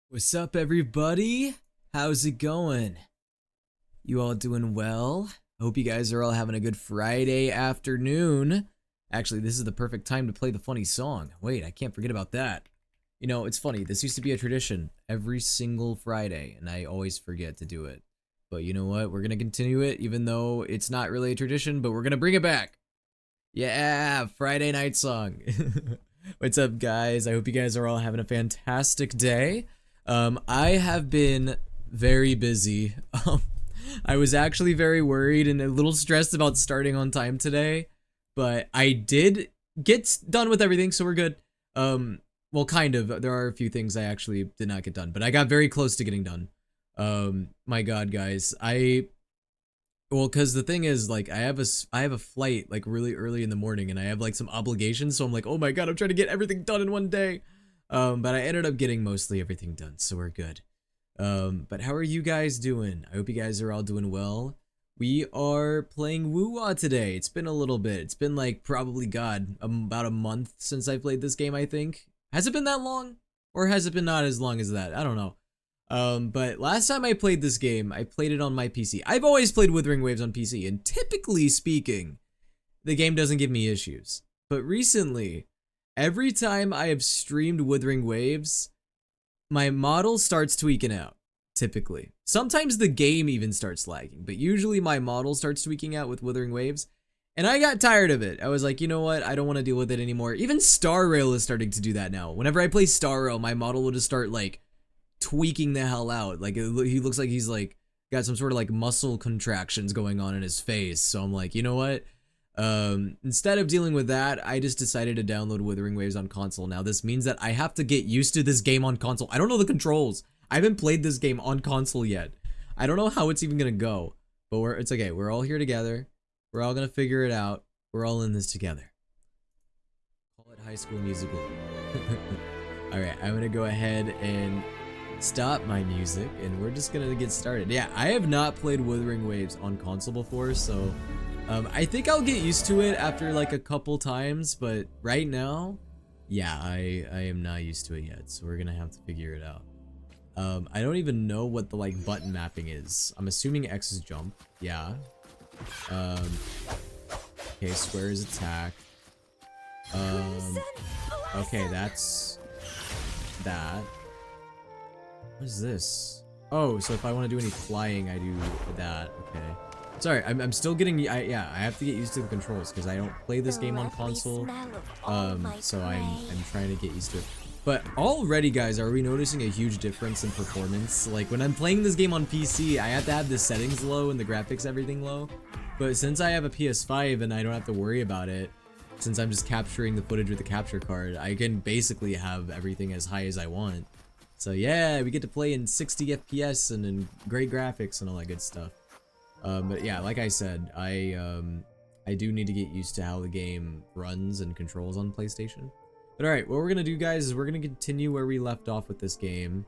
What's up, everybody? How's it going? You all doing well? I hope you guys are all having a good Friday afternoon. Actually, this is the perfect time to play the funny song. Wait, I can't forget about that. You know, it's funny. This used to be a tradition every single Friday, and I always forget to do it. But you know what? We're going to continue it, even though it's not really a tradition, but we're going to bring it back. Yeah, Friday night song. What's up, guys? I hope you guys are all having a fantastic day. I have been very busy. I was actually very worried and a little stressed about starting on time today, but I did get done with everything, so we're good. Well, kind of. There are a few things I actually did not get done, but I got very close to getting done. My God, guys, well, cause the thing is, like, I have a flight like really early in the morning, and I have like some obligations, so I'm like, oh my God, I'm trying to get everything done in one day. But I ended up getting mostly everything done, so we're good. But how are you guys doing? I hope you guys are all doing well. We are playing Woo today. It's been a little bit. It's been like probably, God, about a month since I played this game, I think. Has it been that long? Or has it been not as long as that? I don't know. But last time I played this game, I played it on my PC. I've always played Wuthering Waves on PC, and typically speaking, the game doesn't give me issues. But recently, every time I have streamed Wuthering Waves, my model starts tweaking out, typically. Sometimes the game even starts lagging, but usually my model starts tweaking out with Wuthering Waves, and I got tired of it. I was like, you know what, I don't want to deal with it anymore. Even Star Rail is starting to do that now. Whenever I play Star Rail, my model will just start, like, tweaking the hell out. Like, he looks like he's, like, got some sort of, like, muscle contractions going on in his face, so I'm like, you know what? Instead of dealing with that, I just decided to download Wuthering Waves on console. Now, this means that I have to get used to this game on console. I don't know the controls. I haven't played this game on console yet. I don't know how it's even gonna go, but it's okay. We're all here together. We're all gonna figure it out. We're all in this together. Call it High School Musical. Alright, I'm gonna go ahead and stop my music, and we're just gonna get started. Yeah, I have not played Wuthering Waves on console before, so I think I'll get used to it after like a couple times, but right now, yeah, I am not used to it yet, so we're gonna have to figure it out. I don't even know what the like button mapping is. I'm assuming X is jump. Yeah. Okay, square is attack. Okay, that's that. What is this? Oh, so if I want to do any flying, I do that. Okay. Sorry, I'm still getting, yeah, I have to get used to the controls because I don't play this game on console, so I'm trying to get used to it. But already, guys, are we noticing a huge difference in performance? Like, when I'm playing this game on PC, I have to have the settings low and the graphics, everything low. But since I have a PS5 and I don't have to worry about it, since I'm just capturing the footage with the capture card, I can basically have everything as high as I want. So yeah, we get to play in 60 FPS and in great graphics and all that good stuff. But yeah, like I said, I do need to get used to how the game runs and controls on PlayStation. But alright, what we're gonna do, guys, is we're gonna continue where we left off with this game.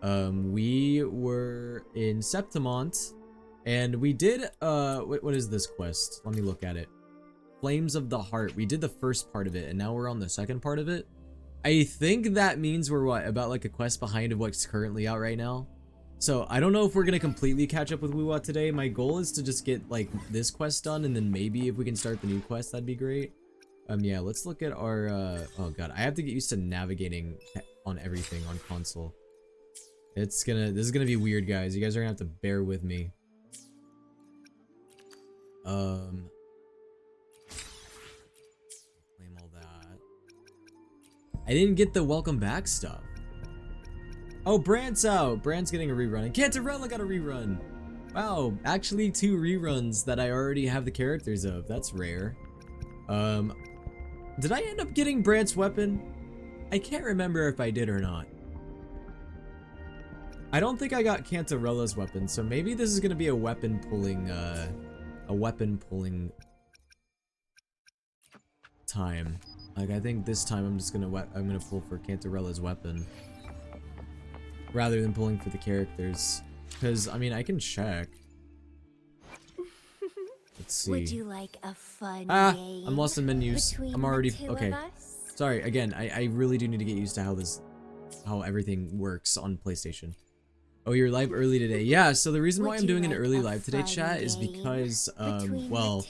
We were in Septimont, and we did, what is this quest? Let me look at it. Flames of the Heart. We did the first part of it, and now we're on the second part of it. I think that means we're, what, about like a quest behind of what's currently out right now? So I don't know if we're gonna completely catch up with Woo today. My goal is to just get like this quest done, and then maybe if we can start the new quest, that'd be great. Yeah, let's look at our oh god, I have to get used to navigating on everything on console. This is gonna be weird, guys. You guys are gonna have to bear with me. Claim all that. I didn't get the welcome back stuff. Oh, Brant's out. Brant's getting a rerun. And Cantarella got a rerun. Wow, actually 2 reruns that I already have the characters of. That's rare. Did I end up getting Brant's weapon? I can't remember if I did or not. I don't think I got Cantarella's weapon, so maybe this is gonna be a weapon pulling time. Like, I think this time I'm just gonna pull for Cantarella's weapon rather than pulling for the characters, because I mean I can check. Let's see. Would you like a fun game? I'm lost in menus. I'm already okay. Us? Sorry again. I really do need to get used to how this how everything works on PlayStation. Oh, you're live early today. Yeah, so the reason why I'm doing an early live today, chat, is because, well,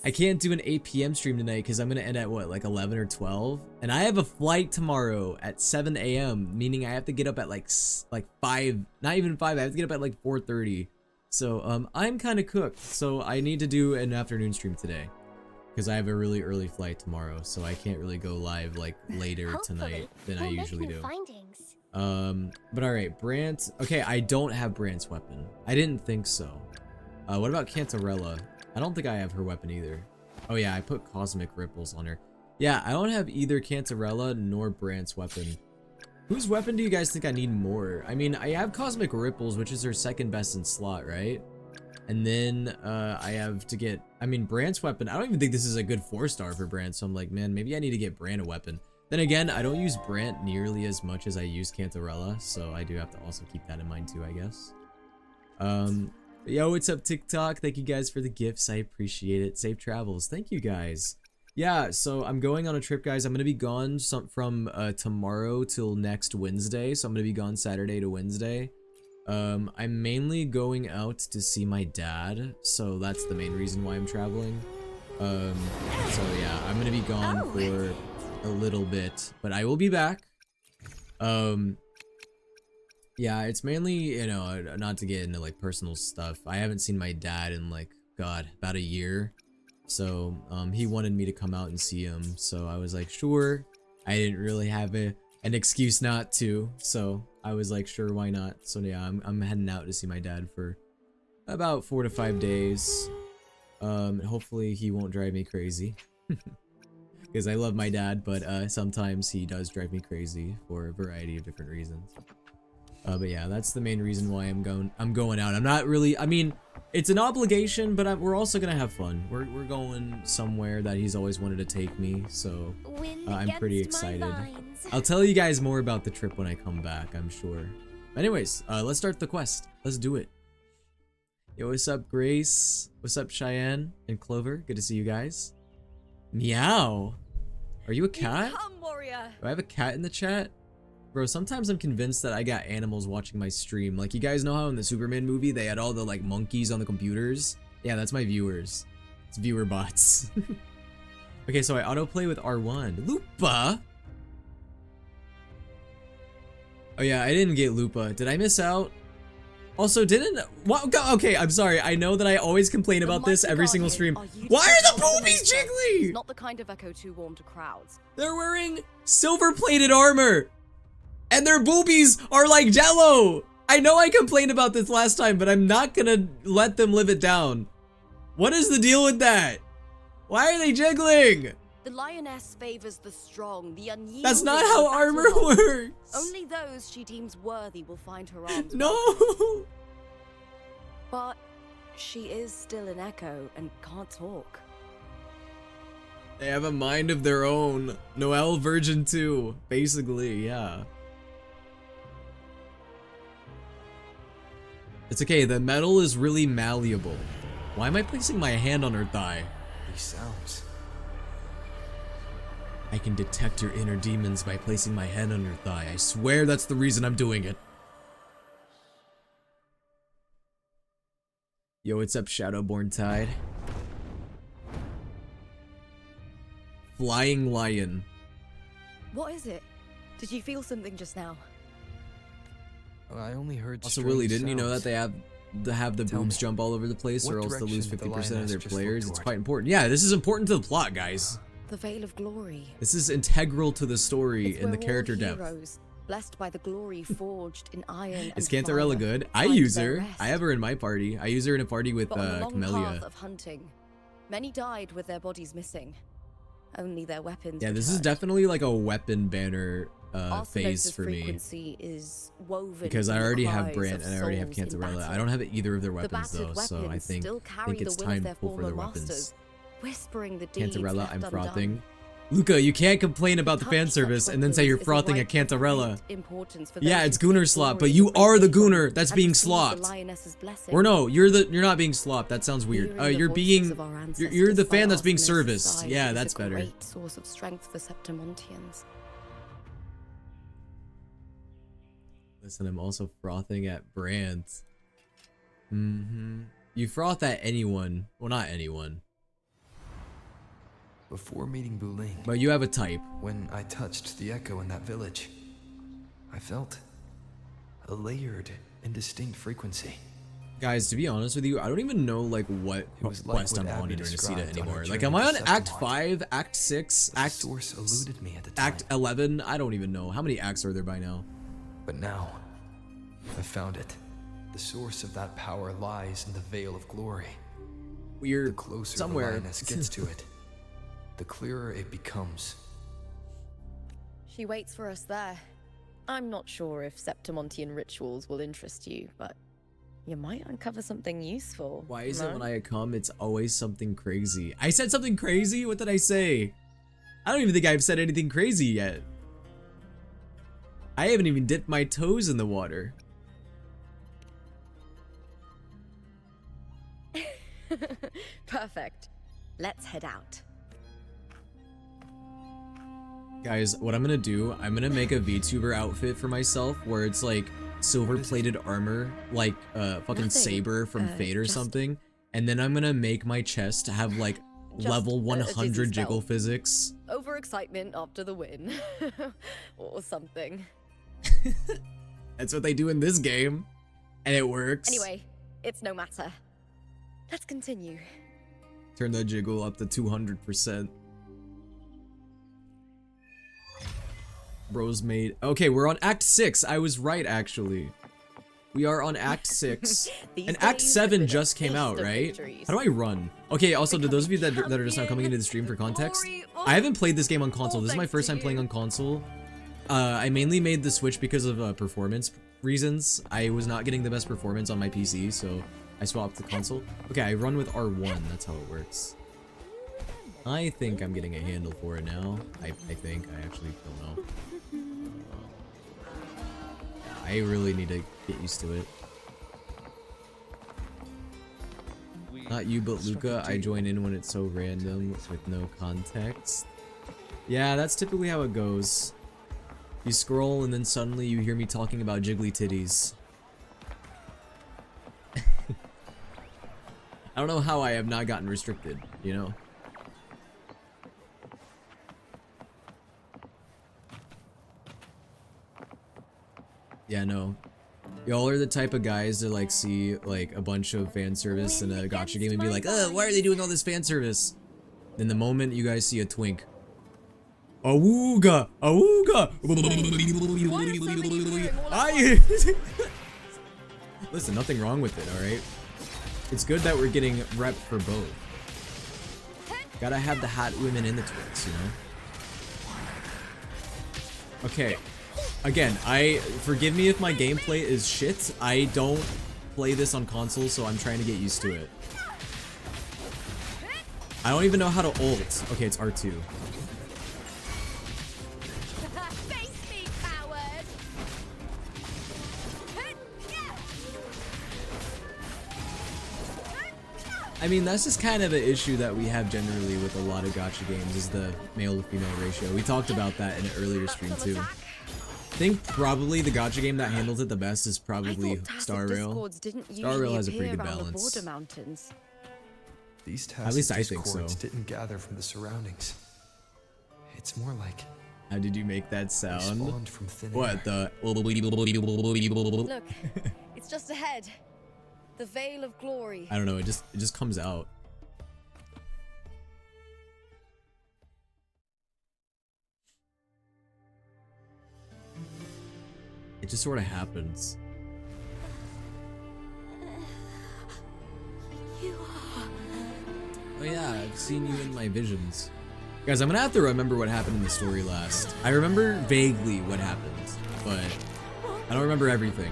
I can't do an 8 p.m. stream tonight because I'm going to end at, what, like 11 or 12? And I have a flight tomorrow at 7 a.m., meaning I have to get up at like 5, not even 5, I have to get up at like 4:30. So, I'm kind of cooked, so I need to do an afternoon stream today. Because I have a really early flight tomorrow, so I can't really go live, like, later tonight than I usually do. But alright, Brant. Okay, I don't have Brant's weapon. I didn't think so. What about Cantarella? I don't think I have her weapon either. Oh yeah, I put Cosmic Ripples on her. Yeah, I don't have either Cantarella nor Brant's weapon. Whose weapon do you guys think I need more? I mean, I have Cosmic Ripples, which is her second best in slot, right? And then, I have to get, I mean, Brant's weapon. I don't even think this is a good 4-star for Brant, so I'm like, man, maybe I need to get Brant a weapon. Then again, I don't use Brant nearly as much as I use Cantarella, so I do have to also keep that in mind too, I guess. Yo, what's up, TikTok? Thank you guys for the gifts. I appreciate it. Safe travels. Thank you guys. Yeah, so I'm going on a trip, guys. I'm gonna be gone from tomorrow till next Wednesday, so I'm gonna be gone Saturday to Wednesday. I'm mainly going out to see my dad, so that's the main reason why I'm traveling. So yeah, I'm gonna be gone for a little bit, but I will be back. Yeah, it's mainly, you know, not to get into like personal stuff. I haven't seen my dad in like, God, about a year. So, he wanted me to come out and see him, so I was like, sure. I didn't really have an excuse not to, so I was like, sure, why not? So yeah, I'm heading out to see my dad for about 4 to 5 days. Hopefully he won't drive me crazy. Because I love my dad, but sometimes he does drive me crazy for a variety of different reasons. But yeah, that's the main reason why I'm going out. I'm not really, I mean, it's an obligation, but we're also gonna have fun. We're going somewhere that he's always wanted to take me, so I'm pretty excited. I'll tell you guys more about the trip when I come back, I'm sure. Anyways, let's start the quest. Let's do it. Yo, what's up, Grace? What's up, Cheyenne and Clover? Good to see you guys. Meow. Are you a cat? Do I have a cat in the chat? Bro, sometimes I'm convinced that I got animals watching my stream. Like, you guys know how in the Superman movie they had all the like monkeys on the computers? Yeah, that's my viewers. It's viewer bots. Okay, so I autoplay with R1. Lupa? Oh yeah, I didn't get Lupa. Did I miss out? Also, what? Okay, I'm sorry. I know that I always complain about this every single stream. Why are the boobies jiggly? Not the kind of echo too warm to crowds. They're wearing silver-plated armor. And their boobies are like jello! I know I complained about this last time, but I'm not gonna let them live it down. What is the deal with that? Why are they jiggling? The lioness favors the strong, the unyielding. That's not how armor works! Only those she deems worthy will find her arms. No! But she is still an echo and can't talk. They have a mind of their own. Noelle Virgin 2, basically, yeah. It's okay, the metal is really malleable. Why am I placing my hand on her thigh? These sounds. I can detect your inner demons by placing my hand on her thigh. I swear that's the reason I'm doing it. Yo, what's up, Shadowborn Tide? Flying lion. What is it? Did you feel something just now? I only heard. Also, Willie, didn't you know that they have the boobs jump all over the place, or else they'll lose 50% of their players? It's quite important. Yeah, this is important to the plot, guys. The Veil of Glory. This is integral to the story It's and the where character all depth. heroes, blessed by the glory forged in iron. Is and Cantarella fire, good? I find use their her. rest. I have her in my party. I use her in a party with But on the long Camellia. path of hunting, many died with their bodies missing. Only their weapons. Yeah, this is returned. definitely like a weapon banner Arsenate's phase for me. frequency is woven Because I in the already have cries Brant of and I already have souls in Cantarella. battle. I don't have either of their The weapons though, battered so I weapons think still carry it's the will of time their to pull for former their weapons. masters, whispering the deeds Cantarella, left I'm undone. frothing. Luca, you can't complain about the fan Touch service such and then say you're weapons is a frothing right at Cantarella. of great importance for Yeah, those it's who Gunner seek slop, glory but you and are the freedom, Gunner that's and being receive the slopped. lioness's blessing. Or no, you're not being slopped. That sounds weird. Hearing the You're voices being of our you're the ancestors by fan that's being Arsenate's serviced. side Yeah, is that's a better. great source of strength for Septimontians. Listen, I'm also frothing at Brandt. You froth at anyone. Well, not anyone. Before meeting Wuthering, But you have a type. when I touched the echo in that village, I felt a layered and distinct frequency. Guys, to be honest with you, I don't even know like what It was like quest what I'm on Abby in Rinascita described on her anymore. Like, journey am I to on Act Septimont. 5, Act 6, The Act source eluded me at the time. Act 11? I don't even know. How many acts are there by now? But now, I found it. The source of that power lies in the Veil of Glory. We're The closer somewhere. the lioness gets to it, the clearer it becomes. She waits for us there. I'm not sure if Septimontian rituals will interest you, but you might uncover something useful. Why is no? it when I come, it's always something crazy? I said something crazy? What did I say? I don't even think I've said anything crazy yet. I haven't even dipped my toes in the water. Perfect. Let's head out. Guys, what I'm gonna do, I'm gonna make a VTuber outfit for myself where it's like silver-plated armor, like fucking Nothing. Saber from Fate or Just- something, and then I'm gonna make my chest to have like Just level a 100 dizzy jiggle spell. physics. Overexcitement after the win. Or something. That's what they do in this game, and it works. Anyway, it's no matter. Let's continue. Turn the jiggle up to 200%. Bros made. Okay, we're on Act 6. I was right, actually. We are on Act 6. These And Act days 7 have been a just came feast out, of right? victories. How do I run? Okay, also, to those of you that are just now coming into the stream for context, I haven't played this game on console. This is my first time playing on console. I mainly made the Switch because of performance reasons. I was not getting the best performance on my PC, so I swapped to console. Okay, I run with R1. That's how it works. I think I'm getting a handle for it now. I think. I actually don't know. I really need to get used to it. Not you, but Luca. I join in when it's so random with no context. Yeah, that's typically how it goes. You scroll and then suddenly you hear me talking about jiggly titties. I don't know how I have not gotten restricted, you know? Yeah, no. Y'all are the type of guys to like see like a bunch of fan service in a gacha game and be like, why are they doing all this fan service? Then the moment you guys see a twink, awooga, awooga. Listen, nothing wrong with it, all right? It's good that we're getting rep for both. Gotta have the hot women in the twins, you know? Okay. Again, forgive me if my gameplay is shit. I don't play this on console, so I'm trying to get used to it. I don't even know how to ult. Okay, it's R2. Face me, coward! I mean, that's just kind of an issue that we have generally with a lot of gacha games, is the male to female ratio. We talked about that in an earlier stream too. I think probably the gacha game that handles it the best is probably Star Rail. Star Rail has a pretty good balance. The mountains. These At least I tacit think so. discords didn't gather from the surroundings. It's more like How did you make that they sound? spawned from thin What air. the? Look, it's just ahead. The Veil of Glory. I don't know. It just comes out. It just sort of happens. Oh yeah, I've seen you in my visions. Guys, I'm gonna have to remember what happened in the story last. I remember vaguely what happened, but I don't remember everything.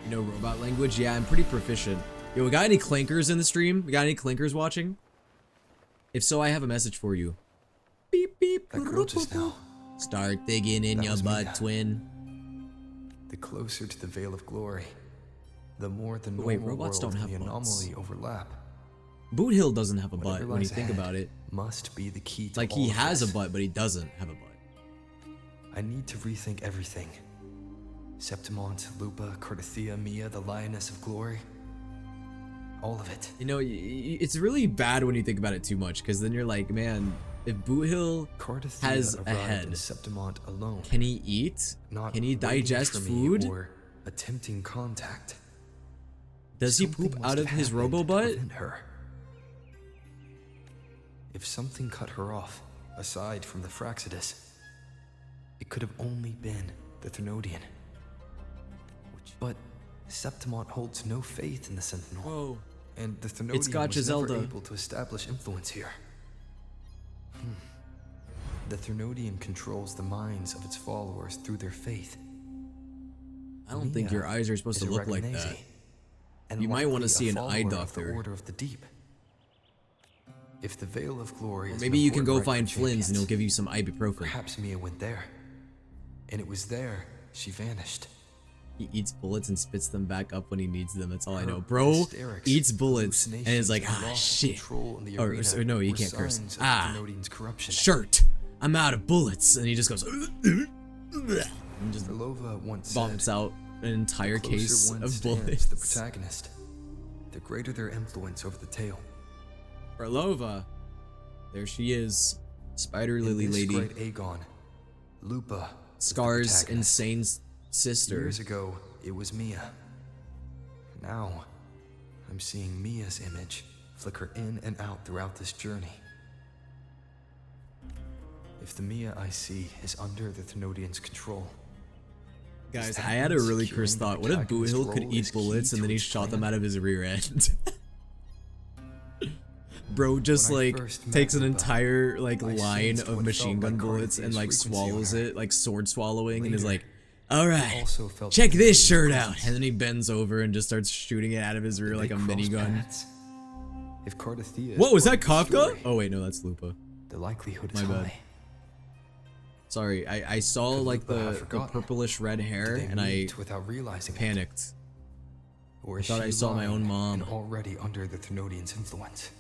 You know robot language? Yeah, I'm pretty proficient. Yo, we got any clankers in the stream? We got any clankers watching? If so, I have a message for you. Beep beep. That girl just now. Start digging in That your was me. butt, twin. The closer to the Veil of Glory, the more the But wait, normal robots world don't and have the butts. anomaly overlap. Boot Hill doesn't have a butt Whatever when you lies think ahead about it. must be the key to Like all he of has a this. butt, but he doesn't have a butt. I need to rethink everything. Septimont, Lupa, Cardathia, Mia, the Lioness of Glory. All of it. You know, it's really bad when you think about it too much, because then you're like, man, if Boot Hill Cardathia has a arrived head, in Septimont alone. can he eat? Not Can he waiting digest for me food? or attempting contact. Does he Something poop must out of have his happened robo to butt? prevent her. If something cut her off, aside from the Fraxidus, it could have only been the Thermodian. But Septimont holds no faith in the Sentinel. Whoa. And the Thermodian got was never Giselda. able to establish influence here. The Thermodian controls the minds of its followers through their faith. I don't think Mia your eyes are supposed is to a look like Regnese, that. and You might wanna likely a see an eye follower of the doctor. Order of the Deep. If the Veil of Glory is Maybe an you can important go right find for Flynn's and he'll champions, give you some ibuprofen. perhaps Mia went there. And it was there she vanished. He eats bullets and spits them back up when he needs them. That's all I Her know. Bro hysterics, eats bullets and is like, hallucinations, and ah, loss of shit. control in the Or arena no, you were can't curse. signs of the Ah, Thermodian's corruption. shirt. I'm out of bullets. And he just goes, and just Verlova once vomits said, out an entire "The closer case one of stands bullets. to the protagonist, the greater their influence over the tale." Barlova. There she is. Spider In Lily this lady. great Aegon, Lupa is the Scar's protagonist. insane sister. Years ago, it was Mia. Now, I'm seeing Mia's image flicker in and out throughout this journey. If the Mia I see is under the Thermodian's control, Guys, that I had a mean really securing cursed the thought. What if Boot protagonist's Hill could role eat is key bullets and to then he its shot them plan? out of his rear end? Bro just When I like first met takes an Lupa, entire like I line sensed of what machine felt gun like bullets and Cardathia's like frequency swallows on her. it, like sword swallowing, and is Later, like, all right, also felt check the this Thermodian shirt out. presence. And then he bends over and just starts shooting it out of his rear Did like they a cross minigun. paths? If Cardathia is What was part that, of the Kafka? story, Oh wait, no, that's Lupa. the likelihood My is bad. high. Sorry, I saw Could like Lupa have the forgotten? purplish red hair Did they and I meet without realizing it? panicked. Or is thought I she saw my own lying mom. and already under the Thermodian's influence?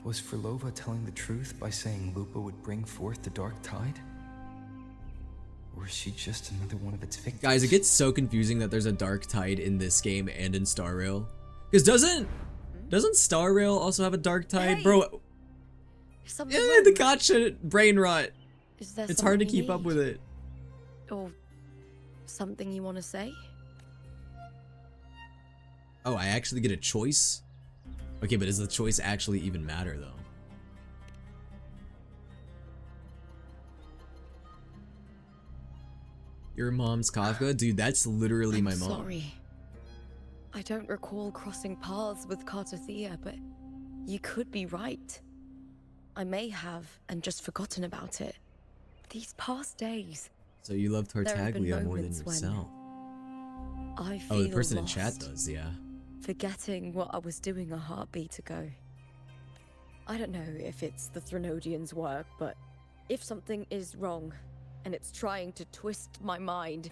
Was Verlova telling the truth by saying Lupa would bring forth the dark tide? Or is she just another one of its victims? Guys, it gets so confusing that there's a dark tide in this game and in Star Rail. Because doesn't Star Rail also have a dark tide? Hey, Bro, Something the wrong? gotcha brain rot. Is there It's hard to something you keep up need? with it. Or something you want to say? Oh, I actually get a choice? Okay, but does the choice actually even matter though? Your mom's Kafka? Dude, that's literally I'm my mom. sorry. I don't recall crossing paths with Cardathia, but you could be right. I may have and just forgotten about it. These past days, So you love There have been Tartaglia more than moments when yourself. I feel Oh, the person lost, in chat does, yeah. forgetting what I was doing a heartbeat ago. I don't know if it's the Thermodian's work, but if something is wrong and it's trying to twist my mind,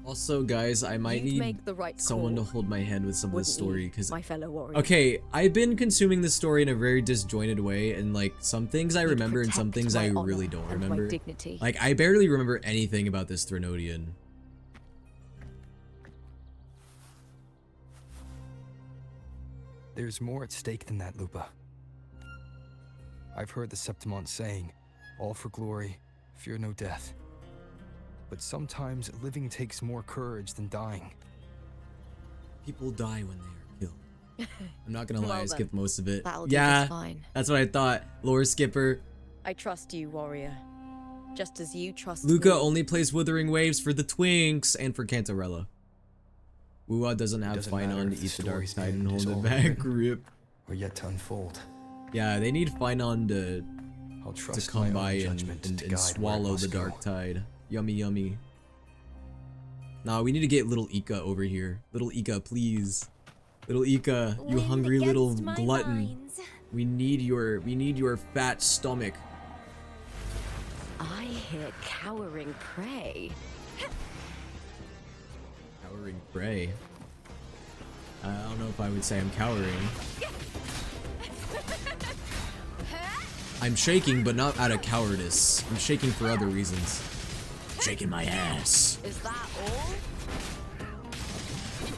Also, guys, I might you'd need make the right someone to call, hold my hand with some of the wouldn't you, story, because my fellow warrior. okay, I've been consuming this story in a very disjointed way, and like some things I You'd remember and some protect things my I honor really don't and my remember. dignity. Like I barely remember anything about this Thermodian. There's more at stake than that, Lupa. I've heard the Septimont saying, all for glory, fear no death. But sometimes living takes more courage than dying. People die when they are killed. I'm not gonna lie, Well I then, skipped most of it. That'll do Yeah, just fine. that's what I thought. Lore skipper. I trust you, warrior. Just as you trust Luca me. only plays Wuthering Waves for the Twinks and for Cantarella. Wuwa doesn't have doesn't Finon matter to if the eat the dark story's tide and end hold is it already back. written. Rip. Or yet to unfold. Yeah, they need Finon I'll to trust come my own by and, judgment and, to and guide where it swallow the must dark go. tide. Yummy, yummy. Nah, we need to get little Ika over here. Little Ika, please. Little Ika, you Wind hungry little against my glutton. lines. We need your fat stomach. I hear cowering prey. cowering prey. I don't know if I would say I'm cowering. I'm shaking, but not out of cowardice. I'm shaking for other reasons. Shaking my ass. Is that all?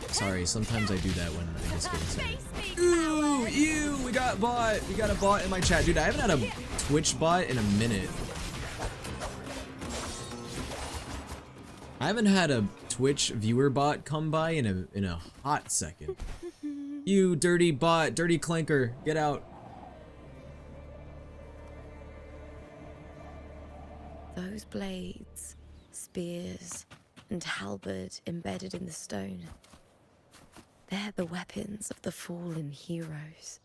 Sorry, sometimes I do that when I just get excited. Face me, Ooh, coward. ew, we got bot. We got a bot in my chat. Dude, I haven't had a Twitch bot in a minute. I haven't had a Twitch viewer bot come by in a hot second. You dirty bot, dirty clanker, get out. Those blades, spears, and halberd embedded in the stone. They're the weapons of the fallen heroes.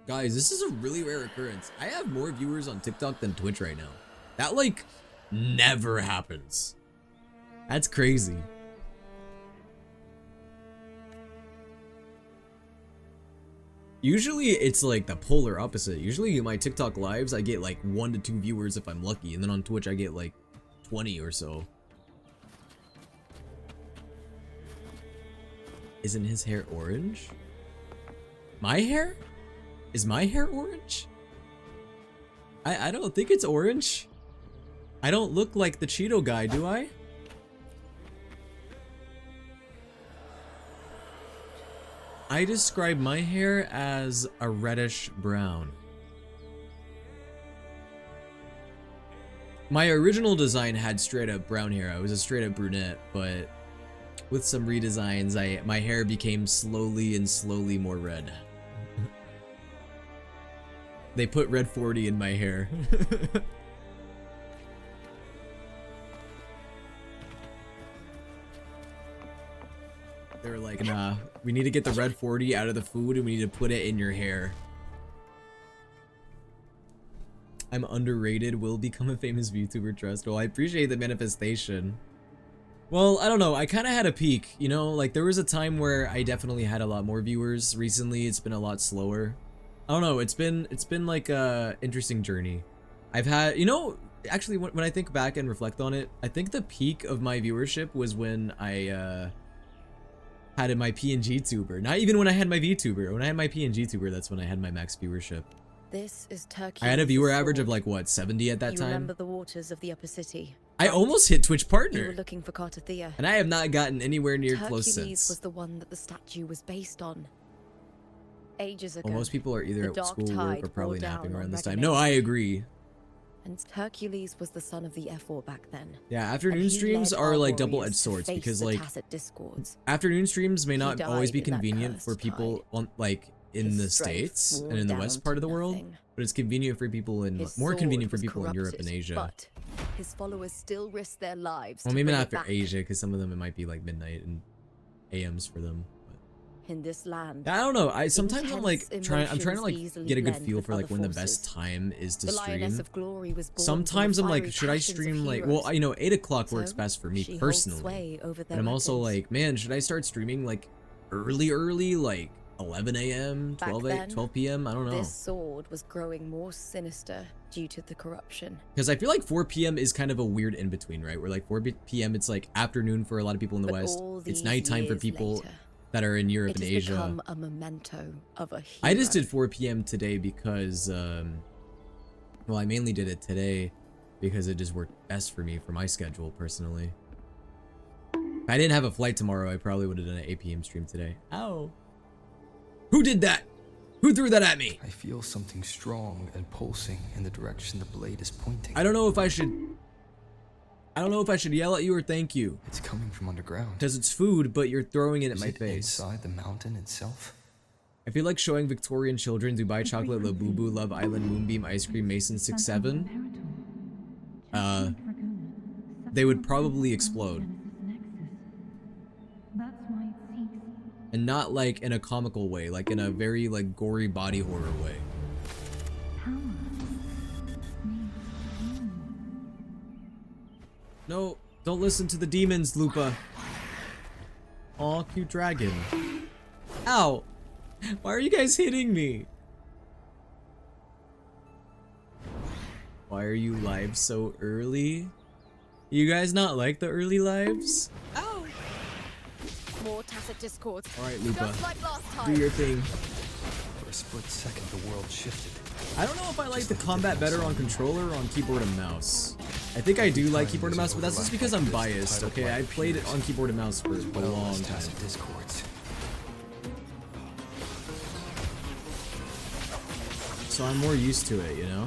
Guys, this is a really rare occurrence. I have more viewers on TikTok than Twitch right now. That, like, never happens. That's crazy. Usually it's like the polar opposite. Usually in my TikTok lives, I get like 1 to 2 viewers if I'm lucky. And then on Twitch, I get like 20 or so. Isn't his hair orange? My hair? Is my hair orange? I don't think it's orange. I don't look like the Cheeto guy, do I? I describe my hair as a reddish brown. My original design had straight up brown hair. I was a straight up brunette, but with some redesigns, my hair became slowly more red. They put red 40 in my hair. They were like, nah, we need to get the red 40 out of the food and we need to put it in your hair. I'm underrated, will become a famous VTuber, trust. Well, I appreciate the manifestation. Well, I don't know, I kind of had a peak, you know, like there was a time where I definitely had a lot more viewers. Recently, it's been a lot slower. I don't know, it's been like a interesting journey. I've had, you know, actually when I think back and reflect on it, I think the peak of my viewership was when I had my PNG tuber. Not even when I had my VTuber. When I had my PNG tuber, that's when I had my max viewership. This is Turkey. I had a viewer average of like what, 70 at that you time. Remember the waters of the upper city. I almost hit Twitch You partner, were looking for Cartathea. and I have not gotten anywhere near close Hercules since. was the one that the statue was based on. Ages ago. Well, most people are either the at dark school, work, tide or probably bore napping down around on this time. Reganese. No, I agree. And Hercules was the son of the Ephor back then. Yeah, And afternoon he streams led are our like warriors double-edged to swords face because the like Tacit discords. afternoon streams may He not always be died in that convenient for cursed people tide. on like in His the strength States wore and in the down west to part of the world, nothing. but it's convenient for people in His more sword convenient for was people in Europe and corrupted, Asia. But his followers still risked their lives. Well, to maybe bring not it for back. Asia because some of them it might be like midnight and AMs for them. In this land, I don't know. Sometimes I'm like intense I'm trying to like emotions get a good easily feel blend for with like when the other best forces. time is to the Lioness stream. of Glory was born Sometimes from I'm the like, fiery should I passions of stream like, well, heroes. you know, 8 o'clock works So, best for me she holds personally. sway over their And I'm also weapons. like, man, should I start streaming like early, like 11 a.m., Back 12 then, 12 p.m.? I don't know. This sword was growing more sinister due to the corruption. Because I feel like 4 p.m. is kind of a weird in between, right? Where like 4 p.m. it's like afternoon for a lot of people in the But West. all It's these nighttime for years people later, that are in Europe it and has Asia. become a memento of a hero. I just did 4 p.m. today because, well, I mainly did it today because it just worked best for me for my schedule personally. If I didn't have a flight tomorrow, I probably would have done an 8 p.m. stream today. Ow. Who did that? Who threw that at me? I feel something strong and pulsing in the direction the blade is pointing. I don't know if I should yell at you or thank you. It's coming from underground. Because it's food, but you're throwing it at Is my it face. inside the mountain itself? I feel like showing Victorian children Dubai Chocolate, Labubu, Love Island, Moonbeam, Ice Cream, Mason 6-7. They would probably explode. And not like in a comical way, like in a very like gory body horror way. No, don't listen to the demons, Lupa. Aw, cute dragon. Ow! Why are you guys hitting me? Why are you live so early? You guys not like the early lives? Oh. More tacit discord. Alright, Lupa. Just like last time. Do your thing. For a split second, the world shifted. I don't know if I like the combat better on controller or on keyboard and mouse. I think I do like keyboard and mouse, but that's just because I'm biased, okay? I played it on keyboard and mouse for a long time. Discords. So I'm more used to it, you know?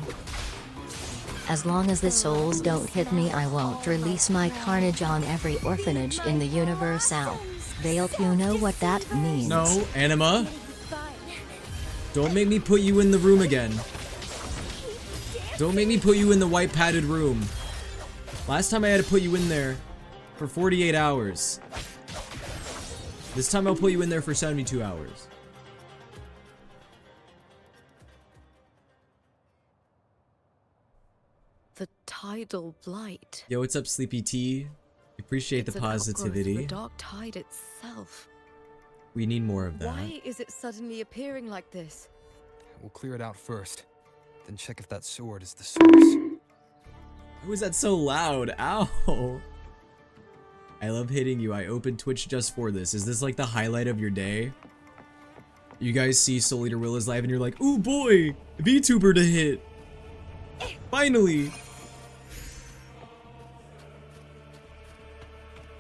As long as the souls don't hit me, I won't release my carnage on every orphanage in the universe. Al. Vale, you know what that means. No, Anima. Don't make me put you in the room again. Don't make me put you in the white padded room. Last time I had to put you in there for 48 hours. This time I'll put you in there for 72 hours. The tidal blight. Yo, what's up, Sleepy T? Appreciate It's the an outgrowth of positivity. the dark tide itself. We need more of that. Why is it suddenly appearing like this? We'll clear it out first, then check if that sword is the source. Why was that so loud? Ow! I love hitting you. I opened Twitch just for this. Is this like the highlight of your day? You guys see souleaterwill is live and you're like, ooh boy! VTuber to hit! Finally!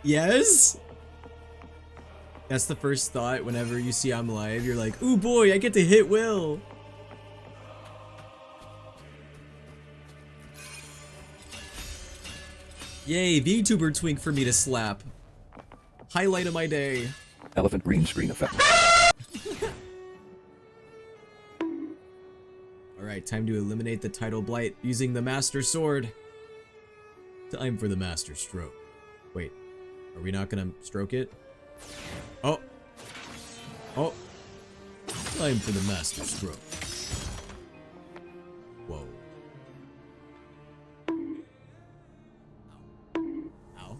Yes? That's the first thought whenever you see I'm live. You're like, ooh boy, I get to hit Will! Yay, VTuber twink for me to slap. Highlight of my day. Elephant green screen effect. Alright, time to eliminate the tidal blight using the Master Sword. Time for the Master Stroke. Wait, are we not gonna stroke it? Oh. Oh. Time for the Master Stroke. Whoa. Ow.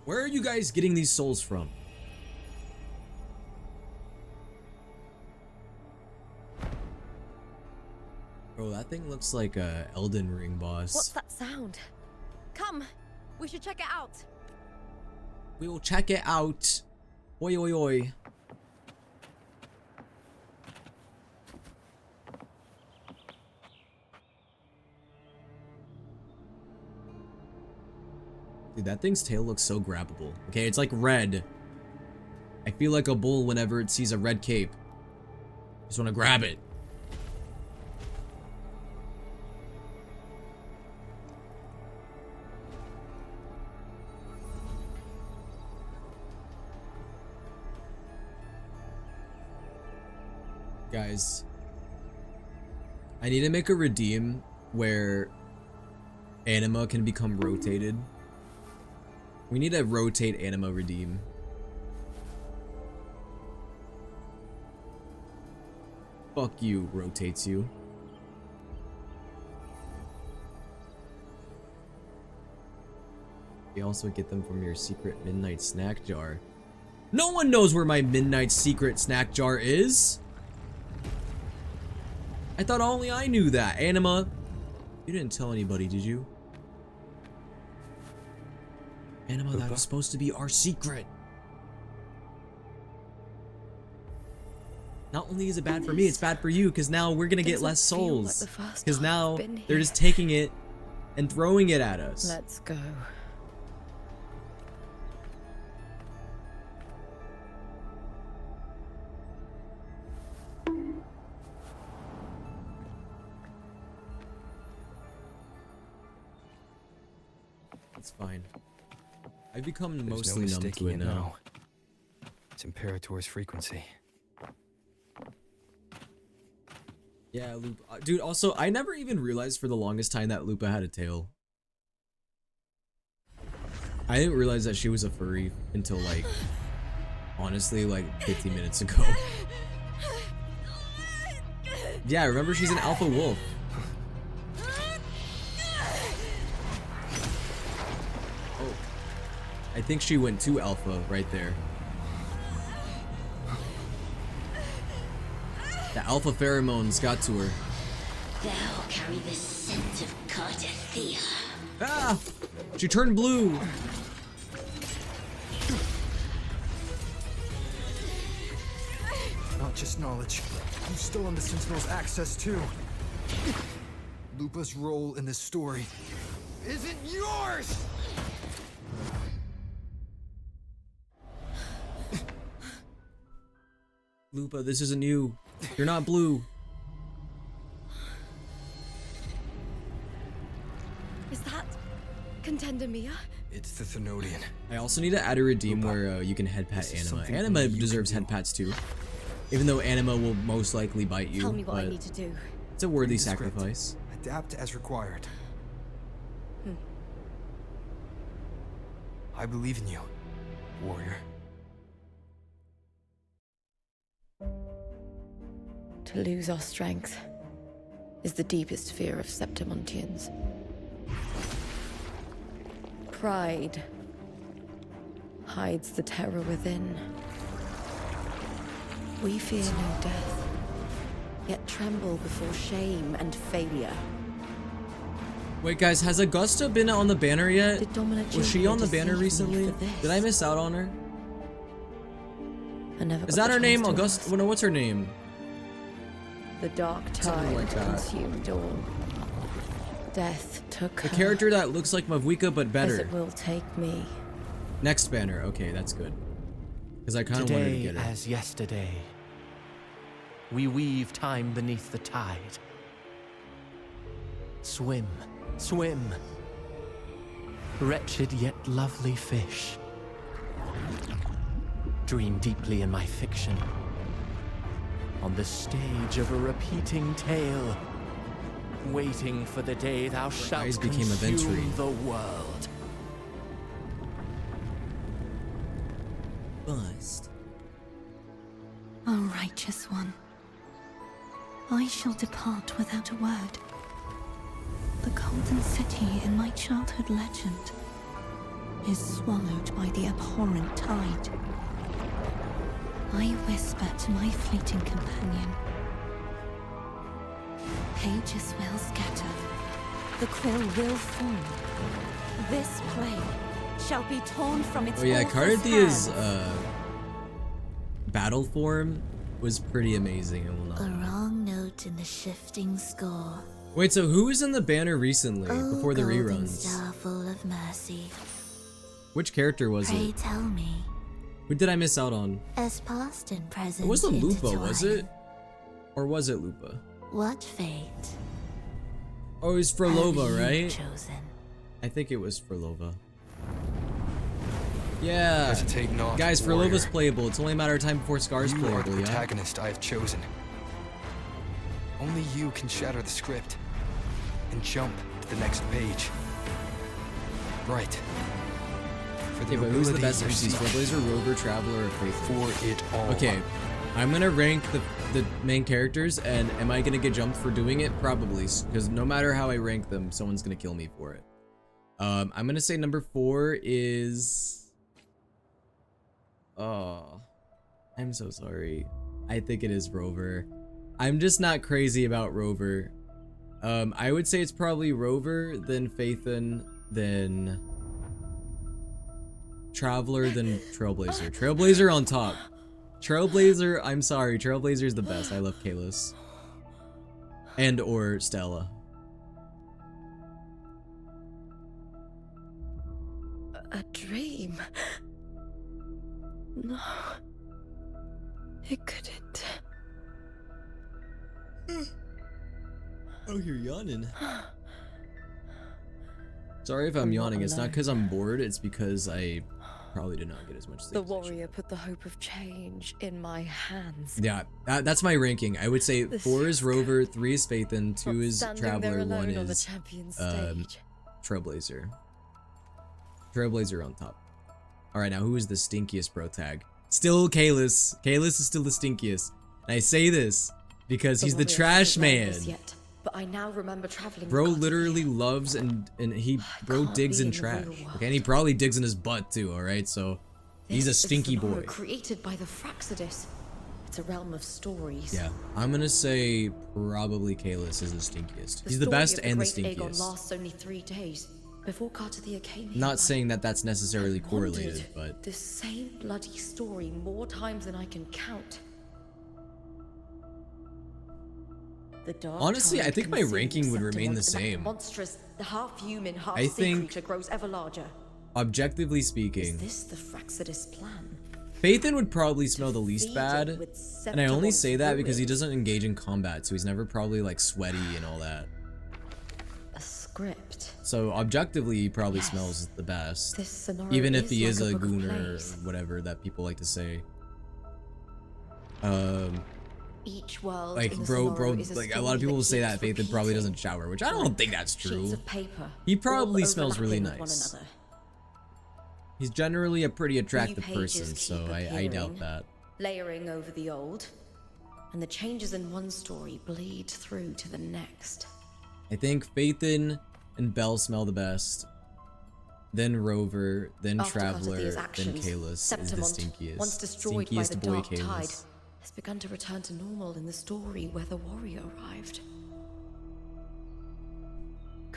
Where are you guys getting these souls from? Bro, that thing looks like a Elden Ring boss. What's that sound? Come. We should check it out. We will check it out. Oi, oi, oi. Dude, that thing's tail looks so grabbable. Okay, it's like red. I feel like a bull whenever it sees a red cape. Just want to grab it. Guys, I need to make a redeem where Anima can become rotated. We need to rotate Anima redeem. Fuck you, rotates you. You also get them from your secret midnight snack jar. No one knows where my midnight secret snack jar is! I thought only I knew that. Anima, you didn't tell anybody, did you? Anima, that was supposed to be our secret. Not only is it bad for me, it's bad for you, because now we're gonna get less souls. Because now they're just taking it and throwing it at us. Let's go. It's fine. I've become There's mostly no numb to mistaking it now. It's Imperator's frequency. Yeah, dude, also, I never even realized for the longest time that Lupa had a tail. I didn't realize that she was a furry until, like, honestly, like, 15 minutes ago. Yeah, remember she's an alpha wolf. Oh. I think she went to alpha right there. The alpha pheromones got to her. Thou carry the scent of Carter Thea. Ah! She turned blue. Not just knowledge. I'm still on the Sentinel's access too. Lupa's role in this story isn't yours! Lupa, this isn't you. You're not blue. Is that Contender Mia? It's the Thenodian. I also need to add a redeem where you can head pat Anima. Anima deserves head pats too. Even though Anima will most likely bite you, Tell me what I but need to do. it's a worthy Read the script. sacrifice. Adapt as required. I believe in you, warrior. To lose our strength is the deepest fear of Septimontians. Pride hides the terror within. We fear no death, yet tremble before shame and failure. Wait guys, has Augusta been on the banner yet? Did Dominant Was she Julia on the banner deceive me recently? for this? Did I miss out on her? I never Is got that the her name? chance to Augusta? ask. Well, no, what's her name? The dark Something tide like that. consumed all. Death took The her, character that looks like Mavuika but as better. it will take me. Next banner. Okay, that's good. Because I kind of wanted to Today get her. as yesterday, we weave time beneath the tide. Swim, swim, wretched yet lovely fish. Dream deeply in my fiction, on the stage of a repeating tale, waiting for the day thou shalt eyes became a consume venturi. the world. Bust. O righteous one, I shall depart without a word. The golden city in my childhood legend is swallowed by the abhorrent tide. I whisper to my fleeting companion. Pages will scatter. The quill will form. This play shall be torn from its Oh yeah, author's Carthia's hands. battle form was pretty amazing. I will A not. wrong note in the shifting score. Wait, so who was in the banner recently before the golden reruns? star full of mercy. Which character was Pray it? tell me, Who did I miss out on? as past and present It wasn't Lupa, was it? intertwine, Or was it Lupa? what fate Oh, it was have Frolova, you right? chosen? I think it was Frolova. Yeah. Hesitate not, Guys, warrior. Frolova's playable. It's only a matter of time before Scar's You are the playable, yeah? protagonist I have chosen. Only you can shatter the script and jump to the next page. Right. For Okay, but who's the nobility best you MCs? seek, Trailblazer, Rover, Traveler, or Faithful? for it all. Okay, I'm gonna rank the main characters, and am I gonna get jumped for doing it? Probably, because no matter how I rank them, someone's gonna kill me for it. I'm gonna say number 4 is... Oh, I'm so sorry. I think it is Rover. I'm just not crazy about Rover. I would say it's probably Rover, then Faithin, then Traveler, then Trailblazer. Trailblazer on top. Trailblazer, I'm sorry, Trailblazer is the best. I love Kalos. And or Stella. A dream. No. It couldn't. Oh, you're yawning. Sorry if I'm yawning. It's not because I'm bored. It's because I probably did not get as much sleep. The as I should. warrior put the hope of change in my hands. Yeah, that's my ranking. I would say The 4 is shock. Rover, 3 is Faithin, 2 Not is standing there Traveler, 1 alone on the is champion stage. Trailblazer. Trailblazer on top. Alright, now who is the stinkiest pro tag? Still Kalos. Kalos is still the stinkiest. And I say this because he's the warrior trash hasn't learned man. this yet, but I now remember traveling. Bro with literally Cartier. loves and bro can't digs be in in the trash. real world. Okay, and he probably digs in his butt too, alright? So he's a This is stinky the boy. borrow created by the Fraxidus. It's a realm of stories. Yeah, I'm gonna say probably Kalis is the stinkiest. He's the story best of and the Great Aegon stinkiest. lasts only 3 days. Before Cartathea came here, Not saying that that's necessarily I correlated, wondered but this same bloody story more times than I can count. The dark honestly, I tide think my consumed ranking would remain the Septimont, and that same. monstrous, half-human, I half-sea think- creature grows ever larger. Objectively Is speaking, this the Fraxidus plan? Phaethon would probably smell the To least feed it bad, with and I only Septimont's say that because he ruins? doesn't engage in combat, so he's never probably like sweaty and all that. A script. So objectively, he probably Yes. smells the best, This scenario even if he like is a book of gooner or plays. whatever that people like to say. Each world Like in the bro, scenario is like a story lot of people will say keeps that Phaethon probably repeating. doesn't shower, which I don't think that's Sheets true. of paper, He probably all smells really overlapping with nice. one another. He's generally a pretty attractive pages person, so keep I doubt appearing. that. Layering over the old, and the changes in one story bleed through to the next. I think Phaethon and Belle smell the best. Then Rover, then After Traveler, Cartathea's then actions, Kalis is the Septimont, stinkiest. once destroyed by Stinkiest the boy dark tide, Kalis. has begun to return to normal in the story where the warrior arrived.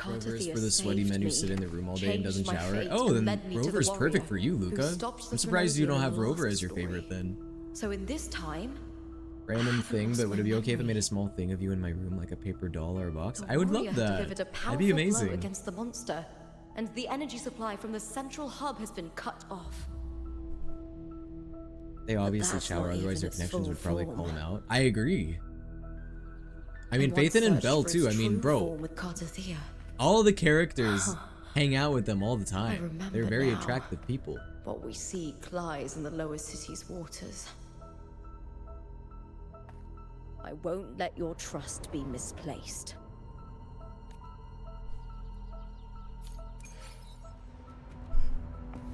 Rover's Cartathea for the sweaty saved men who me, sit in their room all day and changed doesn't my shower. fate, Oh, and then led me to the Rover's perfect warrior for you, who Luca. stopped the I'm surprised you don't Thermodian have in the Rover last as your favorite story. then. So in this time, Random thing, lost but would it my be okay if I memory. made a small thing of you in my room, like a paper doll or a box? the I would warrior love had that. delivered a That'd powerful be blow amazing. against the monster, and the energy supply from the central hub has been cut off. They obviously that's shower, not otherwise even their its connections full would probably form. call them out. I agree. I mean, once Phaethon and searched Belle for too. its I mean, true bro, form with Cartathea. all the characters hang out with them all the time. remember They're very now. attractive people. What we seek lies in the lower city's waters. I won't let your trust be misplaced.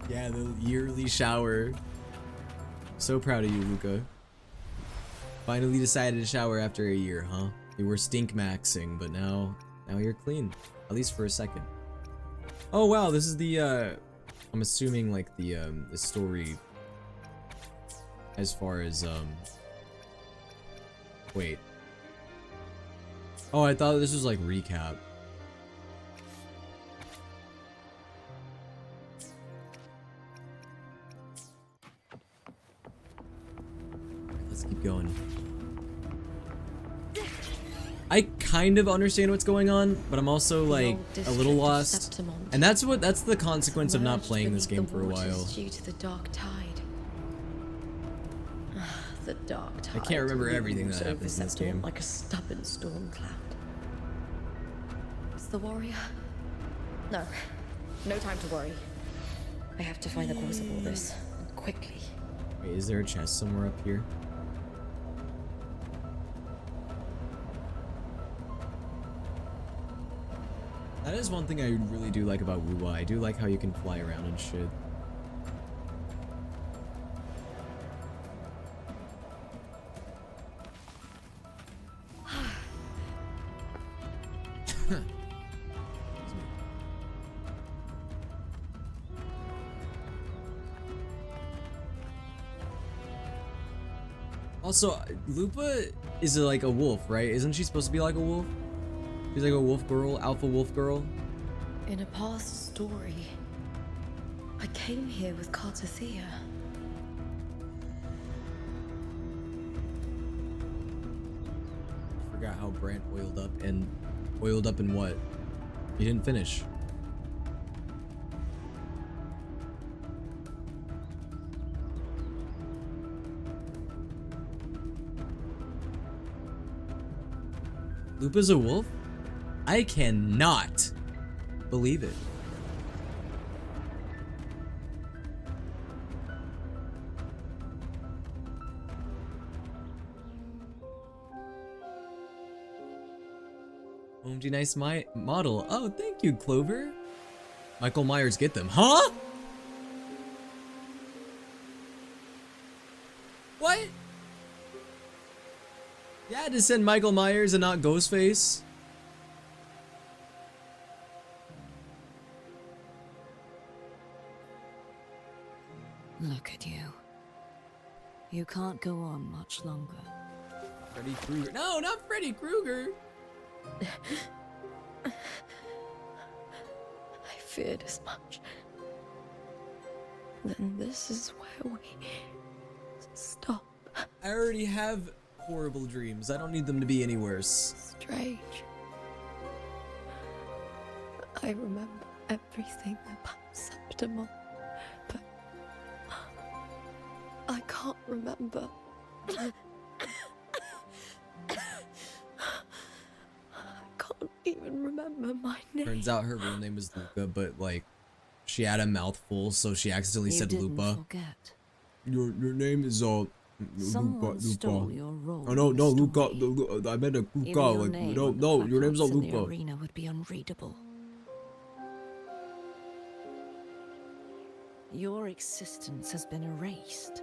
Yeah, the yearly shower. So proud of you, Luca. Finally decided to shower after a year, huh? You were stink maxing, but now you're clean. At least for a second. Oh wow, this is the I'm assuming like the story as far as wait. Oh, I thought this was like recap. Let's keep going. I kind of understand what's going on, but I'm also like a little lost. And that's the consequence of not Merged playing this beneath game the for a waters while. Due to the dark tide. The dark tide. can't remember everything looms that happens over in this Septimont game. like a stubborn storm cloud. It's the warrior. No, no time to worry. I have to find the cause of all this, and quickly. Wait, is there a chest somewhere up here? That is one thing I really do like about Wuwa. I do like how you can fly around and shit. Also, Lupa is like a wolf, right? Isn't she supposed to be like a wolf? She's like a wolf girl, alpha wolf girl. In a past story, I came here with Cartathea. I forgot how Brant oiled up in what? He didn't finish. Lupa's a wolf? I cannot believe it. OMG, nice model. Oh, thank you, Clover. Michael Myers, get them. Huh? What? You had to send Michael Myers and not Ghostface? Look at you. You can't go on much longer. Freddy Krueger. No, not Freddy Krueger. I feared as much. Then this is where we stop. I already have horrible dreams. I don't need them to be any worse. Strange. I remember everything about Septimon, but I can't remember. I can't even remember my name. Turns out her real name is Luca, but like she had a mouthful, so she accidentally You said didn't Lupa. forget. Your name is Someone stole Luca. your role. Oh no, in no, the Luca. story. I meant a Even Luca. your Like name no, on the no, your name's not placards in the Luca. arena would be unreadable. Your existence has been erased.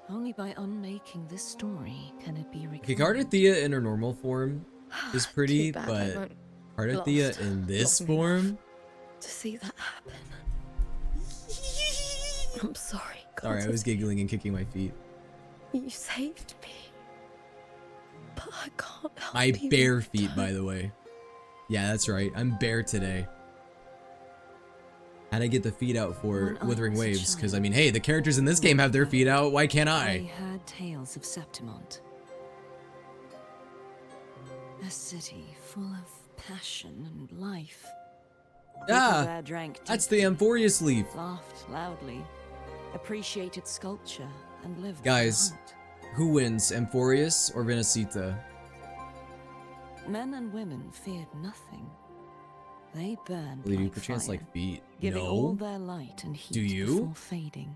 Only by unmaking this story can it be Okay, recorded. Cardathea in her normal form is pretty, Too bad I but won't Cardathea last in this long form. enough to see that happen. I'm sorry, Sorry, I Carter. was giggling and kicking my feet. You saved me. But I can't help My you bare all the feet, by time. the way. Yeah, that's right. I'm bare today. How'd I get the feet out for When I Wuthering was a Waves? Because, I child, mean, hey, the characters in this game have their feet out. Why can't I I? heard tales of Septimont. A city full of passion and life. People Ah, there drank that's the deeply, Amphorius leaf. laughed loudly, appreciated sculpture, and lived for Guys. the hunt. Who wins, Amphorius or Rinascita? Men and women feared nothing. They burned Well, you like perchance fire, like feet. giving all No? their light and heat Do you? before fading.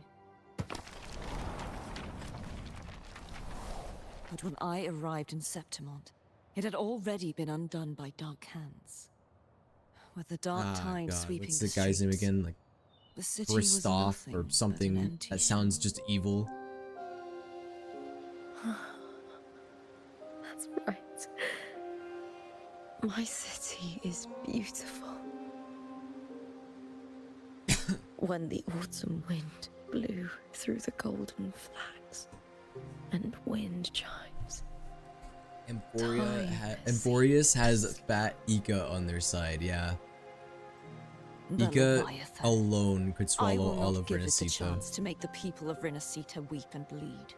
But when I arrived in Septimont, it had already been undone by dark hands. With the dark tide God, sweeping what's the the guy's name streets, again? Like the city was Christoph nothing or but an something empty that sounds shell. just evil. That's right. My city is beautiful. When the autumn wind blew through the golden flags and wind chimes. Amphorius has fat Ika on their side, yeah. The Ika Leviathan. alone could I swallow will all not of give it the Rinascita. chance to make the people of Rinascita weep and bleed.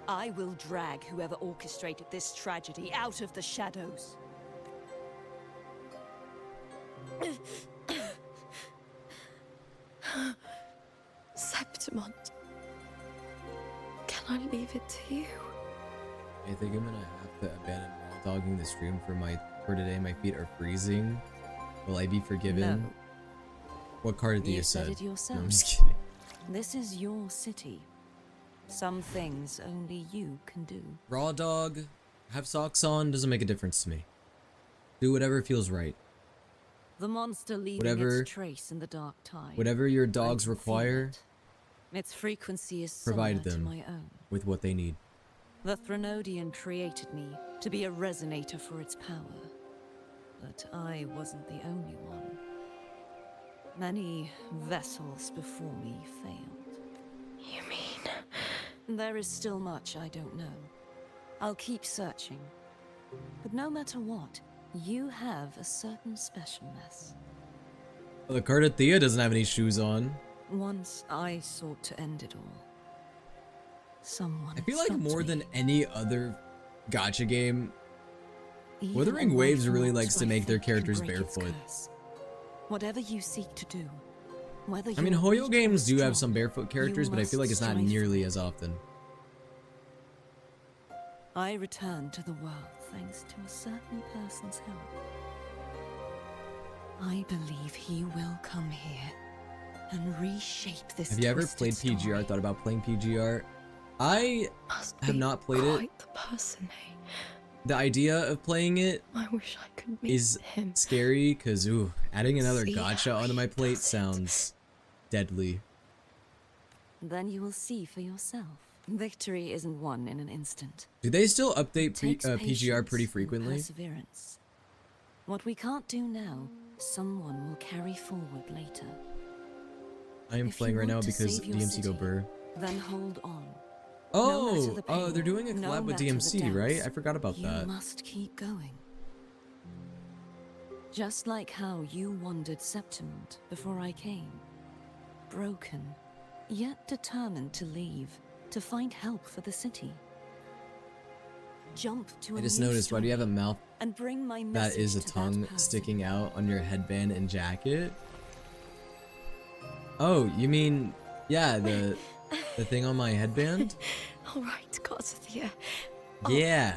I will drag whoever orchestrated this tragedy out of the shadows. Septimont. Can I leave it to you? I think I'm gonna have to abandon raw dogging the stream for today. My feet are freezing. Will I be forgiven? No. What card did You you said said? it yourself. No, I'm just kidding. This is your city. Some things only you can do. Raw dog, have socks on, doesn't make a difference to me. Do whatever feels right. The monster leaving Whatever- its trace in the dark tide. Whatever your I dogs can feel require, it. Its frequency is provide similar them. to my own. with what they need. The Threnodian created me to be a resonator for its power. But I wasn't the only one. Many vessels before me failed. You mean? There is still much I don't know. I'll keep searching. But no matter what, you have a certain specialness. Oh, the card of Thea doesn't have any shoes on. Once I sought to end it all. Someone I feel like stopped more me. than any other gacha game, Even Wuthering a Waves life really marked likes to by make their fate can characters break its barefoot. curse. Whatever you seek to do, whether I mean, you're Hoyo weak or games do have some strong, barefoot characters, you but I feel like it's must not strive nearly for as often. I returned to the world thanks to a certain person's help. I believe he will come here and reshape this. Have you ever twisted played PGR? story. Thought about playing PGR? I Must have be not played it. quite the person, eh? The idea of playing it I wish I could meet is him. scary because, ooh, adding another See gacha how onto my he plate does it. sounds deadly. Then you will see for yourself. Victory isn't won in an instant. Do they still update Takes PGR patience pretty and frequently? Perseverance. What we can't do now, someone will carry forward later. I am If playing you right now want to because save your DMC Go city, Burr. Then hold on. Oh, they're doing a no collab with matter the DMC, right? depths, I forgot about you that. must keep going. Just like how you wandered Septimont before I came. Broken, yet determined to leave, to find help for the city. Jump to I a just new noticed, why do you have a story mouth and bring my that message is a to that tongue person. sticking out on your headband and jacket? Oh, you mean, yeah, the thing on my headband? All right, Garcia. Yeah.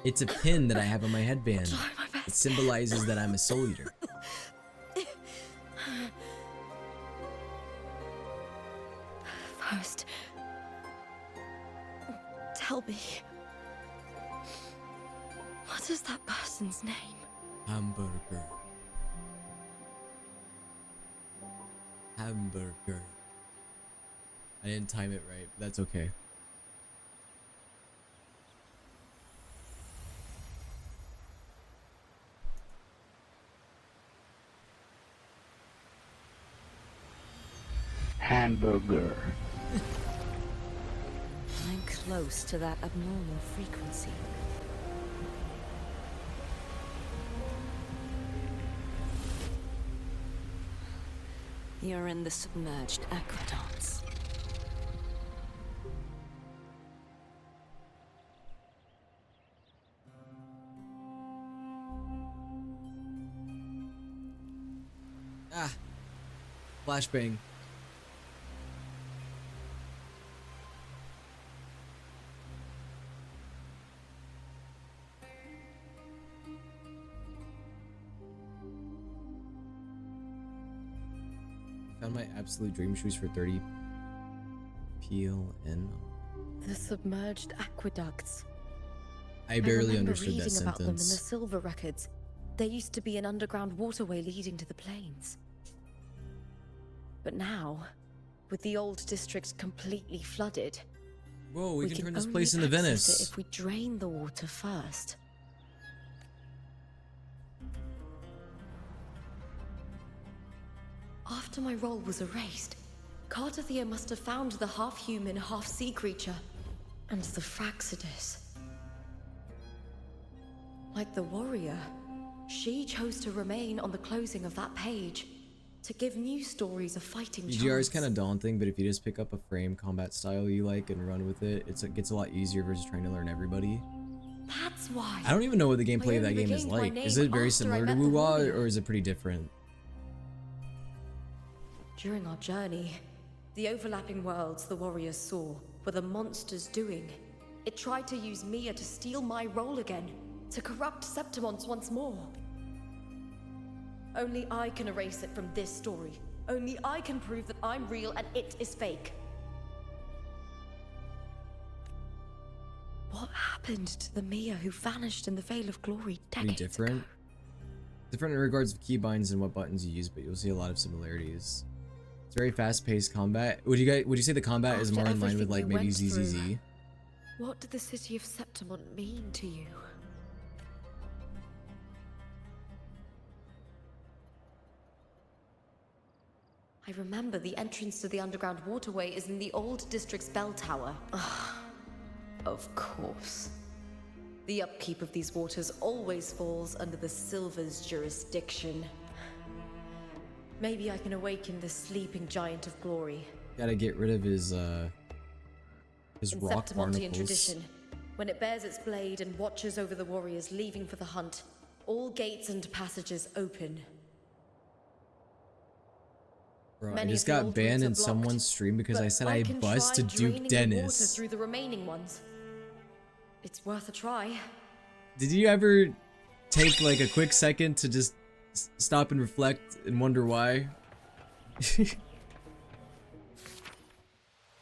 It's a pin that I have on my headband. Try my best. It symbolizes that I'm a soul eater. First, tell me, what is that person's name? Hamburger. Hamburger. I didn't time it right, but that's okay. Hamburger. I'm close to that abnormal frequency. You're in the submerged aqueducts. Ah. Flashbang. Found my absolute dream shoes for 30 PLN. The submerged aqueducts. I barely remember understood that reading about them in the sentence. silver records. There used to be an underground waterway leading to the plains. But now, with the old district completely flooded, Whoa, we can turn this only place into access it Venice. if we drain the water first. After my role was erased, Cartathea must have found the half-human, half-sea creature, and the Fraxidus. Like the warrior, she chose to remain on the closing of that page, to give new stories of fighting EGR is chance. kind of daunting, but if you just pick up a frame combat style you like and run with it, it gets a lot easier versus trying to learn everybody. That's why. I don't even know what the gameplay of that only game is regained my like. Is name it very after similar I to met the Wuwa, warrior. or is it pretty different? During our journey, the overlapping worlds the warriors saw were the monsters doing. It tried to use Mia to steal my role again, to corrupt Septimont once more. Only I can erase it from this story. Only I can prove that I'm real and it is fake. What happened to the Mia who vanished in the Veil of Glory Pretty decades different. ago? Different in regards of keybinds and what buttons you use, but you'll see a lot of similarities. It's very fast-paced combat. Would you say the combat is After more in line with everything like we maybe went ZZZ? through, what did the city of Septimont mean to you? I remember the entrance to the underground waterway is in the old district's bell tower. Of course. The upkeep of these waters always falls under the Silver's jurisdiction. Maybe I can awaken the sleeping giant of glory. Gotta get rid of his In rock Septimontian barnacles. tradition, when it bears its blade and watches over the warriors leaving for the hunt, all gates and passages open. Bro, I Many just of the got old banned routes are in blocked, someone's stream because I but said I can busted try Duke draining the water Dennis. through the remaining ones. It's worth a try. Did you ever take like a quick second to just stop and reflect and wonder why?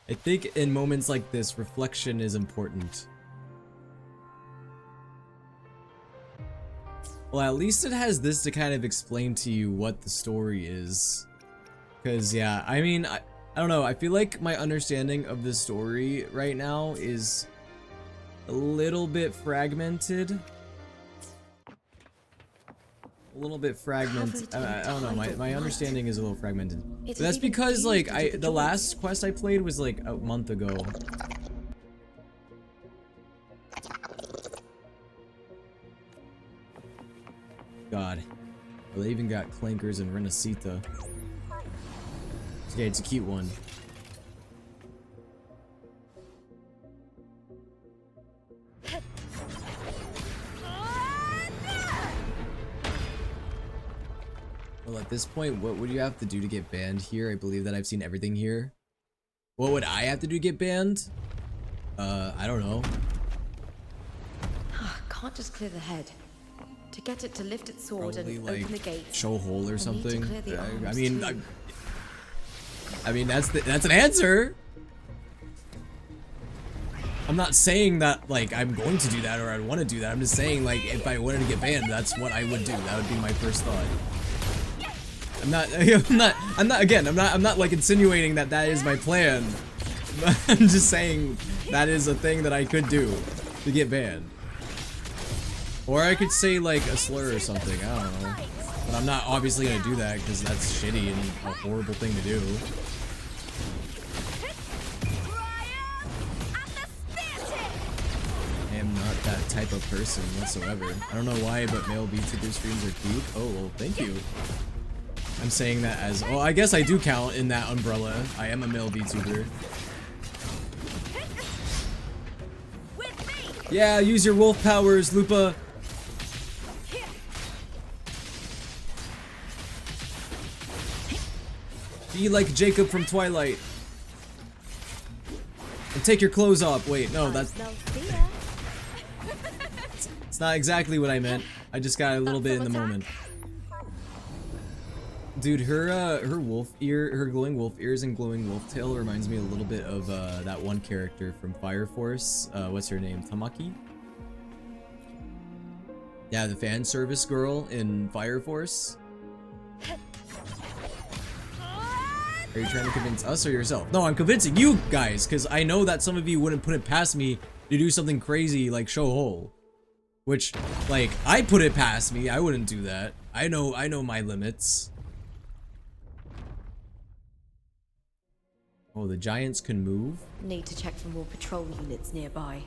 I think in moments like this, reflection is important. Well, at least it has this to kind of explain to you what the story is. Because, yeah, I mean, I don't know. I feel like my understanding of the story right now is a little bit fragmented. a little bit fragmented. I don't know. My understanding is a little fragmented. But It that's is even because like confused with the last quest I played was like a month ago. God. Well, they even got clankers and Rinascita. Okay, it's a cute one. Well, at this point, what would you have to do to get banned here? I believe that I've seen everything here. What would I have to do to get banned? I don't know. Can't just clear the head. To get it to lift its sword Probably and like open the gates. show hole or I need to something. clear the I arms mean, too. I mean that's an answer. I'm not saying that like I'm going to do that or I'd want to do that. I'm just saying like if I wanted to get banned, that's what I would do. That would be my first thought. I'm not like insinuating that that is my plan. I'm just saying that is a thing that I could do to get banned. Or I could say like a slur or something, I don't know. But I'm not obviously gonna do that because that's shitty and a horrible thing to do. I am not that type of person whatsoever. I don't know why, but male VTuber streams are cute. Oh, well, thank you. I'm saying that as, oh, I guess I do count in that umbrella. I am a male VTuber. Yeah, use your wolf powers, Lupa. Be like Jacob from Twilight. And take your clothes off. Wait, no, that's... It's not exactly what I meant. I just got a little bit in the moment. Dude, her wolf ear, her glowing wolf ears and glowing wolf tail reminds me a little bit of that one character from Fire Force. What's her name? Tamaki? Yeah, the fan service girl in Fire Force. Are you trying to convince us or yourself? No, I'm convincing you guys, because I know that some of you wouldn't put it past me to do something crazy like show hole. Which, like, I put it past me. I wouldn't do that. I know my limits. Oh, the giants can move? Need to check for more patrol units nearby.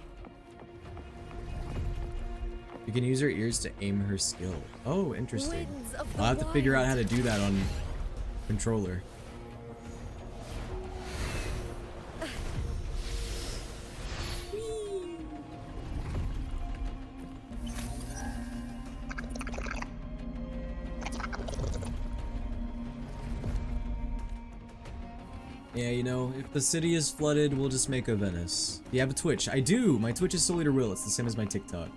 You can use her ears to aim her skill. Oh, interesting. Winds of the I'll have to figure out how to wild. do that on controller. Yeah, you know, if the city is flooded, we'll just make a Venice. You have a Twitch? I do! My Twitch is souleaterwill. It's the same as my TikTok.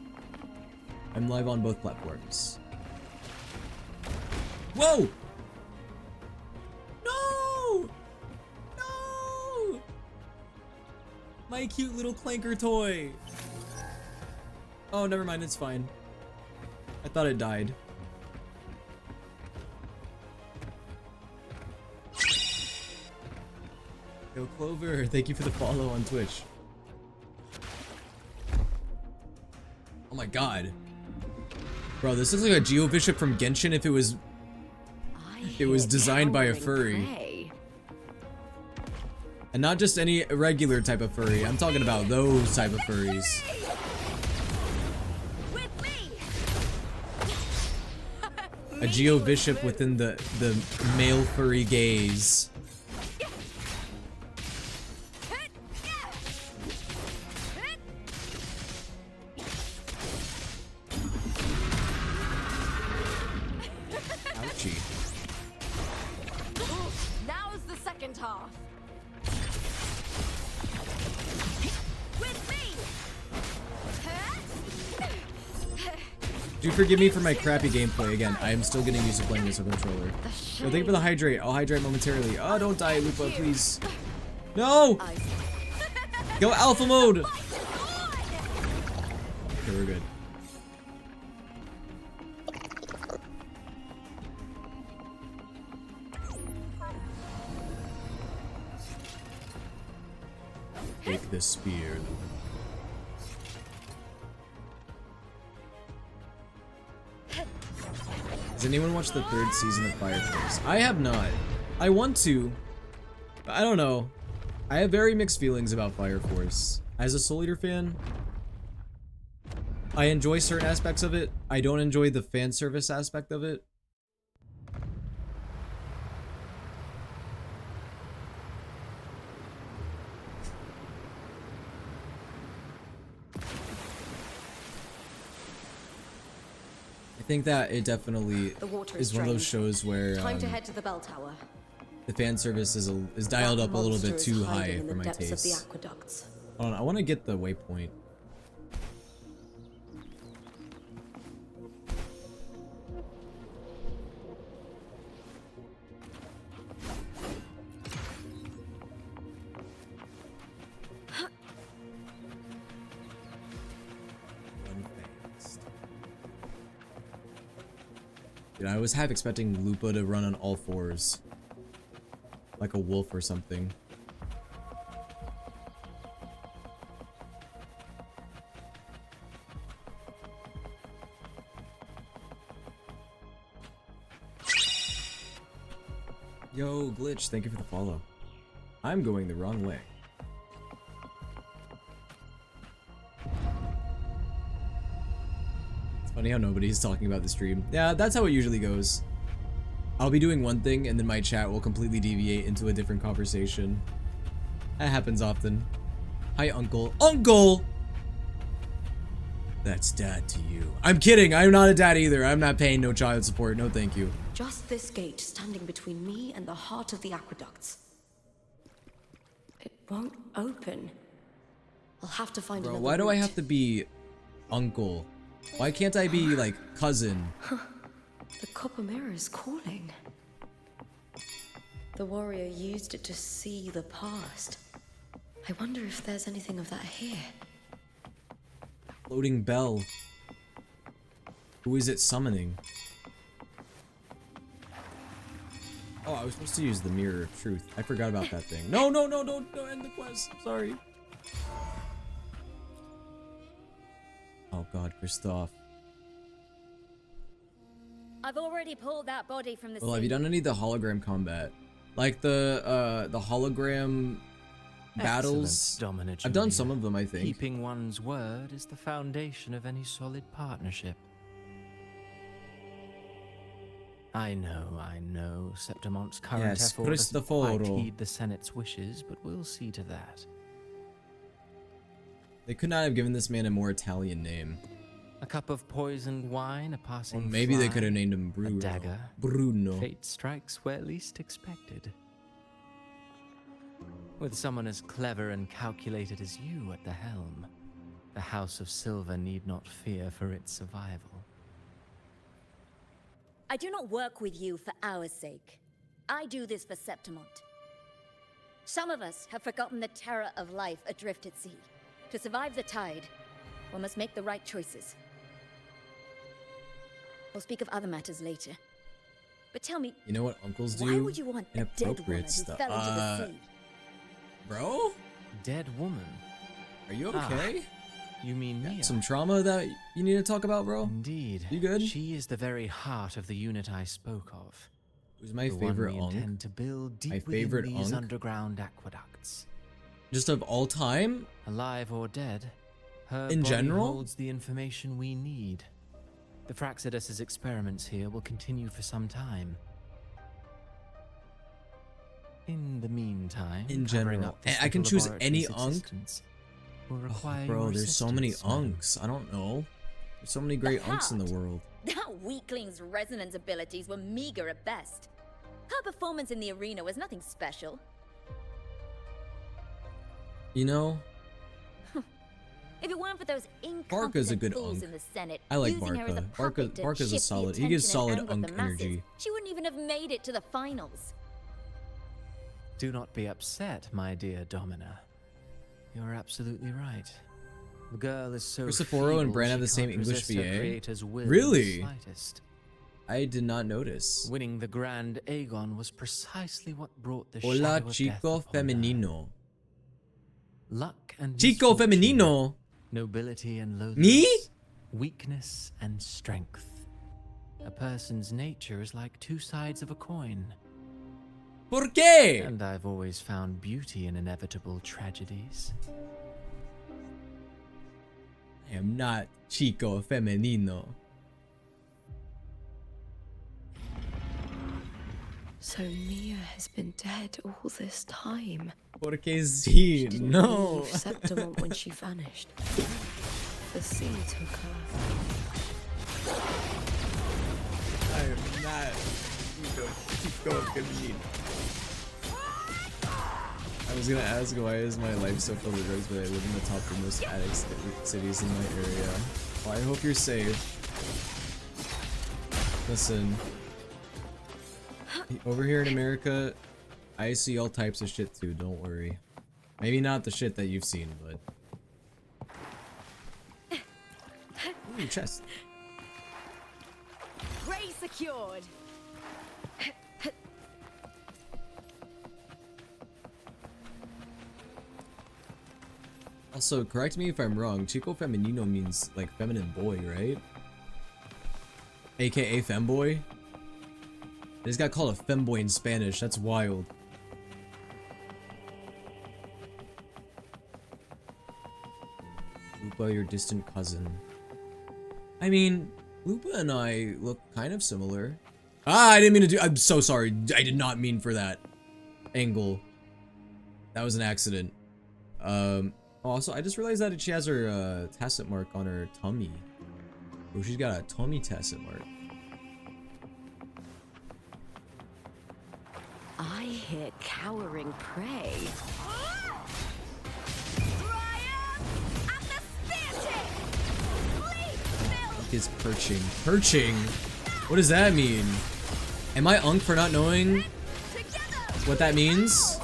I'm live on both platforms. Whoa! No! No! My cute little clanker toy! Oh, never mind, it's fine. I thought it died. Yo, Clover, thank you for the follow on Twitch. Oh my god. Bro, this looks like a Geo Bishop from Genshin if it was designed by a furry. And not just any regular type of furry. I'm talking about those type of furries. A Geo Bishop within the male furry gaze. Ouchie. Now's the second half. With me. Do forgive me for my crappy gameplay again. I am still getting used to playing this on controller. Yo, thank you for the hydrate. I'll hydrate momentarily. Oh, don't die, Lupa, please. No! Go alpha mode! Okay, we're good. Take the spear, Lupa. Has anyone watched the 3rd season of Fire Force? I have not. I want to, but I don't know. I have very mixed feelings about Fire Force. As a Soul Eater fan, I enjoy certain aspects of it. I don't enjoy the fan service aspect of it. I think that it definitely The water is one of those drained. shows where Time to head to the bell tower. the fan service is dialed That up a little bit monster is too hiding high in for the my depths of the taste. aqueducts. Hold on, I want to get the waypoint. Run fast. Dude, I was half expecting Lupa to run on all fours. Like a wolf or something. Yo, Glitch, thank you for the follow. I'm going the wrong way. It's funny how nobody's talking about the stream. Yeah, that's how it usually goes. I'll be doing one thing and then my chat will completely deviate into a different conversation. That happens often. Hi, Uncle. Uncle! That's dad to you. I'm kidding. I'm not a dad either. I'm not paying no child support. No, thank you. Just this gate standing between me and the heart of the aqueducts. It won't open. I'll have to find Bro, another why do I route. have to be uncle? Why can't I be like cousin? The copper mirror is calling. The warrior used it to see the past. I wonder if there's anything of that here. Floating bell. Who is it summoning? Oh, I was supposed to use the mirror of truth. I forgot about that thing. No, no, no, don't end the quest. I'm sorry. Oh god, Christoph. I've already pulled that body from the Well, sea. have you done any of the hologram combat? Like the hologram battles? Dominant I've done Julia. some of them, I think. Keeping one's word is the foundation of any solid partnership. I know. Septimont's current Yes, effort doesn't quite Cristoforo. heed the Senate's wishes, but we'll see to that. They could not have given this man a more Italian name. A cup of poisoned wine, a Or passing maybe they fly, could have named him a Bruno. dagger. Bruno. Fate strikes where least expected. With someone as clever and calculated as you at the helm, the House of Silver need not fear for its survival. I do not work with you for our sake. I do this for Septimont. Some of us have forgotten the terror of life adrift at sea. To survive the tide, one must make the right choices. We'll speak of other matters later. But tell me, You know what uncles do? why would you want a dead woman Inappropriate who stuff. fell into the sea? Bro? Dead woman? Are you Ah, okay? You mean Mia? Some trauma that you need to talk about, bro? Indeed. You good? She is the very heart of the unit I spoke of. Who's my The favorite one we Unk? intend to build deep My within favorite these Unk? underground aqueducts. Just of all time? Alive or dead, her In body general? holds the information we need. The Fraxidus's experiments here will continue for some time. In the meantime, In covering general. up this I can little choose any laboratory's Unk? existence will Oh, require bro, your there's so many assistance, madam. Unks. I don't know. There's so many great Unks in the heart. world. That weakling's resonance abilities were meager at best. Her performance in the arena was nothing special. You know, If it weren't for those Barca's a incompetent good fools Unk. in the Senate I like using her as a Barca. puppet to Barca's a shift the solid- he attention gives and solid anger of Unk the masses, energy. she wouldn't even have made it to the finals. Do not be upset, my dear Domina. You're absolutely right. The girl is so Cristoforo and feeble Bran have she the same can't English resist her VA? creator's will in the Really? slightest. I did not notice. Winning the Grand Aegon was precisely what brought the Hola, shadow of death chico upon her. femenino. Luck and Chico misfortune, femenino. nobility and loathing, Me? weakness and strength. A person's nature is like two sides of a coin. ¿Por qué? And I've always found beauty in inevitable tragedies. I am not chico femenino. So Mia has been dead all this time. Porque sí, She didn't no. leave Septimont when she vanished. The sea took her. I am not chico femenino. I was gonna ask, why is my life so filled with drugs, but I live in the top of most addict cities in my area. Well, I hope you're safe. Listen, over here in America, I see all types of shit too, don't worry. Maybe not the shit that you've seen, but... Ooh, chest. Ray secured. Also, correct me if I'm wrong, chico femenino means like feminine boy, right? AKA femboy? They just got called a femboy in Spanish, that's wild. Lupa, your distant cousin. I mean, Lupa and I look kind of similar. Ah, I didn't mean to do- I'm so sorry, I did not mean for that angle. That was an accident. Also, I just realized that she has her tacet mark on her tummy. Oh, she's got a tummy tacet mark. I hear cowering prey. What is perching? Perching? What does that mean? Am I unk for not knowing what that means?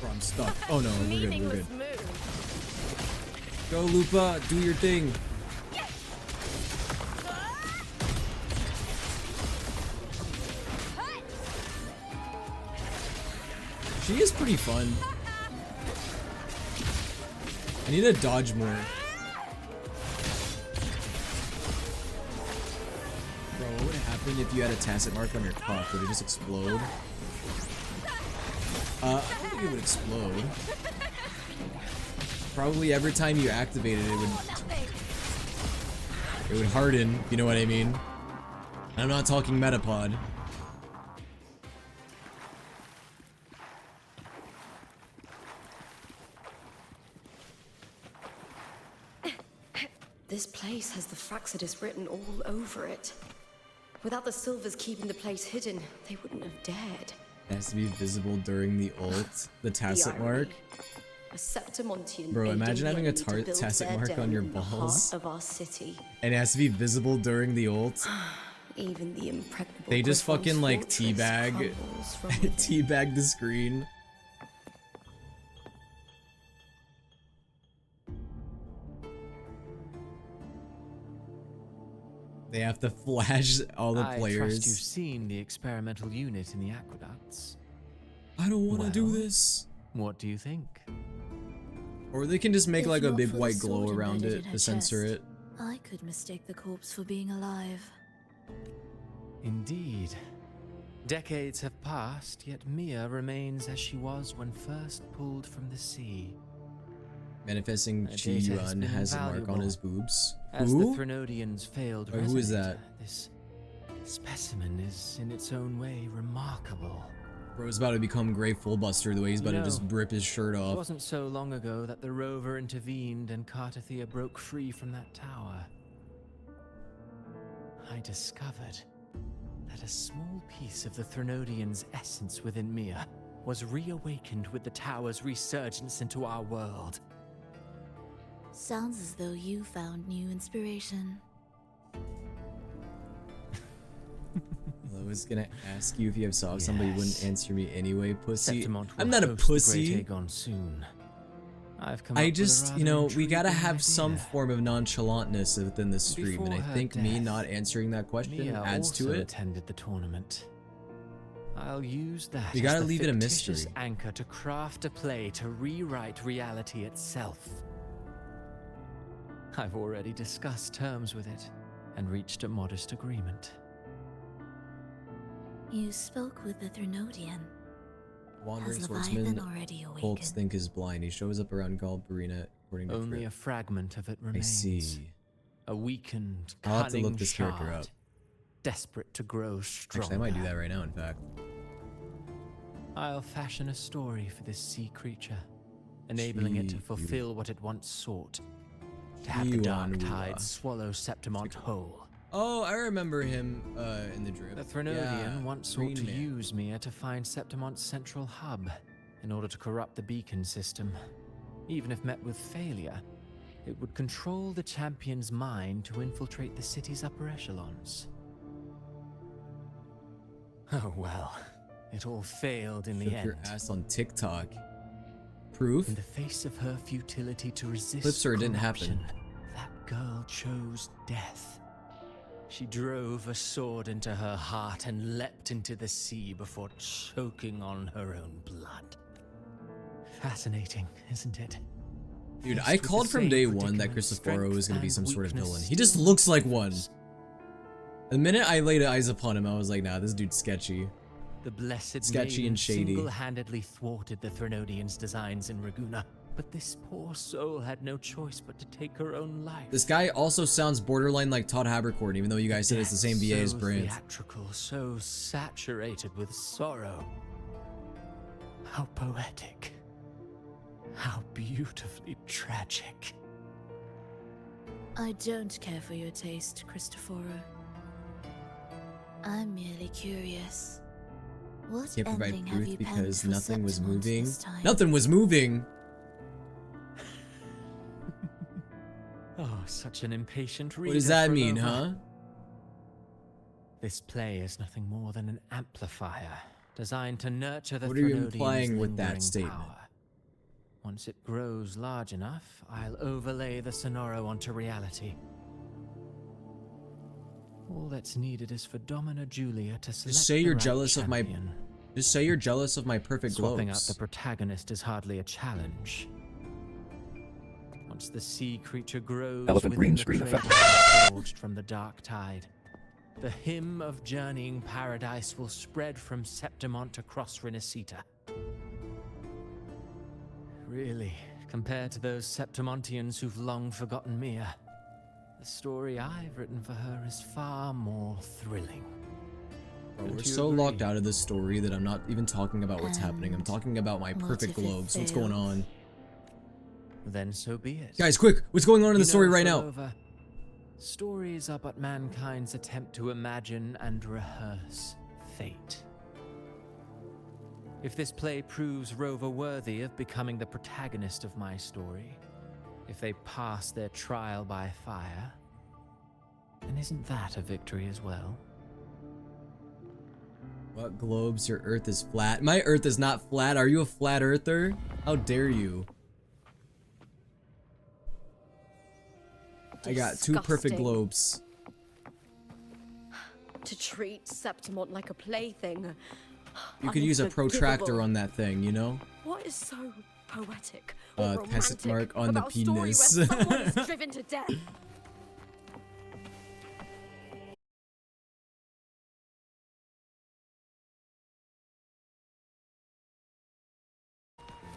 Bro, I'm stuck. Oh no, we're good, we're good. Go Lupa, do your thing. She is pretty fun. I need to dodge more. Bro, what would happen if you had a tacet mark on your cock? Would it just explode? I don't think it would explode. Probably every time you activate it, it would harden, you know what I mean? I'm not talking Metapod. This place has the Fraxidus written all over it. Without the Silvers keeping the place hidden, they wouldn't have dared. It has to be visible during the ult, the tacet mark. A Septimontian. Bro, imagine having a tacit tacet mark on your balls. Of our city. And it has to be visible during the ult. Even the impregnable. They just Griffon's fucking like fortress teabag, crumbles from within. teabag the screen. They have to flash all the I players. trust you've seen the experimental unit in the aqueducts. I don't want to do Well, this. What do you think? Or they can just make If like a not big for the white glow sword around embedded it in her to censor chest, it. I could mistake the corpse for being alive. Indeed. Decades have passed, yet Mia remains as she was when first pulled from the sea. Manifesting Her data has Chi-Yuan been has a mark on invaluable. his boobs. As Who? the Threnodians failed Wait, who is resonator, that? This specimen is in its own way remarkable. Bro's about to become Grey Fullbuster the way he's about to just rip his shirt It off. wasn't so long ago that the rover intervened and Cartathea broke free from that tower. I discovered that a small piece of the Threnodian's essence within Mia was reawakened with the tower's resurgence into our world. Sounds as though you found new inspiration. I was gonna ask you if you have saw somebody wouldn't Yes. answer me anyway, pussy. Septimont will I'm not a host the pussy. Great Aegon soon. I've come I up with a just, rather you know, we gotta intriguing have some idea. form of nonchalantness within the stream, and I Before her think me death, not answering that question Mia adds to also it. attended the tournament. I'll use that You as gotta the leave it a fictitious mystery. anchor to craft a play to rewrite reality itself. I've already discussed terms with it and reached a modest agreement. You spoke with the Threnodian. Wandering Has Leviathan swordsman, already awakened? Colts think is blind. He shows up around Galbarina, according to Only Trip. a fragment of it I remains. see. A weakened, I'll have to look cunning this character shard, up. desperate to grow stronger. Actually, I might do that right now, in fact. I'll fashion a story for this sea creature, enabling it to fulfill what it once sought. To have the dark Yuan tide Wua. swallow Septimont whole. Oh, I remember him in the drip. The Threnodian Yeah, once sought to Green Man. use Mia to find Septimont's central hub in order to corrupt the beacon system. Even if met with failure, it would control the champion's mind to infiltrate the city's upper echelons. Oh well, it all failed in the Shook end. your ass on TikTok. Proof? In the face of her futility to resist Flip sir, it didn't happen. corruption, that girl chose death. She drove a sword into her heart and leapt into the sea before choking on her own blood. Fascinating, isn't it? Dude, Faced I with the called from same day one that predicament, Cristoforo was going to be some strength sort of and villain. He weakness just looks like still one. shows. The minute I laid eyes upon him, I was like, nah, this dude's sketchy. The blessed Sketchy maiden and shady. single-handedly thwarted the Threnodians' designs in Raguna, but this poor soul had no choice but to take her own life. This guy also sounds borderline like Todd Habercorn, even though you guys said it's the same Death VA as so Brant. theatrical, so saturated with sorrow. How poetic. How beautifully tragic. I don't care for your taste, Cristoforo. I'm merely curious. What Can't provide ending have proof you penned because for nothing was Septimont moving. this time? Nothing was moving! Oh, such an impatient reader. What does that for mean, Nova. huh? This play is nothing more than an amplifier designed to nurture the What are you Threnodians' implying with that lingering statement? power. Once it grows large enough, I'll overlay the Sonoro onto reality. All that's needed is for Domina Julia to select say the you're right jealous of my champion. Just say you're jealous of my perfect Swapping out globes. the protagonist is hardly a challenge. Once the sea creature grows Elephant within green the screen trade effect. line forged from the dark tide, the hymn of journeying paradise will spread from Septimont across Rinascita. Really, compared to those Septimontians who've long forgotten Mia, the story I've written for her is far more thrilling. Bro, Don't we're you so agree? locked out of this story that I'm not even talking about what's happening. I'm And talking about my what perfect if it globes. What's going fails? on? Then so be it. Guys, quick! What's going on in You the story know, right now? Ferova, stories are but mankind's attempt to imagine and rehearse fate. If this play proves Rover worthy of becoming the protagonist of my story, if they pass their trial by fire, then isn't that a victory as well? What globes? Your Earth is flat. My Earth is not flat. Are you a flat earther? How dare you? I got two perfect Disgusting. globes. To treat Septimont like a plaything. You could use a protractor Unforgivable. on that thing, you know? What is so poetic or Peasant romantic mark on the about a story penis. where someone is driven to death?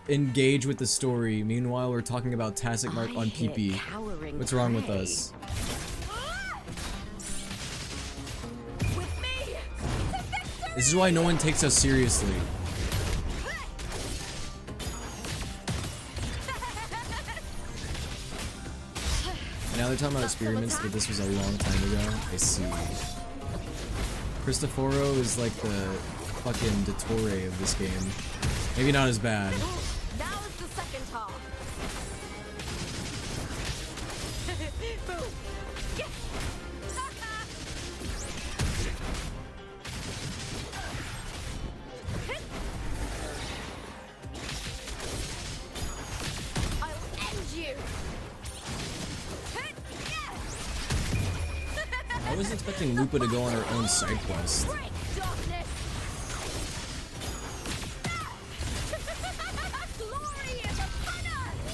Engage with the story. Meanwhile, we're talking about tacit mark on hear PP. cowering What's wrong with prey. us? With me! This is why no one takes us seriously. Now they're talking about experiments, but this was a long time ago. I see. Cristoforo is like the fucking Dottore of this game. Maybe not as bad. Now is the second half. Boom. Yes. I'll was expecting Lupa to go on her own side quest.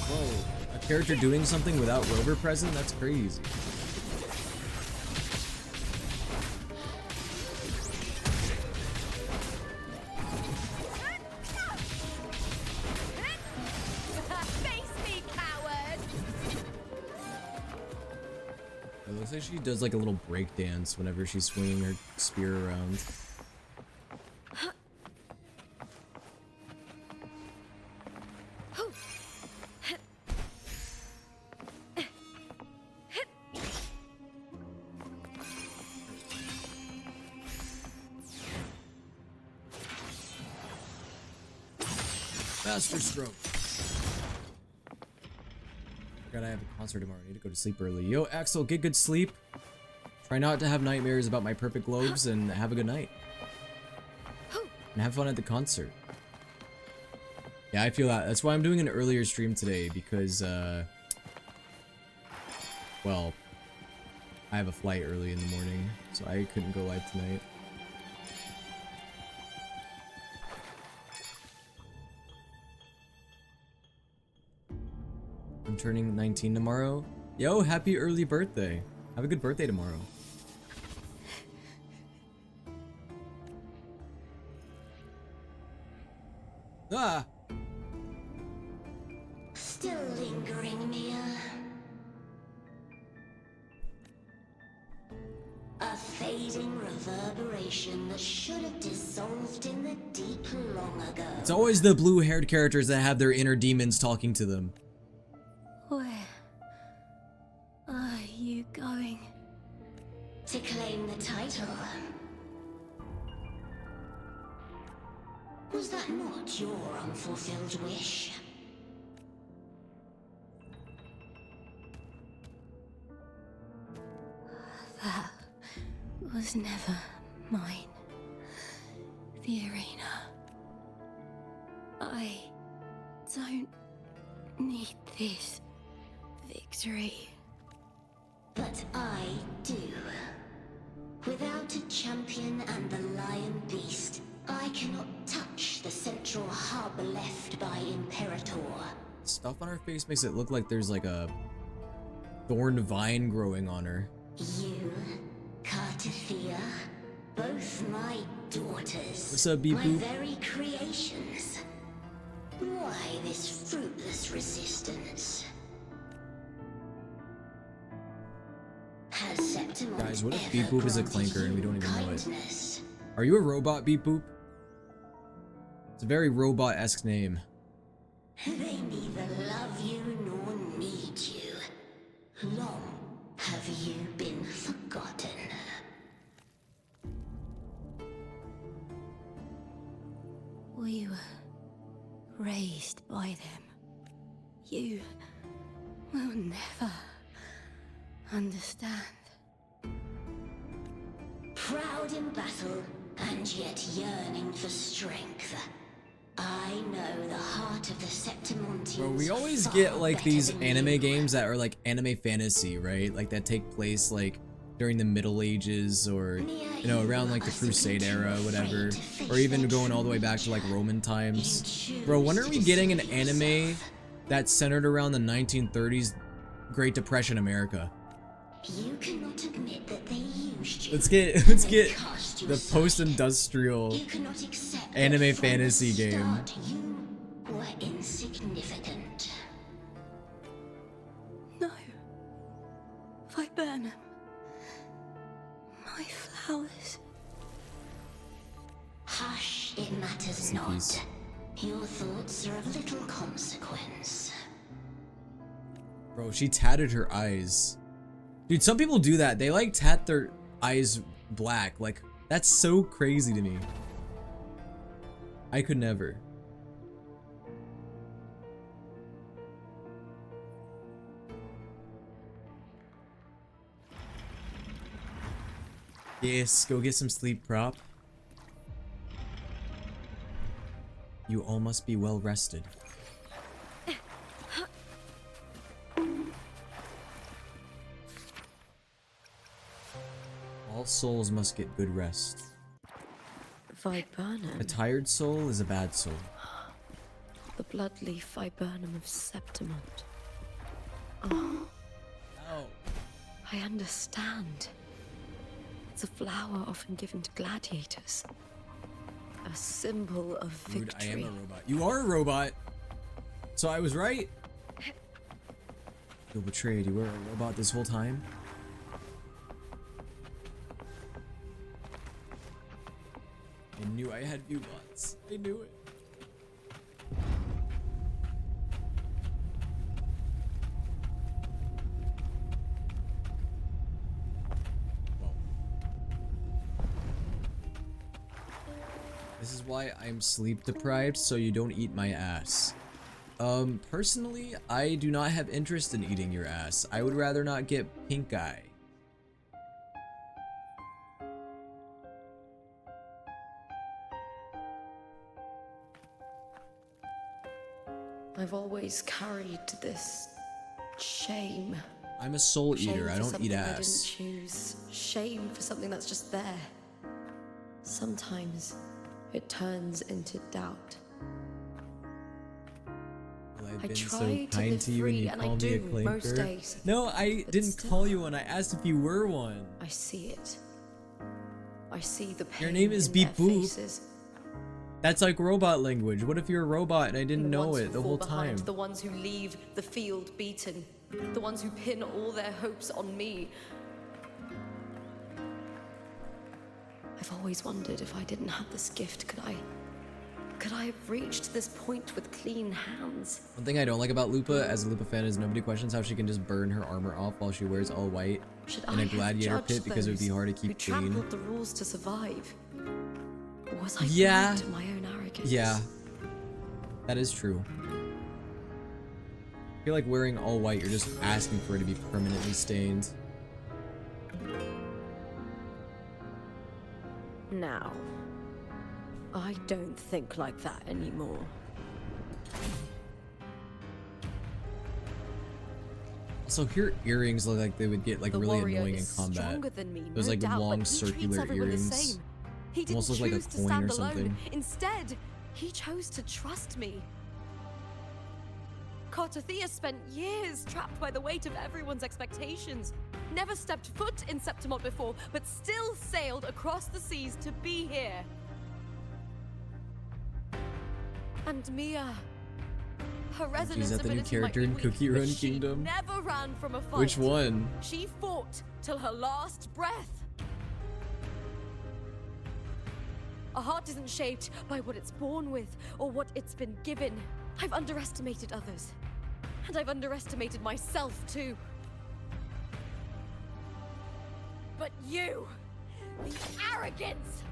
Whoa, a character doing something without Rover present? That's crazy. It looks like she does like a little break dance whenever she's swinging her spear around. Master stroke. Forgot I have a concert tomorrow. I need to go to sleep early. Yo, Axel, get good sleep. Try not to have nightmares about my perfect globes, and have a good night. And have fun at the concert. Yeah, I feel that. That's why I'm doing an earlier stream today, because, well, I have a flight early in the morning, so I couldn't go live tonight. I'm turning 19 tomorrow. Yo, happy early birthday. Have a good birthday tomorrow. Ah! Still lingering, Mia. A fading reverberation that should have dissolved in the deep long ago. It's always the blue-haired characters that have their inner demons talking to them. Where are you going? To claim the title. Was that not your unfulfilled wish? That was never mine. The arena. I don't need this victory. But I do. Without a champion and the lion beast, I cannot touch the central hub left by Imperator. Stuff on her face makes it look like there's like a thorn vine growing on her. You, Cartathea, both my daughters. What's up, Beep my Boop? very creations. Why this fruitless resistance? Has Septimon Guys, what if ever Beep Boop is a granted clanker and we you don't even know it? kindness? Are you a robot, Beep Boop? It's a very robot-esque name. They neither love you nor need you. Long have you been forgotten. We were raised by them. You will never understand. Proud in battle, and yet yearning for strength. I know the heart of the Septimontians. Bro, we always far get like better these than anime you. games that are like anime fantasy, right? Like that take place like during the Middle Ages or, you know, around like the Crusade era, whatever. Or even going all the way back to like Roman times. Bro, when are we getting an anime that's centered around the 1930s Great Depression America? You cannot admit that they used you. Let's get Cast you the aside. post-industrial You cannot accept that anime from fantasy the game. start You were insignificant. No. If I burn them, my flowers. Hush, it matters Rest in not. peace. Your thoughts are of little consequence. Bro, she tatted her eyes. Dude, some people do that. They like tat their eyes black. Like, that's so crazy to me. I could never. Yes, go get some sleep, prop. You all must be well rested. souls must get good rest. Viburnum. A tired soul is a bad soul. The bloodleaf viburnum of Septimont. Oh, Oh. I understand. It's a flower often given to gladiators. A symbol of Dude, victory. I am a robot. You are a robot! So I was right! Feel betrayed. You were a robot this whole time? I knew I had view bots. I knew it. Whoa. This is why I'm sleep deprived, so you don't eat my ass. Personally, I do not have interest in eating your ass. I would rather not get pink eye. I've always carried this shame. I'm a soul Shame eater. I for don't something eat I ass. didn't choose. Shame for something that's just there. Sometimes it turns into doubt. Well, I've I been so try to kind live to you and free, you and I call me a do most clanker. days. No, I But didn't still. call you one. I asked if you were one. I see it. I see the pain Your name is in Beep their Boop. faces. That's like robot language. What if you're a robot and I didn't The know ones it who the fall whole behind, time? the ones who leave the field beaten, the ones who pin all their hopes on me. I've always wondered if I didn't have this gift, could I have reached this point with clean hands? One thing I don't like about Lupa as a Lupa fan is nobody questions how she can just burn her armor off while she wears all white Should in I a have gladiator judged pit because it would be those hard to who keep clean. trampled the rules to survive? Or was I Yeah. blind to my own arrogance? Yeah, that is true. I feel like wearing all white, you're just asking for it to be permanently stained. Now, I don't think like that anymore. Also, her earrings look like they would get like The really warrior annoying in is combat. stronger than me, Those no like doubt, long but he treats circular everyone the earrings. same. He didn't Almost look like a choose to coin stand or something. alone. Instead, he chose to trust me. Cartothea spent years trapped by the weight of everyone's expectations. Never stepped foot in Septimont before, but still sailed across the seas to be here. And Mia, her resonance that the new ability might character be in weak, Cookie but Run she Kingdom? never ran from a fight. Which one? She fought till her last breath. A heart isn't shaped by what it's born with or what it's been given. I've underestimated others. And I've underestimated myself too. But you, the arrogance,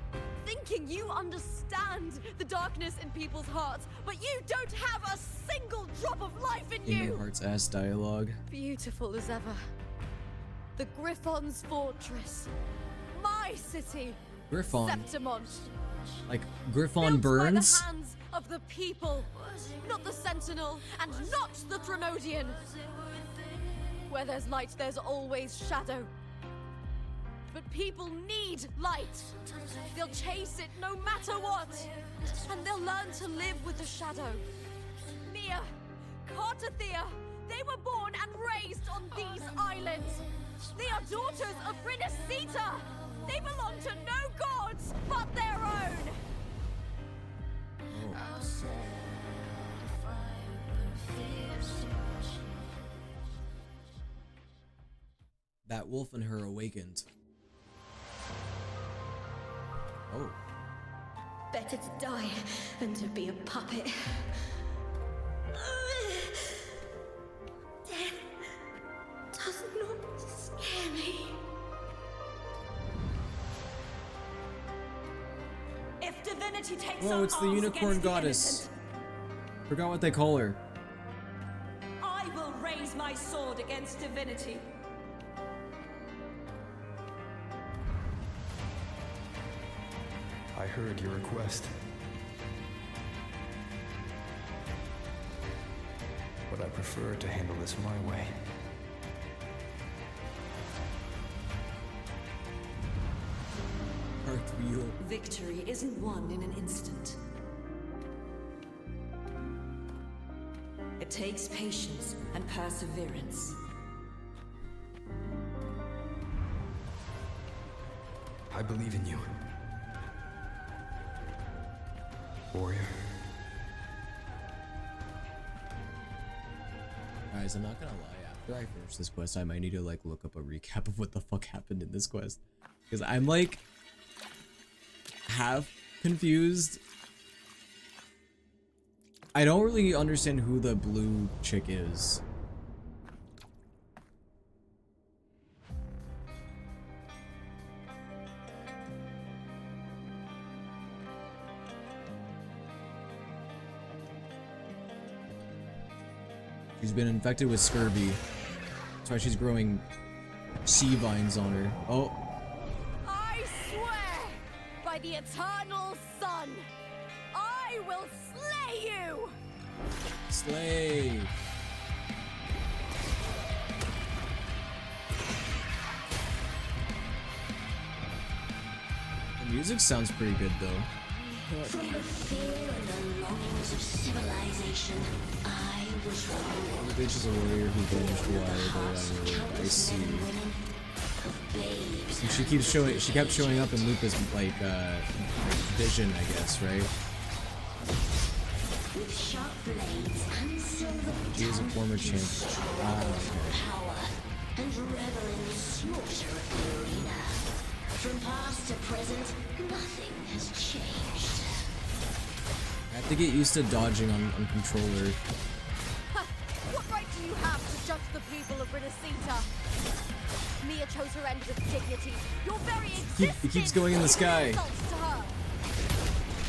thinking you understand the darkness in people's hearts, but you don't have a single drop of life in In your you. heart's ass dialogue. Beautiful as ever. The Griffon's fortress. My city. Griffon. Septimont. Like Griffon Built Burns? by the hands of the people. Not the Sentinel and not the Threnodian. Where there's light, there's always shadow. But people need light. They'll chase it no matter what. And they'll learn to live with the shadow. Mia, Cartothea, they were born and raised on these islands. They are daughters of Rinascita. They belong to no gods but their own. That wolf in her awakened. Oh. Better to die than to be a puppet. Death does not scare me. If divinity takes Whoa, up it's the arms unicorn against the goddess. innocent, Forgot what they call her. I will raise my sword against divinity. I heard your request. But I prefer to handle this my way. wheel. Victory isn't won in an instant. It takes patience and perseverance. I believe in you. Warrior. Guys, I'm not gonna lie, after I finish this quest, I might need to like look up a recap of what the fuck happened in this quest. Because I'm like half confused. I don't really understand who the blue chick is. She's been infected with scurvy. That's why she's growing sea vines on her. Oh. I swear by the eternal sun, I will slay you! Slay. The music sounds pretty good though. From the fear and the longings of civilization, I was wrong. The bitch is a warrior who vanished wild. I see. And she kept showing up in Luca's like vision, I guess, right? With sharp blades and silver She is a former champ. Ah, okay. power and revel in the slaughter of the arena. From past to present, nothing has changed. I have to get used to dodging on controller. What right do you have to judge the people of Rinascita? Mia chose her end with dignity. Your very existence It keeps going in the sky. is an insult to her.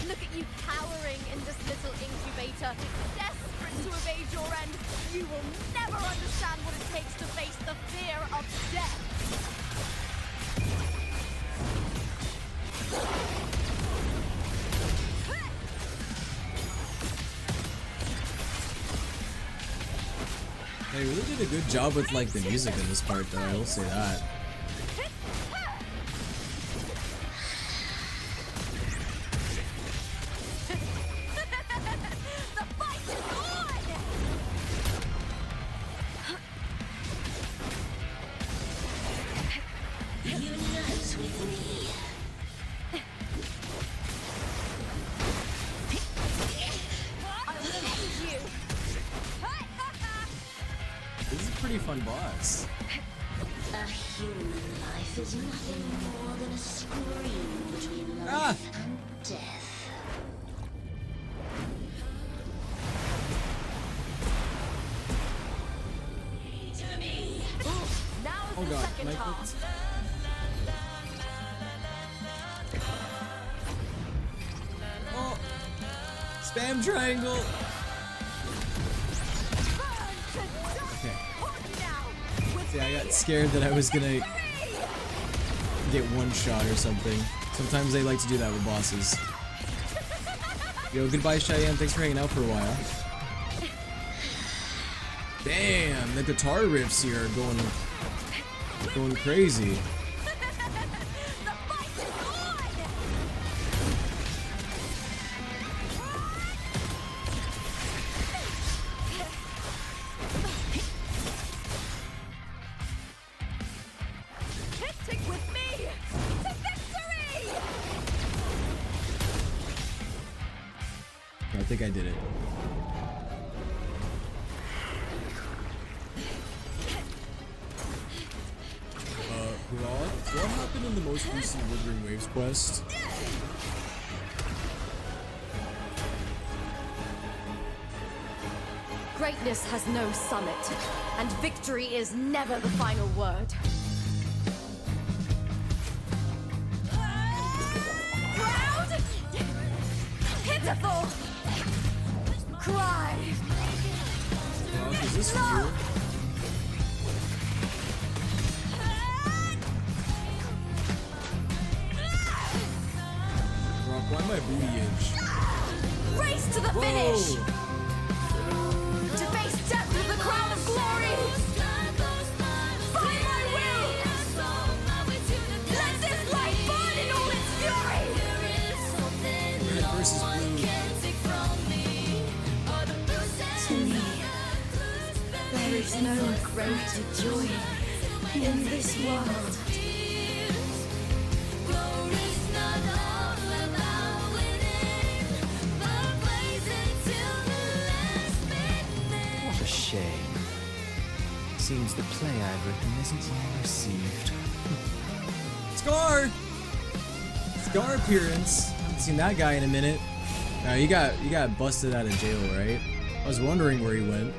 Look at you cowering in this little incubator, desperate to evade your end. You will never understand what it takes to face the fear of death. They really did a good job with like the music in this part though, I will say that. The fight is on! Unite with me. I will end you! This is a pretty fun boss. A human life is nothing more than a scream between Ah! life and death. To me. Now is Oh the god, second my half. foot. Oh! Spam triangle! Okay. See, I got scared that I was gonna get one shot or something. Sometimes they like to do that with bosses. Yo, goodbye Cheyenne, thanks for hanging out for a while. Damn, the guitar riffs here are going crazy. Stick with me to victory! I think I did it. What happened in the most recent Wuthering Waves quest? Greatness has no summit, and victory is never the final word. Proud! Pitiful! Cry! Is this real? Rock, why my booty itch? Race to the finish! To face death with the crown of glory! By my will! Let this light burn in all its fury! versus blue. To me, there is no greater joy in this world. What a shame. Seems the play I've written isn't well received. Scar! Scar appearance. Haven't seen that guy in a minute. Now you got busted out of jail, right? I was wondering where he went.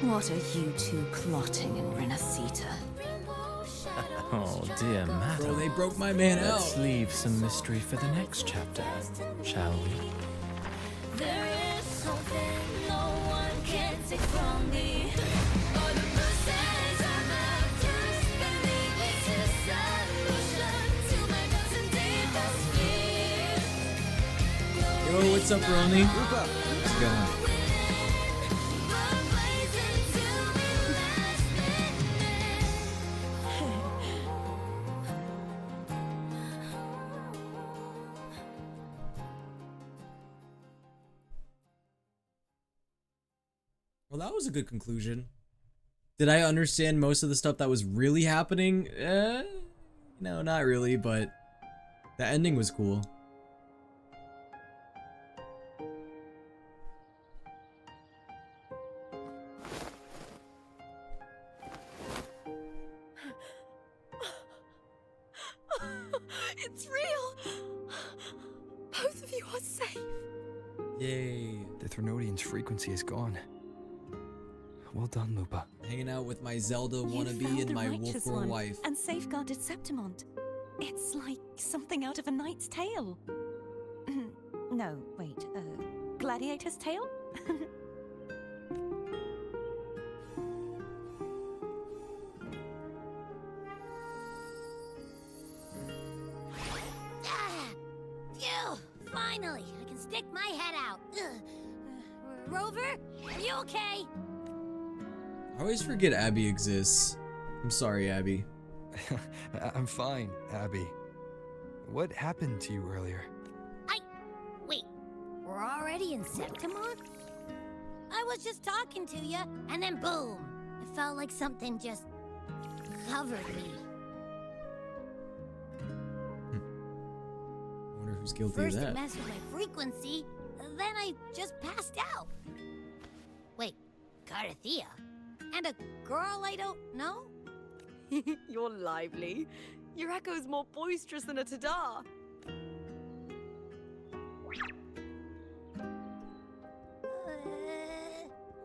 What are you two plotting in Rinascita? Oh dear madam. Bro, they broke my man out. Let's leave some mystery for the next chapter, shall we? There is something no one can take from me. All the bruises on my just believe it's a solution to my doubts and deepest fears. Yo, what's up, Ronnie? What's going on? Well, that was a good conclusion. Did I understand most of the stuff that was really happening? No, not really, but the ending was cool. It's real! Both of you are safe. Yay. The Threnodian's frequency is gone. Well done, Lupa. Hanging out with my Zelda You wannabe found and the my righteous Wolfroy one wife. and safeguarded Septimont. It's like something out of a knight's tale. No, wait, gladiator's tale? Phew! Finally, I can stick my head out. Rover, are you okay? I always forget Abby exists. I'm sorry, Abby. I'm fine, Abby. What happened to you earlier? Wait, we're already in Septimont? I was just talking to you, and then boom! It felt like something just covered me. I wonder who's guilty First of it that. messed with my frequency, then I just passed out. Wait, Carthea? And a girl I don't know? You're lively. Your echo's more boisterous than a Tadar.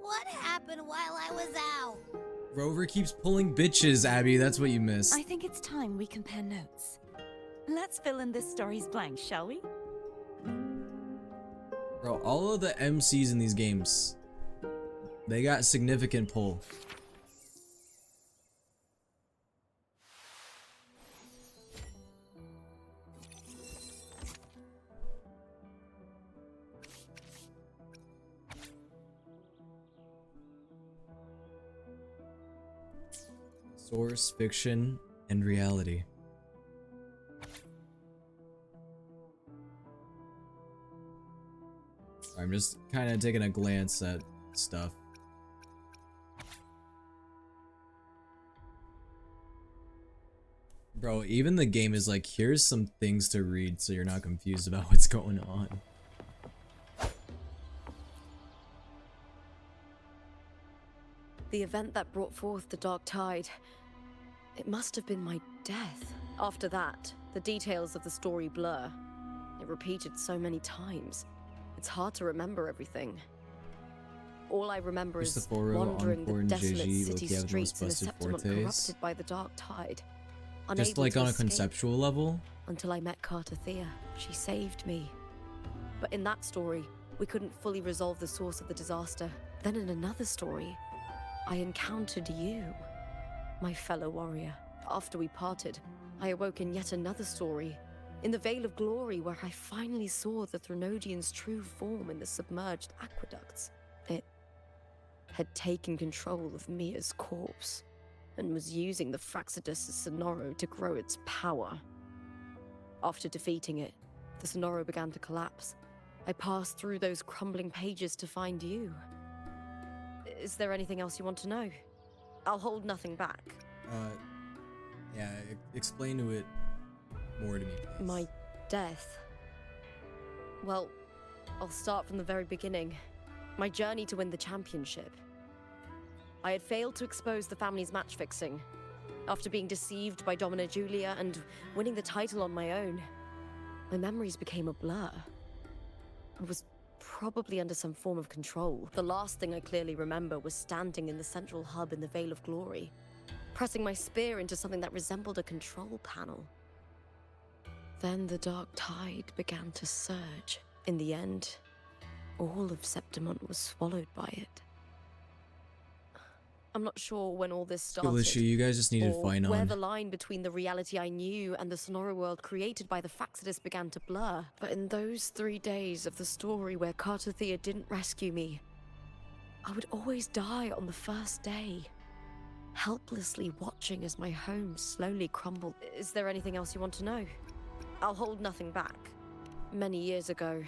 What happened while I was out? Rover keeps pulling bitches, Abby. That's what you missed. I think it's time we compare notes. Let's fill in this story's blanks, shall we? Bro, all of the MCs in these games, they got significant pull. Source, fiction, and reality. I'm just kind of taking a glance at stuff. Bro, even the game is like, here's some things to read so you're not confused about what's going on. The event that brought forth the Dark Tide. It must have been my death. After that, the details of the story blur. It repeated so many times. It's hard to remember everything. All I remember is Cristoforo, wandering Encore, the and desolate JG city both have the streets in a most busted Septimont fortes. corrupted by the Dark Tide. Just Unable like to on a escape conceptual level. until I met Carthea. She saved me. But in that story, we couldn't fully resolve the source of the disaster. Then in another story, I encountered you, my fellow warrior. After we parted, I awoke in yet another story, in the Vale of Glory, where I finally saw the Threnodian's true form in the submerged aqueducts. It had taken control of Mia's corpse, and was using the Fraxidus' Sonoro to grow its power. After defeating it, the Sonoro began to collapse. I passed through those crumbling pages to find you. Is there anything else you want to know? I'll hold nothing back. Yeah, explain to it more to me, please. My death. Well, I'll start from the very beginning. My journey to win the championship. I had failed to expose the family's match fixing. After being deceived by Domina Julia and winning the title on my own, my memories became a blur. I was probably under some form of control. The last thing I clearly remember was standing in the central hub in the Veil of Glory, pressing my spear into something that resembled a control panel. Then the dark tide began to surge. In the end, all of Septimont was swallowed by it. I'm not sure when all this started, Alicia, you guys just needed or fine where on. the line between the reality I knew and the Sonoro world created by the Fractsidus began to blur. But in those 3 days of the story where Cartothea didn't rescue me, I would always die on the first day, helplessly watching as my home slowly crumbled. Is there anything else you want to know? I'll hold nothing back. Many years ago,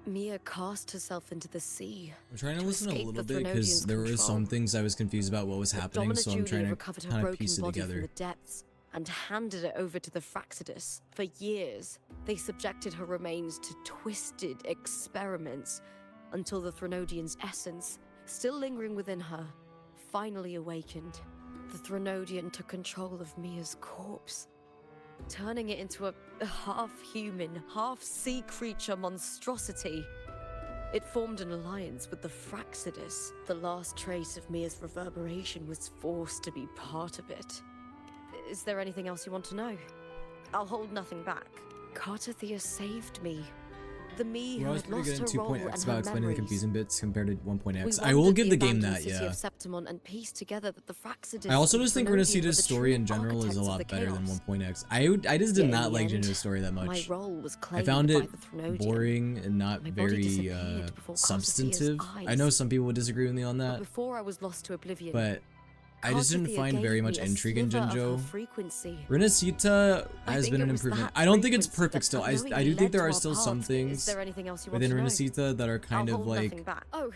Mia cast herself into the sea. I'm trying to listen a escape little the bit because Threnodians' there were control. some things I was confused about what was But happening, Domina so I'm Julia trying to recovered her kind of broken piece it body together. from the depths and handed it over to the Fractsidus. For years, they subjected her remains to twisted experiments until the Threnodian's essence, still lingering within her, finally awakened. The Threnodian took control of Mia's corpse, turning it into a half-human, half-sea creature monstrosity. It formed an alliance with the Fractsidus. The last trace of Mia's reverberation was forced to be part of it. Is there anything else you want to know? I'll hold nothing back. Cartothea saved me. The me Well, who I was had pretty lost good her in role 2.x and about her explaining the memories. confusing bits compared to 1.x. We I will wandered give the game abandoned that, city yeah. of Septimont and pieced together that the Fractsidus I also and just think Threnodian were Rinascita's the story true in general is architects a of lot the better than chaos. 1.x. I just did Yet in not the like end, Geno's story that My much. role was I claimed found by it the Threnodian. boring and not My body very disappeared before Cartothea's substantive. I eyes. know some people would disagree with me on But that, before I was lost to oblivion, but I just didn't Cartothea find gave very me much a intrigue in sliver of her Genjo. frequency. Rinascita I has think been it an was improvement. that I don't think it's frequency perfect that still. I unknowingly do think led there to are our still some paths. Is things there anything else you want within to know? Rinascita that are kind I'll of hold like nothing back. Oh, the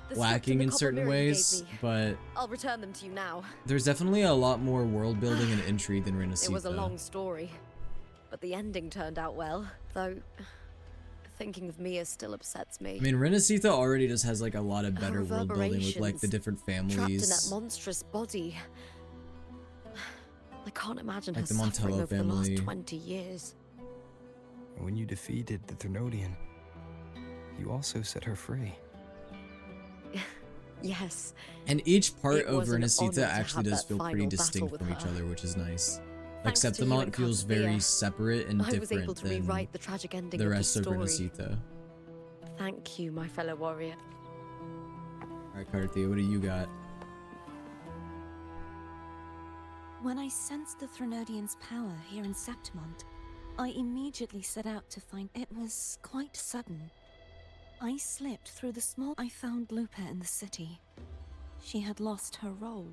script lacking and the in copper certain mirror you gave ways, me. but I'll return them to you now. there's definitely a lot more world building and intrigue than It was a Rinascita. long story, but the ending turned out well, though thinking of Mia still upsets me. I mean, Rinascita already just has like a lot of Her better world building with like the reverberations, different trapped in that families. monstrous body. I can't imagine Like her the suffering Montello over the last family. 20 years. When you defeated the Threnodian, you also set her free. Yes. And each part It of was an honor Rinascita to actually have does that feel pretty final distinct battle from with each her. other, which is nice. Like Thanks to you Septimont and feels very Cartothea, separate and I was able different to than rewrite the tragic ending the of rest the of story. Rinascita. Thank you, my fellow warrior. Alright, Carthea, what do you got? When I sensed the Threnodian's power here in Septimont, I immediately set out to find it. Was quite sudden. I slipped through the small. I found Lupa in the city. She had lost her role.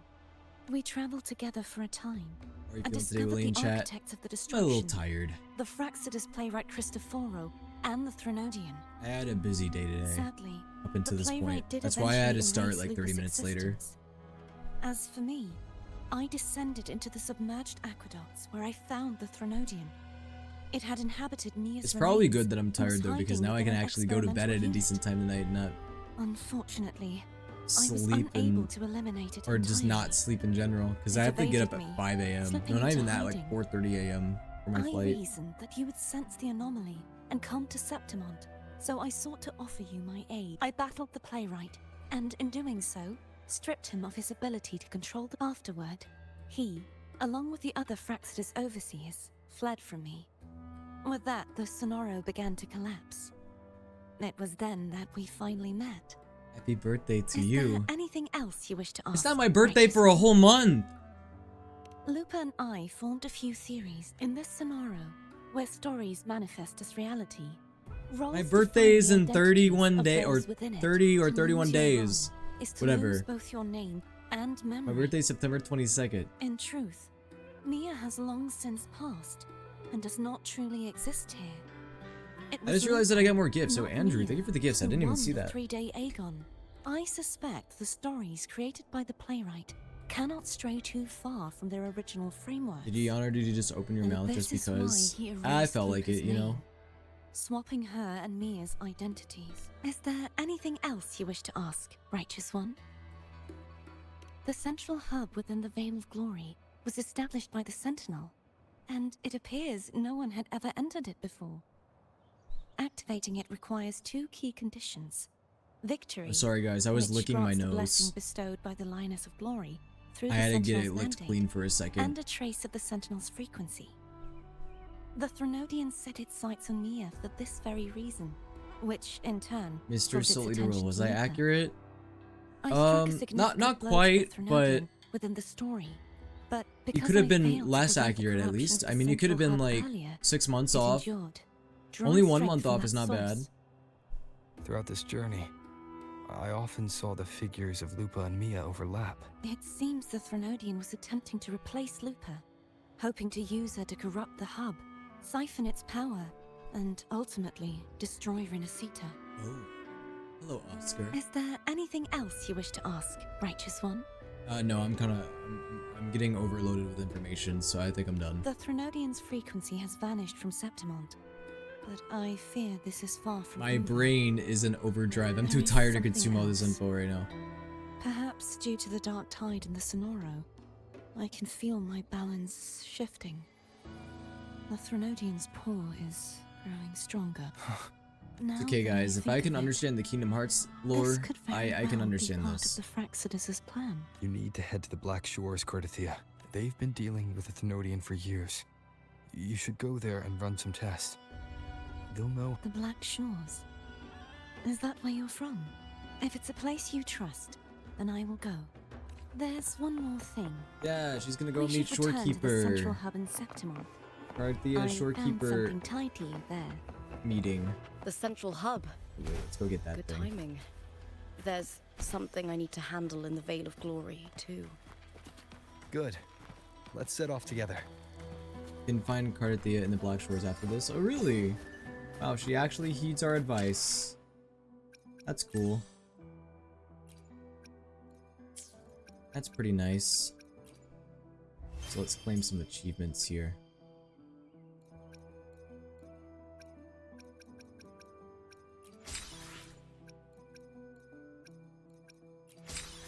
We traveled together for a time. How are you and feeling today, discovered Willie, in the chat? architects of the I'm a destruction. little tired. The Fractsidus playwright Cristoforo and the Threnodian. I had a busy day today. Sadly, Up until the this playwright point. did That's why I had to eventually start erase like 30 Lupa's minutes later. existence. As for me, I descended into the submerged aqueducts where I found the Threnodian. It had inhabited Mia's It's probably remains good that I'm and was tired though, because hiding now I can within an actually go to bed at a experimental decent unit. time tonight and not Unfortunately, I was sleep unable and to eliminate it or just entirely. not sleep in general, because It I have to get up evaded at me, 5 a.m. slipping No, not even into that, like hiding. 4:30 a.m. for my I flight. reasoned that you would sense the anomaly and come to Septimont, so I sought to offer you my aid. I battled the playwright, and in doing so, stripped him of his ability to control the. Afterward, he, along with the other Fractsidus overseers, fled from me. With that, the Sonoro began to collapse. It was then that we finally met. Happy birthday to Is you. there anything else you wish to ask? It's not my birthday righteous for a one? whole month. Lupa and I formed a few theories in this Sonoro, where stories manifest as reality. Roles My to birthday is find in the 31 identities days of or those within it. 30 or To 31 lose your days. role is to Whatever. lose both your name and memory. My birthday is September 22nd. In truth, Mia has long since passed and does not truly exist here. I just realized that I got more gifts. So Andrew, thank you for the gifts. I didn't even see that. 3-day Aegon. I suspect the stories created by the playwright cannot stray too far from their original framework. Did you yawn or did you just open your mouth just because? I felt like it, you know. Swapping her and Mia's identities. Is there anything else you wish to ask, Righteous One? The central hub within the Veil of Glory was established by the Sentinel, and it appears no one had ever entered it before. Activating it requires 2 key conditions. Victory. Oh, sorry guys, I was which licking my grants the blessing nose. bestowed by the Lioness of Glory through I the had to get Sentinel's it licked mandate, clean for a second. and a trace of the Sentinel's frequency. The Threnodian set its sights on Mia for this very reason, which in turn Mr. brought its Souleaterwill, attention was to I Luther. accurate? I struck a Not significant blow to quite, the but Threnodian within the story. But you because could have I been failed to less prevent the accurate at corruption least. of I the mean, you could have Central been Hub like earlier, 6 months it off. endured, drawing Only 1 strength month from off that is not bad. source. Throughout this journey, I often saw the figures of Lupa and Mia overlap. It seems the Threnodian was attempting to replace Lupa, hoping to use her to corrupt the hub, siphon its power, and ultimately destroy Rinascita. Oh, hello, Oscar. Is there anything else you wish to ask, Righteous One? No, I'm getting overloaded with information, so I think I'm done. The Threnodian's frequency has vanished from Septimont, but I fear this is far from My over. brain is in overdrive. I'm There too is tired to something consume all this else. info right now. Perhaps due to the dark tide in the Sonoro, I can feel my balance shifting. The Threnodian's pull is growing stronger. Now It's okay, that guys. If I think can of it, understand the Kingdom Hearts this lore, could very I can well understand be part this. of the Fraxidus's plan. You need to head to the Black Shores, Cordelia. They've been dealing with the Thenodian for years. You should go there and run some tests. They'll know. The Black Shores. Is that where you're from? If it's a place you trust, then I will go. There's one more thing. Yeah, she's gonna go We meet should return to the central Shorekeeper. hub in Septimont. Carthea I found Shorekeeper something tied to you there. meeting. The central hub. Wait, let's go get that Good thing. timing. There's something I need to handle in the Veil of Glory, too. Good. Let's set off together. Can find Carthea in the Black Shores after this. Oh, really? Wow, she actually heeds our advice. That's cool. That's pretty nice. So let's claim some achievements here.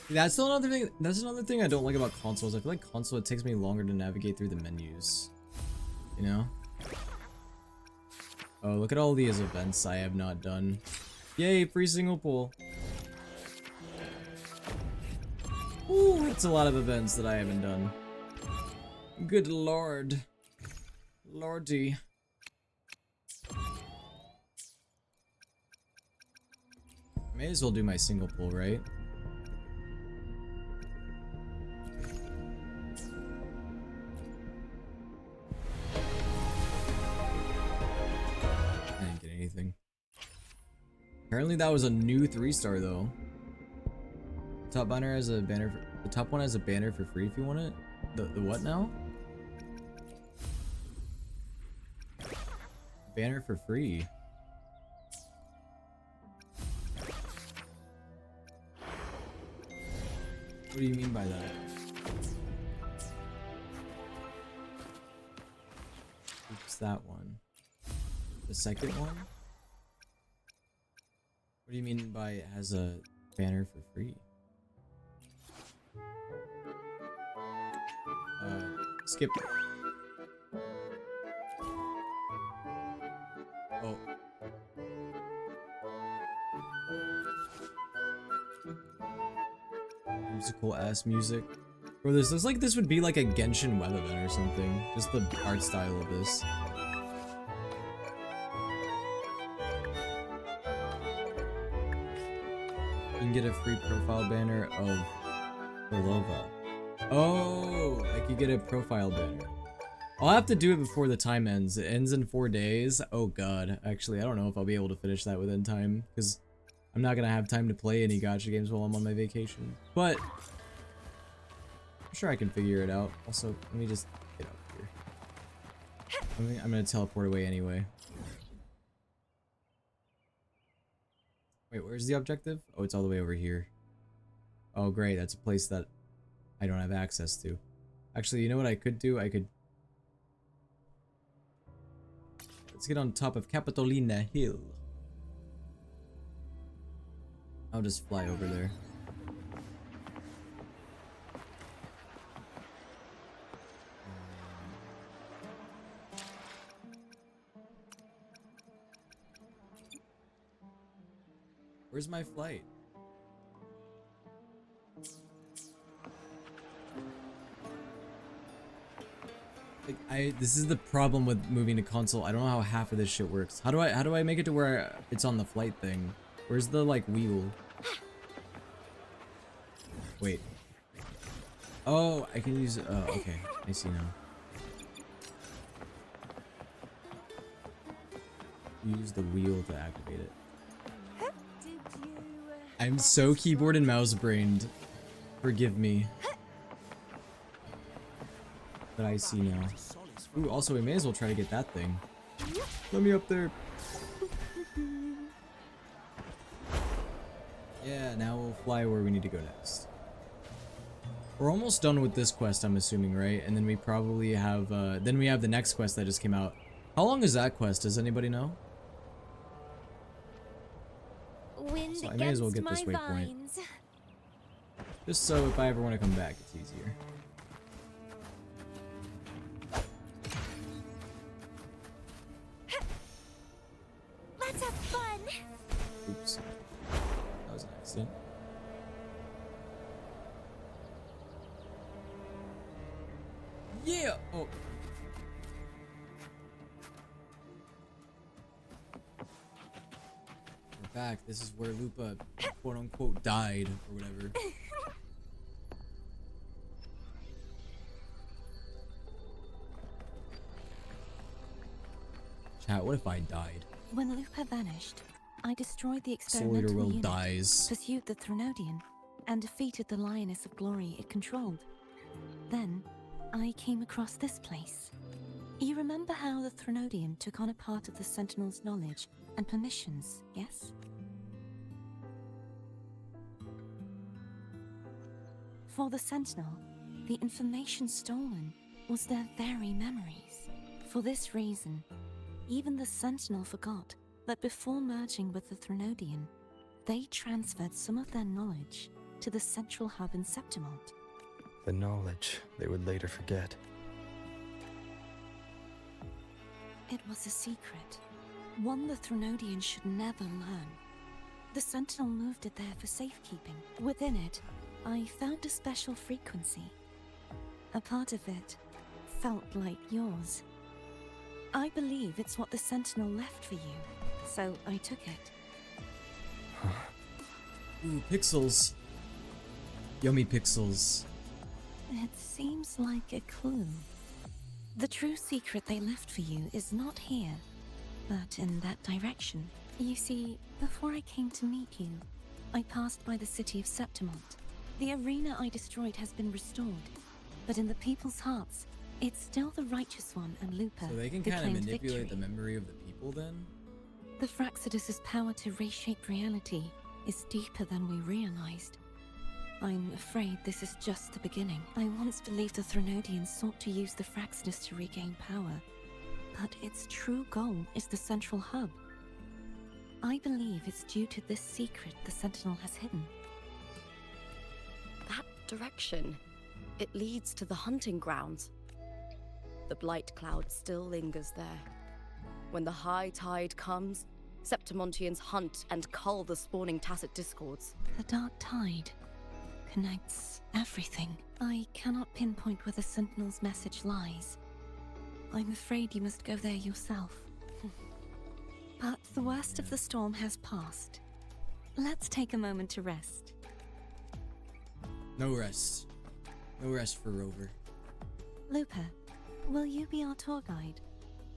That's another thing. That's another thing I don't like about consoles. I feel like console, it takes me longer to navigate through the menus. You know? Oh, look at all these events I have not done. Yay, free single pool. Ooh, it's a lot of events that I haven't done. Good lord. Lordy. May as well do my single pool, right? I didn't get anything. Apparently that was a new 3-star though. Top banner has a banner for, the top one has a banner for free if you want it. The what now? Banner for free. What do you mean by that? What's that one? The second one? What do you mean by it has a banner for free? Skip. Oh. Musical ass music. Bro, this looks like this would be like a Genshin web event or something. Just the art style of this. You can get a free profile banner of Belova. Oh, I could get a profile banner. I'll have to do it before the time ends. It ends in 4 days. Oh god. Actually, I don't know if I'll be able to finish that within time, because I'm not gonna have time to play any gacha games while I'm on my vacation. But I'm sure I can figure it out. Also, let me just get up here. I'm gonna teleport away anyway. Wait, where's the objective? Oh, it's all the way over here. Oh, great. That's a place that I don't have access to. Actually, you know what I could do? I could... Let's get on top of Capitolina Hill. I'll just fly over there. Where's my flight? Like this is the problem with moving to console. I don't know how half of this shit works. How do I make it to where it's on the flight thing? Where's the like wheel? Wait. Oh, I can use okay. I see now. Use the wheel to activate it. I'm so keyboard and mouse brained. Forgive me. But I see now. Ooh, also we may as well try to get that thing. Let me up there. Yeah, now we'll fly where we need to go next. We're almost done with this quest, I'm assuming, right? And then we probably have, then we have the next quest that just came out. How long is that quest? Does anybody know? Wind So I may as well get this against my waypoint. vines. Just so if I ever want to come back, it's easier. Let's have fun. Oops. That was an accident. Yeah! Oh. We're back. This is where Lupa, quote unquote, died, or whatever. Chat, what if I died? When Lupa vanished, I destroyed the experimental Souleaterwill unit, dies. pursued the Threnodian, and defeated the Lioness of Glory it controlled. Then, I came across this place. You remember how the Threnodian took on a part of the Sentinel's knowledge and permissions, yes? For the Sentinel, the information stolen was their very memories. For this reason, even the Sentinel forgot that before merging with the Threnodian, they transferred some of their knowledge to the central hub in Septimont. The knowledge they would later forget. It was a secret, one the Threnodian should never learn. The Sentinel moved it there for safekeeping. Within it, I found a special frequency. A part of it felt like yours. I believe it's what the Sentinel left for you, so I took it. Ooh, pixels. Yummy pixels. It seems like a clue. The true secret they left for you is not here, but in that direction. You see, before I came to meet you, I passed by the city of Septimont. The arena I destroyed has been restored, but in the people's hearts, it's still the Righteous One and Lupa So they can who kind of claimed manipulate victory. the memory of the people then? The Fraxidus's power to reshape reality is deeper than we realized. I'm afraid this is just the beginning. I once believed the Threnodians sought to use the Fraxidus to regain power, but its true goal is the central hub. I believe it's due to this secret the Sentinel has hidden. That direction, it leads to the hunting grounds. The blight cloud still lingers there. When the high tide comes, Septimontians hunt and cull the spawning Tacit Discords. The dark tide connects everything. I cannot pinpoint where the Sentinel's message lies. I'm afraid you must go there yourself. But the worst of the storm has passed. Let's take a moment to rest. No rest. No rest for Rover. Lupa, will you be our tour guide?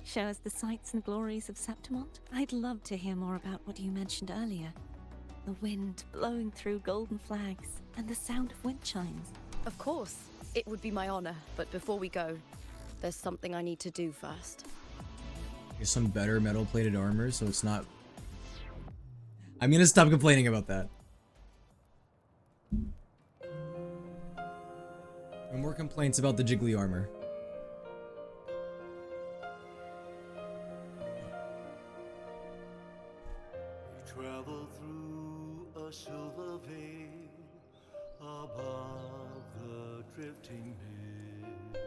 Show us the sights and glories of Septimont? I'd love to hear more about what you mentioned earlier. The wind blowing through golden flags and the sound of wind chimes. Of course, it would be my honor, but before we go, there's something I need to do first. Here's some better metal plated armor so it's not I'm gonna stop complaining about that. No more complaints about the jiggly armor. We travel through a silver veil above the drifting mist.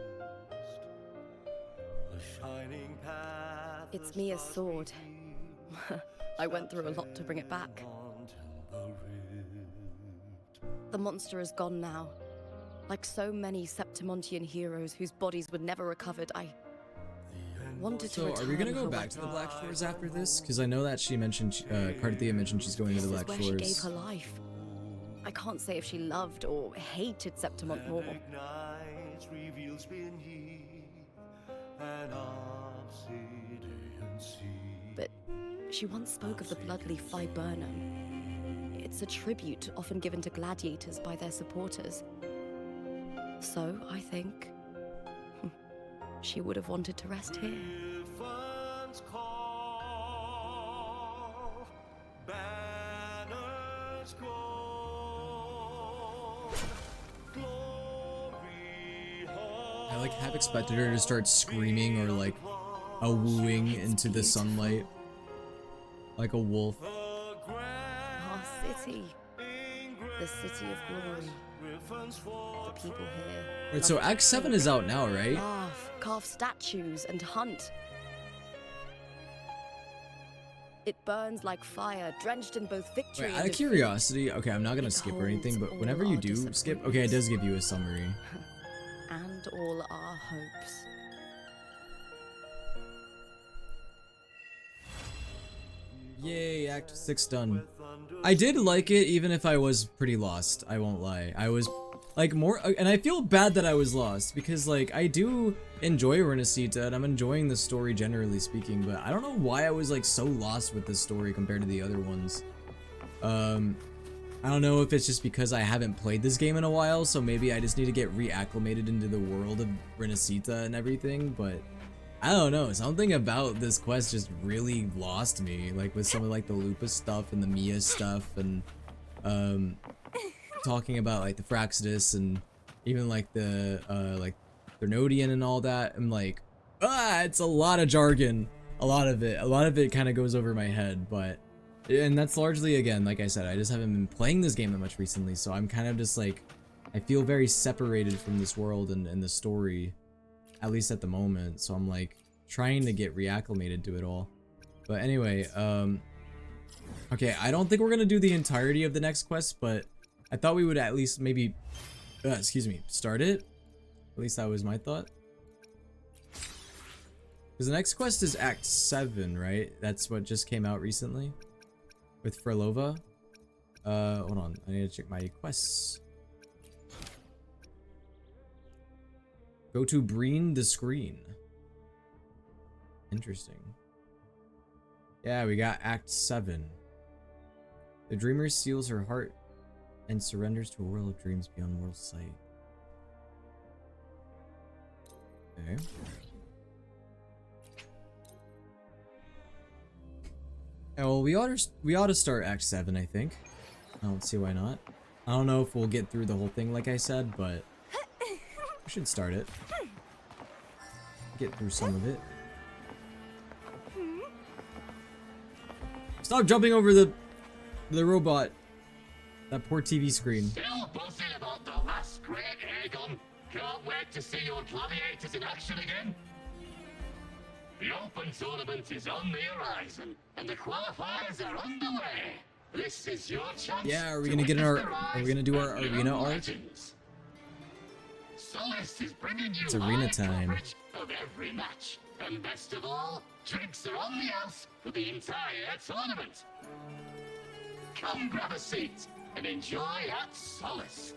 A shining path. It's Mia's sword. I went through a lot to bring it back. The monster is gone now. Like so many Septimontian heroes whose bodies were never recovered, I wanted to So, return are we gonna go her back weapon. to the Black Shores after this? Because I know that she mentioned, Carthea mentioned she's going to This the is Black where she gave Shores. her life. I can't say if she loved or hated Septimont more. Ignites, reveals beneath an obsidian sea. But she once spoke of the bloodleaf viburnum. It's a tribute often given to gladiators by their supporters. So, I think she would have wanted to rest here. Griffins call, banners go, glory I like have expected her to start screaming or like a wooing into the sunlight. Like a wolf. Our city. The city of glory. The people here. Wait, so Act 7 is out now, right? Laugh, carve statues, and hunt. It burns like fire, drenched in both victory Wait, and out of defeat. curiosity, okay, I'm not gonna It skip or anything, holds but whenever all you our do skip, okay, it does give you a summary. And all our hopes. Yay, Act 6 done. I did like it, even if I was pretty lost, I won't lie. I was, like, more, and I feel bad that I was lost, because, like, I do enjoy Rinascita, and I'm enjoying the story generally speaking, but I don't know why I was, like, so lost with this story compared to the other ones. I don't know if it's just because I haven't played this game in a while, so maybe I just need to get reacclimated into the world of Rinascita and everything, but I don't know, something about this quest just really lost me, like with some of like the Lupus stuff and the Mia stuff and talking about like the Fraxidus and even like the Thernodian and all that. I'm like, it's a lot of jargon, a lot of it kind of goes over my head, but and that's largely, again, like I said, I just haven't been playing this game that much recently, so I'm kind of just like, I feel very separated from this world and the story, at least at the moment, so I'm like trying to get reacclimated to it all. But anyway, okay, I don't think we're gonna do the entirety of the next quest, but I thought we would at least maybe, start it. At least that was my thought. Because the next quest is Act 7, right? That's what just came out recently with Frelova. Hold on, I need to check my quests. Go to Breen the Screen. Interesting. Yeah, we got Act 7. The dreamer steals her heart and surrenders to a world of dreams beyond world sight. Okay. Yeah, well, we ought to start Act 7, I think. I don't see why not. I don't know if we'll get through the whole thing like I said, but we should start it. Get through some of it. Stop jumping over the robot. That poor TV screen. Still buzzing about the last great Aegon. Can't wait to see your gladiators in action again. The Open Tournament is on the horizon, and the qualifiers are underway. This is your chance. Yeah, are we gonna do our arena arc? Solace is bringing you It's arena live time. coverage of every match, and best of all, drinks are on the house for the entire tournament. Come grab a seat and enjoy at Solace.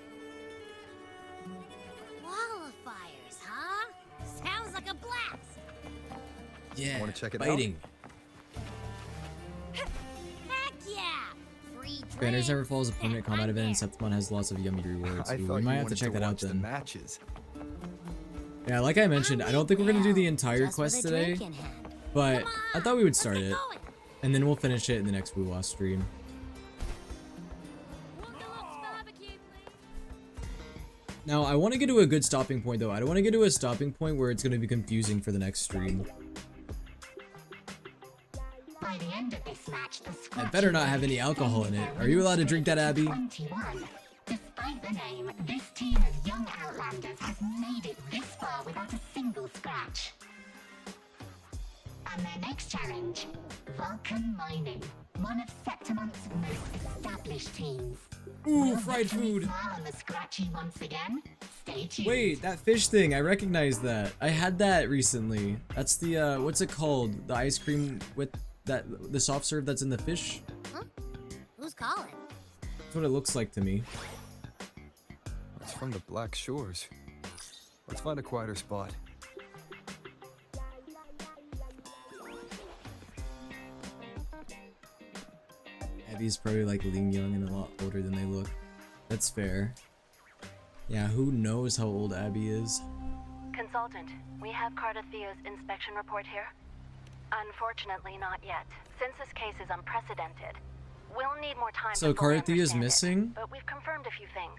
Qualifiers, huh? Sounds like a blast. Yeah, Want to check it fighting. Heck yeah! Free Banners drinks never falls a permanent and combat event, and fun Septimon has lots of yummy rewards. I Ooh, thought we you might have to wanted check that out watch the then. matches. Yeah, like I mentioned, I don't think we're gonna do the entire Just quest with a today, drink in hand. but Come I on, thought we would let's start get it, going. and then we'll finish it in the next Wuwa stream. Now, I want to get to a good stopping point, though. I don't want to get to a stopping point where it's going to be confusing for the next stream. By the end of this match, the It better not have any alcohol in it. Are you allowed to drink that, Abby? 21. Despite the name, this team of young Outlanders has made it this far without a single scratch. And their next challenge, Vulcan Mining, one of Septimont's most established teams. Ooh, fried food. Smile on the scratchy once again. Stay tuned. Wait, that fish thing, I recognize that. I had that recently. That's the, what's it called? The ice cream with that, the soft serve that's in the fish? Huh? Who's calling? That's what it looks like to me. It's from the Black Shores. Let's find a quieter spot. Abby's probably like Ling Young and a lot older than they look. That's fair. Yeah, who knows how old Abby is? Consultant, we have Cardathea's inspection report here. Unfortunately, not yet. Since this case is unprecedented, we'll need more time So to fully Cardathea's understand it, missing? but we've confirmed a few things.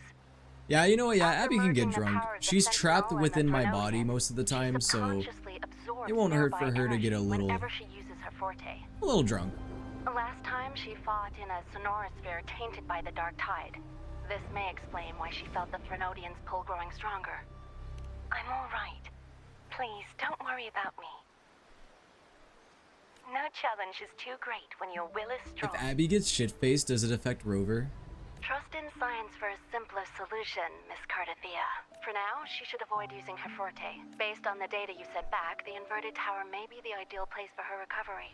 Yeah, you know what? Yeah, After Abby can get merging the drunk. powers of She's Sentinel trapped and within the my Thernovian, body most of the time, so subconsciously absorbs it won't hurt for nearby her to get a energy little, whenever she uses her forte. a little drunk. Last time she fought in a sonorosphere tainted by the dark tide. This may explain why she felt the Thrnodian's pull growing stronger. I'm all right. Please, don't worry about me. No challenge is too great when your will is strong. If Abby gets shit-faced, does it affect Rover? Trust in science for a simpler solution, Miss Cardathea. For now, she should avoid using her forte. Based on the data you sent back, the inverted tower may be the ideal place for her recovery.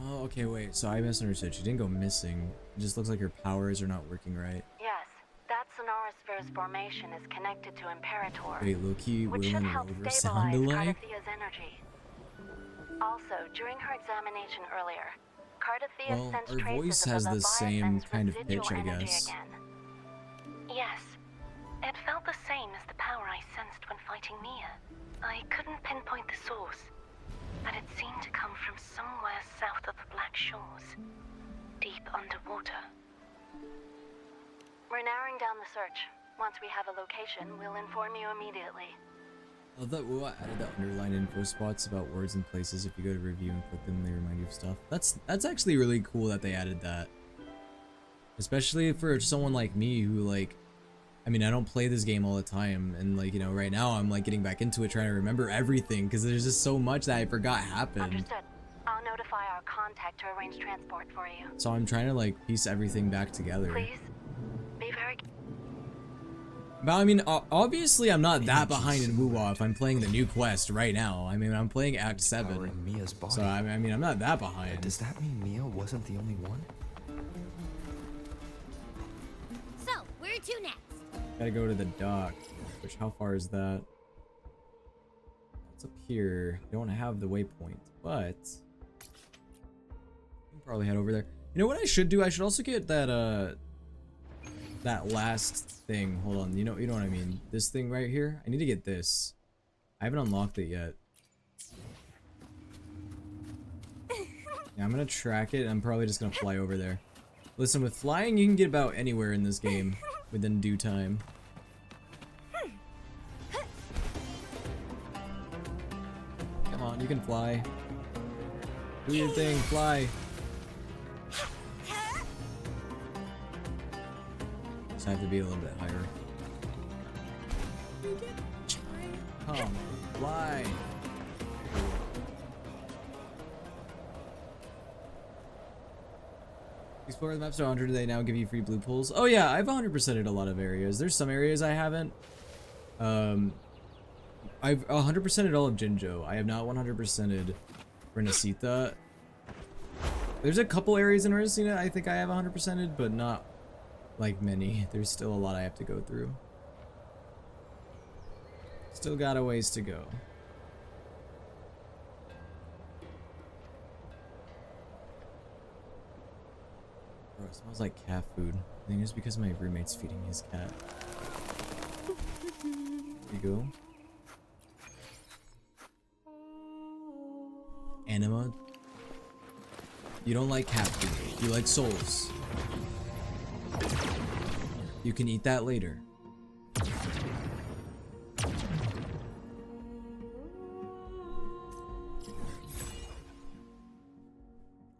Oh, okay, wait. So I misunderstood. She didn't go missing. It just looks like her powers are not working right. Yes, that sonorosphere's formation is connected to Imperator, Wait, Loki, which Will, should and help Rover sound stabilize alike? Cardathea's energy. Also, during her examination earlier, Cardathea Well, sensed her traces voice of has the same Leviathan's kind of residual pitch, I energy guess. again. Yes, it felt the same as the power I sensed when fighting Nia. I couldn't pinpoint the source, but it seemed to come from somewhere south of the Black Shores, deep underwater. We're narrowing down the search. Once we have a location, we'll inform you immediately. I thought we added the underline info spots about words and places. If you go to review and click them, they remind you of stuff. That's actually really cool that they added that. Especially for someone like me who, like, I mean, I don't play this game all the time, and like, you know, right now I'm like getting back into it, trying to remember everything because there's just so much that I forgot happened. Understood. I'll notify our contact to arrange transport for you. So I'm trying to like piece everything back together. Please, be very... But I mean, obviously I'm not that behind in Wuwa if I'm playing the new quest right now. I mean, I'm playing Act 7. Power in Mia's body. So I mean, I'm not that behind. Does that mean Mia wasn't the only one? So, where to next? Gotta go to the dock. Which, how far is that? It's up here. I don't have the waypoint, but we can probably head over there. You know what I should do? I should also get that that last thing. Hold on. You know what I mean? This thing right here. I need to get this. I haven't unlocked it yet. Yeah, I'm gonna track it. I'm probably just gonna fly over there. Listen, with flying, you can get about anywhere in this game within due time. Come on, you can fly. Do your thing, fly. Just have to be a little bit higher. Come on, fly. Explore the maps to 100. They now give you free blue pools. Oh yeah, I've 100%ed a lot of areas. There's some areas I haven't. I've 100%ed all of Jinjo. I have not 100%ed Rinascita. There's a couple areas in Rinascita I think I have 100%ed, but not like many. There's still a lot I have to go through. Still got a ways to go. Bro, it smells like cat food. I think it's because my roommate's feeding his cat. There you go. Anima. You don't like cat food. You like souls. You can eat that later.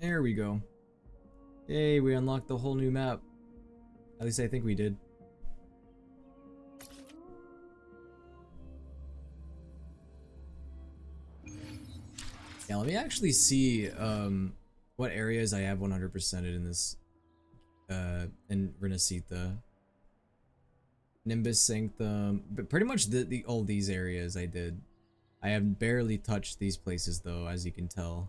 There we go. Yay, we unlocked the whole new map. At least I think we did. Yeah, let me actually see what areas I have 100%ed in this in Rinascita. Nimbus Sanctum, but pretty much all these areas I did. I have barely touched these places though, as you can tell.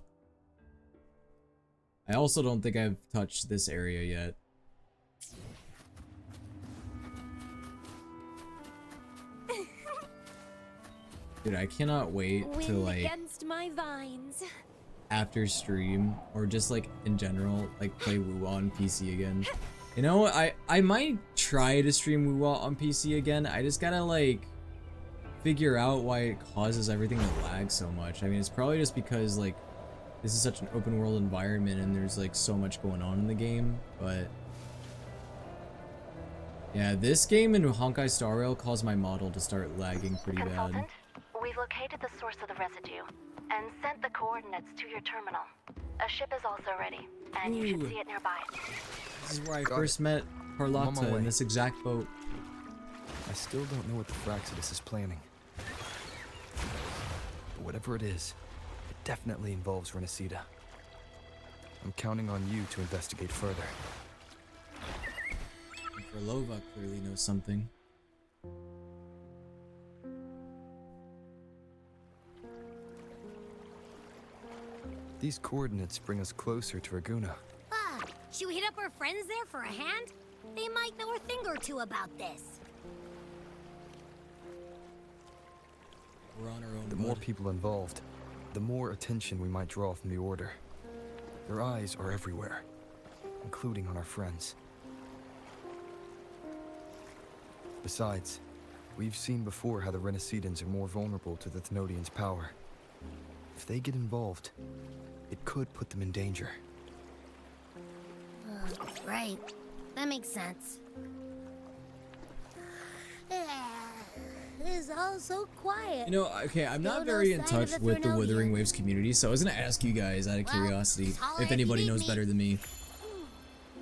I also don't think I've touched this area yet. Dude, I cannot wait to like against my vines. After stream or just like in general like play WoW on PC again. You know, I might try to stream WoW on PC again. I just gotta like figure out why it causes everything to lag so much. I mean, it's probably just because like this is such an open world environment and there's like so much going on in the game, but yeah, this game in Honkai Star Rail caused my model to start lagging pretty bad. We've located the source of the residue and sent the coordinates to your terminal. A ship is also ready, and you should see it nearby. This is where I first met Carlotta in this exact boat. I still don't know what the Fraxidus is planning. But whatever it is, it definitely involves Rinascita. I'm counting on you to investigate further. Karlova clearly knows something. These coordinates bring us closer to Raguna. Ah, should we hit up our friends there for a hand? They might know a thing or two about this. We're on our own. The more people involved, the more attention we might draw from the Order. Their eyes are everywhere, including on our friends. Besides, we've seen before how the Rinascitans are more vulnerable to the Thenodians' power. If they get involved, it could put them in danger. Right. That makes sense. It's all so quiet. You know, okay, I'm not very in touch with the Wuthering Waves community, so I was gonna ask you guys out of curiosity if anybody knows better than me.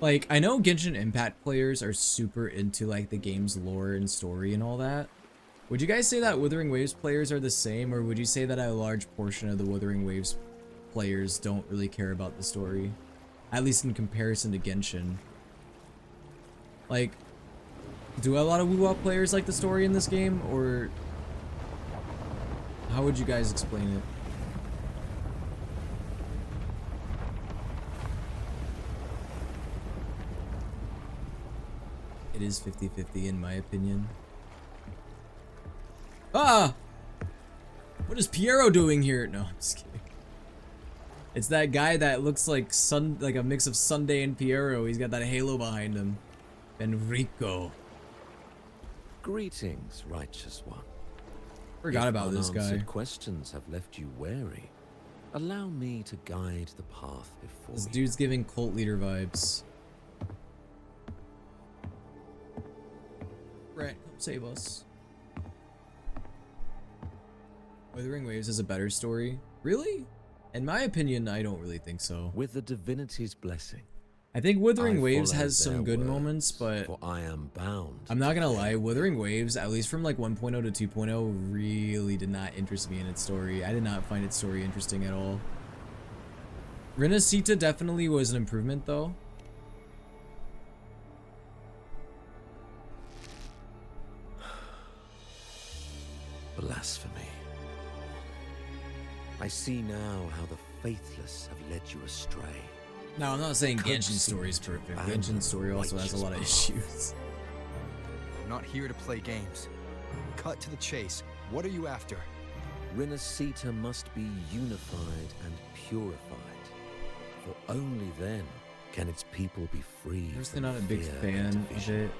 Like, I know Genshin Impact players are super into like the game's lore and story and all that. Would you guys say that Wuthering Waves players are the same, or would you say that a large portion of the Wuthering Waves players don't really care about the story? At least in comparison to Genshin. Like, do a lot of WoW players like the story in this game, or how would you guys explain it? It is 50-50 in my opinion. Ah! What is Piero doing here? No, I'm just kidding. It's that guy that looks like like a mix of Sunday and Piero. He's got that halo behind him. Enrico. Greetings, righteous one. Forgot about this guy. Unanswered questions have left you wary. Allow me to guide the path before This you. dude's giving cult leader vibes. Brett, come save us. Wuthering Waves is a better story. Really? In my opinion, I don't really think so. With the divinity's blessing, I think Wuthering I Waves follow has some their good words, moments, but for I am bound. I'm not gonna lie, Wuthering Waves, at least from like 1.0 to 2.0, really did not interest me in its story. I did not find its story interesting at all. Rinascita definitely was an improvement though. Blasphemy. I see now how the faithless have led you astray. No, I'm not saying Genshin's story is perfect. Genshin's story also has a lot of issues. I'm not here to play games. Cut to the chase. What are you after? Rinascita must be unified and purified. For only then can its people be free. I'm personally from not a big fear fan and of division. it.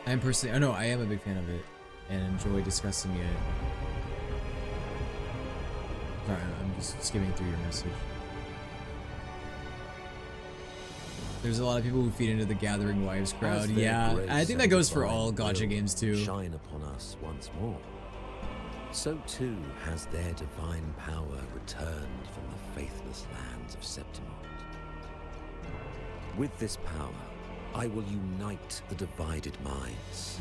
I am personally, no, I am a big fan of it and enjoy discussing it. Sorry, I'm just skimming through your message. There's a lot of people who feed into the Gathering Wives crowd. As their Yeah, grace I think that and goes for divine all gacha will games too. Shine upon us once more. So too has their divine power returned from the faithless lands of Septimont. With this power, I will unite the divided minds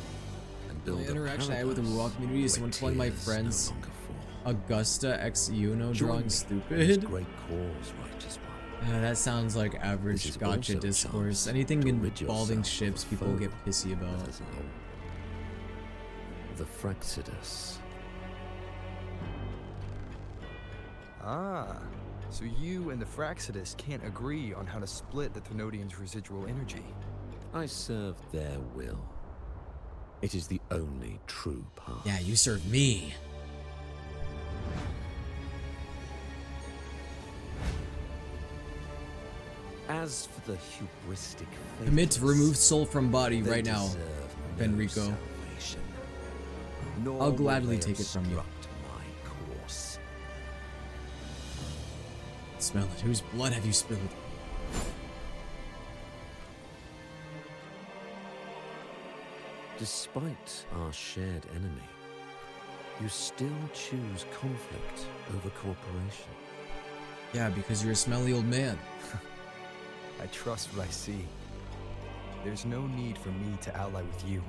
and build My a interaction I had with the paradise Rural community is where someone telling my tears friends no longer fall. Augusta X Uno Join drawing me in this stupid. great cause, righteous one. That sounds like average This is gacha also a discourse. chance Anything to rid involving yourself of ships, a people foe get pissy about. that is old. The Fraxidus. Ah, so you and the Fraxidus can't agree on how to split the Thenodian's residual energy. I serve their will. It is the only true path. Yeah, you serve me. As for the hubristic Commit to faithless, remove soul from body they right now, deserve no Benrico. salvation, nor I'll will gladly they take it from you. obstruct my course. Smell it. Whose blood have you spilled? Despite our shared enemy, you still choose conflict over cooperation. Yeah, because you're a smelly old man. I trust what I see. There's no need for me to ally with you.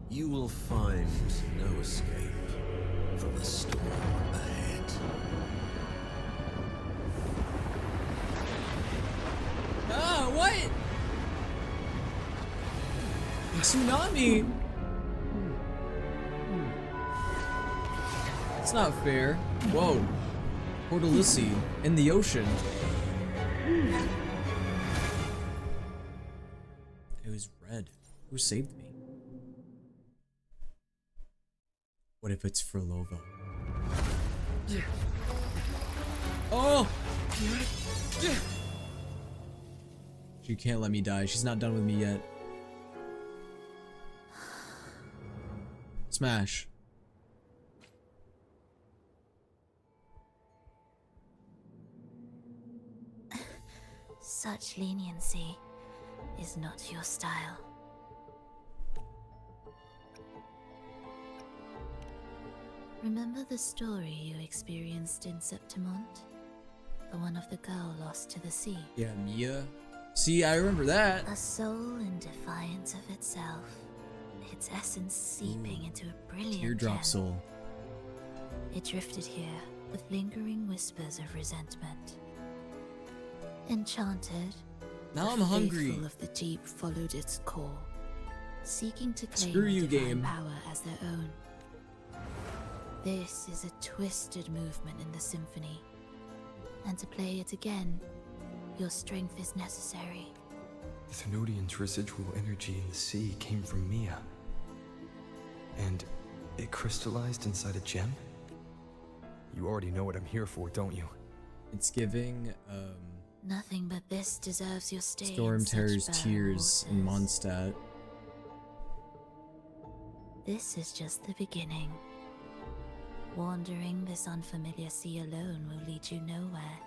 You will find no escape from the storm ahead. Ah, what? Tsunami? It's not fair. Whoa. Portalissi in the ocean. It was red. Who saved me? What if it's Frolova? Oh! She can't let me die. She's not done with me yet. Smash. Such leniency is not your style. Remember the story you experienced in Septimont? The one of the girl lost to the sea? Yeah, Mia. See, I remember that. A soul in defiance of itself, its essence seeping into a brilliant Teardrop gem. soul. It drifted here with lingering whispers of resentment. Enchanted, Now the I'm hungry. faithful of the deep followed its call, seeking to claim Screw the you, divine game. power as their own. This is a twisted movement in the symphony, and to play it again, your strength is necessary. The Thenodian's residual energy in the sea came from Mia. And it crystallized inside a gem? You already know what I'm here for, don't you? It's giving, Nothing but this deserves your stay. Storm in such Terror's barren tears in waters. Mondstadt. This is just the beginning. Wandering this unfamiliar sea alone will lead you nowhere,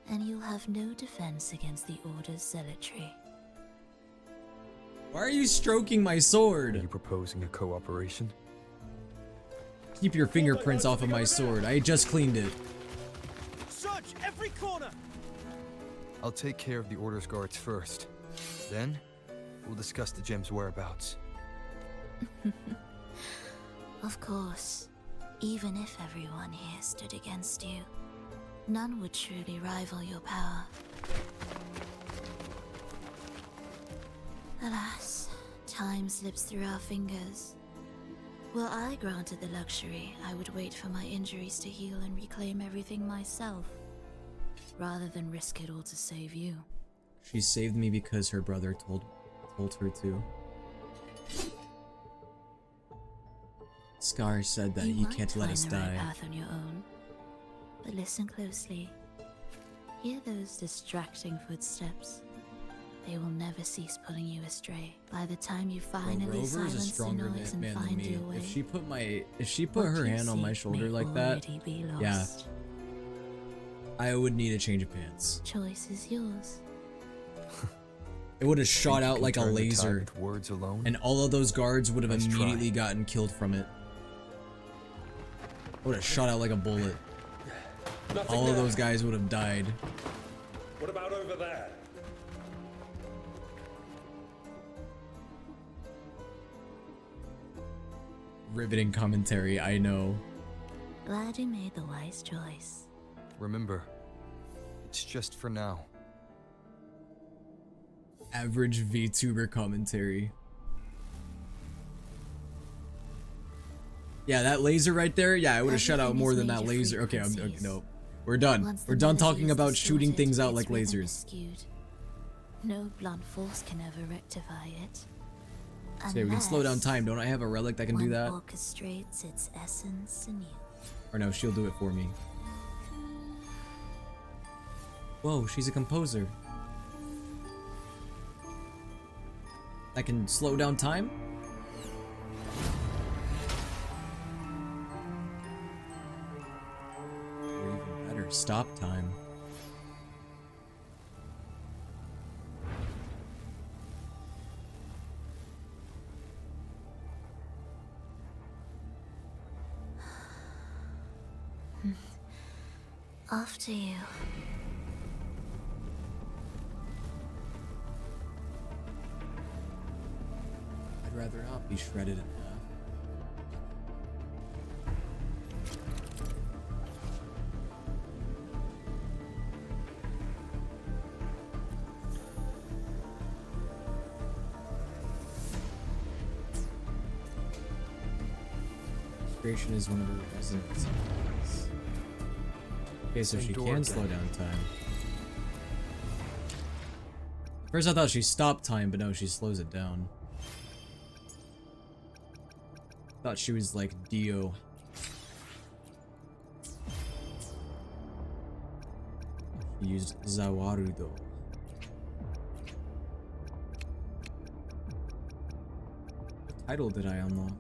and you'll have no defense against the Order's zealotry. Why are you stroking my sword? Are you proposing a cooperation? Keep your fingerprints off of my sword. I just cleaned it. Search every corner! I'll take care of the Order's guards first. Then, we'll discuss the gem's whereabouts. Of course, even if everyone here stood against you, none would truly rival your power. Alas, time slips through our fingers. Were I granted the luxury, I would wait for my injuries to heal and reclaim everything myself, rather than risk it all to save you. She saved me because her brother told her to. Scar said that he might can't let find us the right die. path on your own, but listen closely. Hear those distracting footsteps. They will never cease pulling you astray. By the time you finally Rover is a silence the stronger noise and man than find me. your way, If she put her hand on my shoulder like that, yeah, I would need a change of pants. Choice is yours. It would have shot out like a Turn the tide laser, with words alone? and all of those guards would have Let's try. immediately gotten killed from it. It would have shot out like a bullet. All of those guys would have died. What about over there? Riveting commentary, I know. Glad you made the wise choice. Remember, it's just for now. Average VTuber commentary. Yeah, that laser right there. Yeah, I would have shut out more than that laser. Okay, okay, no, we're done. We're done talking about shooting things out like lasers. No blunt force can ever rectify it. Okay, we can slow down time. Don't I have a relic that can do that? Orchestrates its essence anew. Or no, she'll do it for me. Whoa, she's a composer. I can slow down time? Or even better, stop time. After you. I'd rather not be shredded in half. Inspiration is one of her resonance. Okay, so she can slow down time. First I thought she stopped time, but no, she slows it down. Thought she was like Dio. She used Zawarudo. What title did I unlock?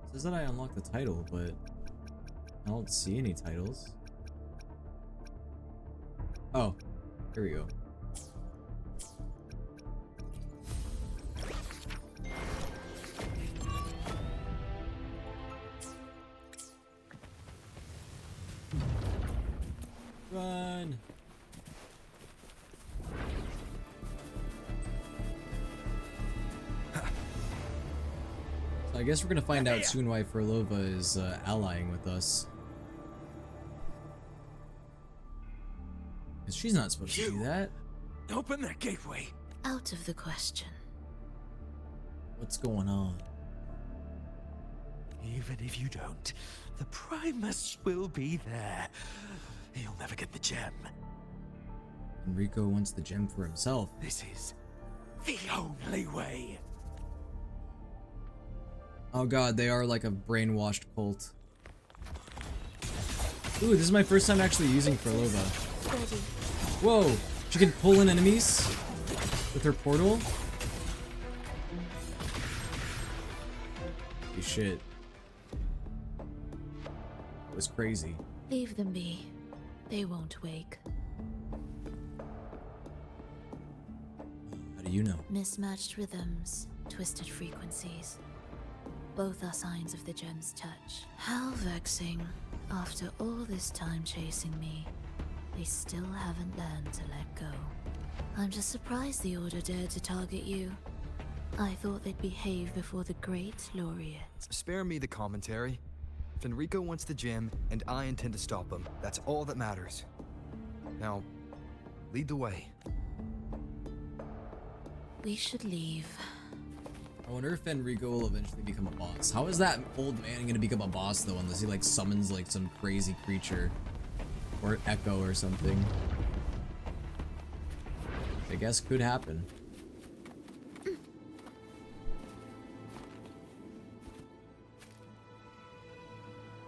It says that I unlocked the title, but I don't see any titles. Oh, here we go. Run! So I guess we're gonna find out soon why Furlova is allying with us. Cause she's not supposed to do that. Open that gateway. Out of the question. What's going on? Even if you don't, the Primus will be there. You'll never get the gem. Enrico wants the gem for himself. This is the only way. Oh god, they are like a brainwashed cult. Ooh, this is my first time actually using Furlova. Whoa, she can pull in enemies with her portal? Holy shit. That was crazy. Leave them be. They won't wake. How do you know? Mismatched rhythms, twisted frequencies. Both are signs of the gem's touch. How vexing. After all this time chasing me, they still haven't learned to let go. I'm just surprised the Order dared to target you. I thought they'd behave before the great laureate. Spare me the commentary. If Enrico wants the gem, and I intend to stop him, that's all that matters. Now, lead the way. We should leave. I wonder if Enrico will eventually become a boss. How is that old man gonna become a boss though, unless he like summons like some crazy creature? Or Echo or something. I guess could happen.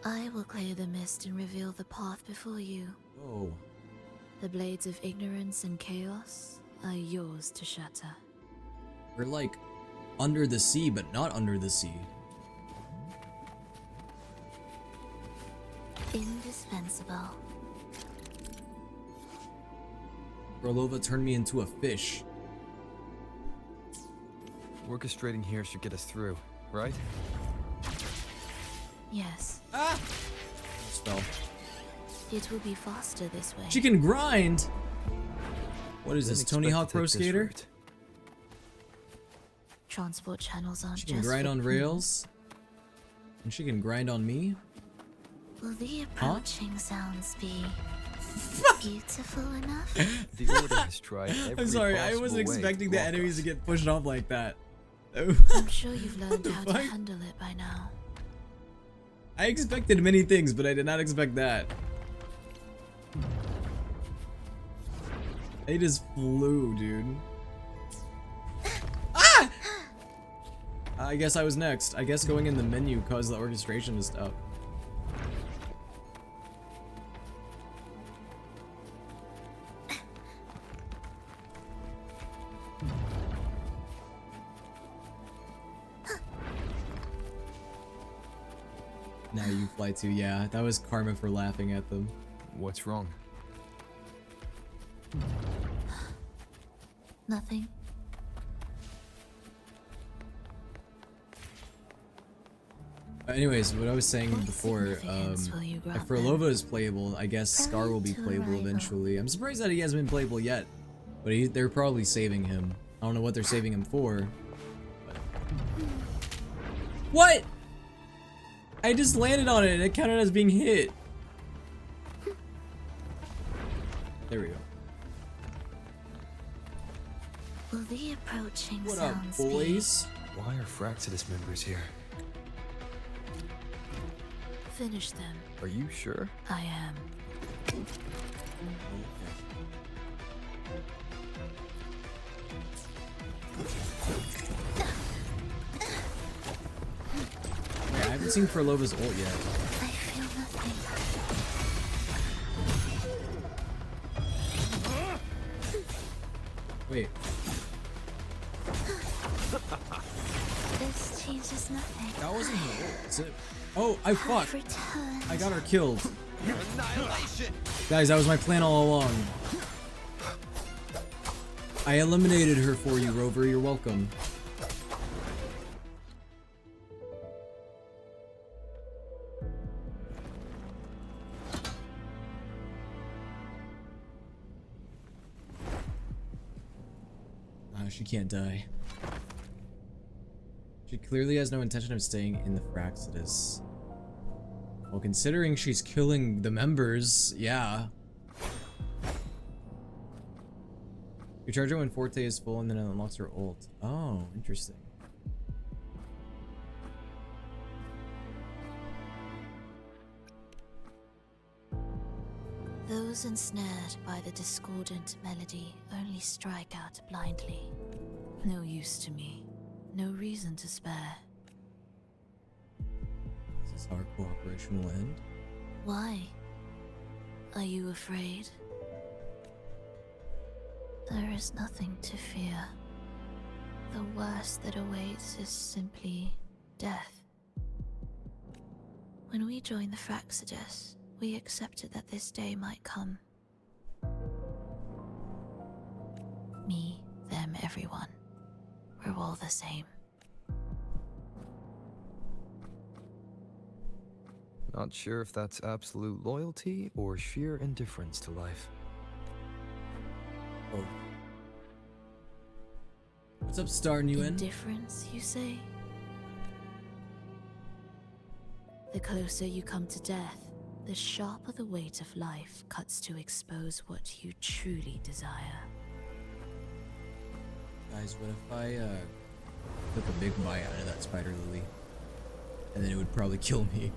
I will clear the mist and reveal the path before you. Whoa. The blades of ignorance and chaos are yours to shatter. We're like under the sea, but not under the sea. Indispensable. Rolova turned me into a fish. Orchestrating here should get us through, right? Yes. Ah! Spell. It will be faster this way. She can grind! What is this, Didn't Tony expect Hawk to Pro take this Skater? route. Transport channels aren't She just can grind for on criminals. rails? And she can grind on me? Will the approaching sounds be beautiful enough? The Order has tried every I'm sorry, I possible wasn't way expecting to the block enemies us. to get pushed off like that. I'm sure you've learned the how to fuck? handle it by now. I expected many things, but I did not expect that. They just flew, dude. Ah! I guess I was next. I guess going in the menu caused the orchestration to stop. Now you fly too. Yeah, that was karma for laughing at them. What's wrong? Nothing. Anyways, what I was saying before, significance will you grant if Rolova is playable, I guess Scar will be playable eventually. I'm surprised that he hasn't been playable yet, but they're probably saving him. I don't know what they're saving him for. But... What? I just landed on it and it counted as being hit. There we go. Will the approaching What up, sounds boys? Why are Fraxidus members here? Finish them. Are you sure? I am. Yeah, I haven't seen Furlova's ult yet. I feel nothing. Wait. This changes nothing. That wasn't her ult, is it? Oh, I fuck. Returned. I got her killed. Guys, that was my plan all along. I eliminated her for you, Rover. You're welcome. She can't die. She clearly has no intention of staying in the Fraxidus. Well, considering she's killing the members, yeah. You charge her when Forte is full and then it unlocks her ult. Oh, interesting. Those ensnared by the discordant melody only strike out blindly. No use to me. No reason to spare. Is this how our cooperation will end? Why? Are you afraid? There is nothing to fear. The worst that awaits is simply death. When we joined the Fraxidus, we accepted that this day might come. Me, them, everyone. We're all the same. Not sure if that's absolute loyalty or sheer indifference to life. Oh. What's up, Star Nguyen? Indifference, you say? The closer you come to death, the sharper the weight of life cuts to expose what you truly desire. Guys, what if I took a big bite out of that spider lily? And then it would probably kill me.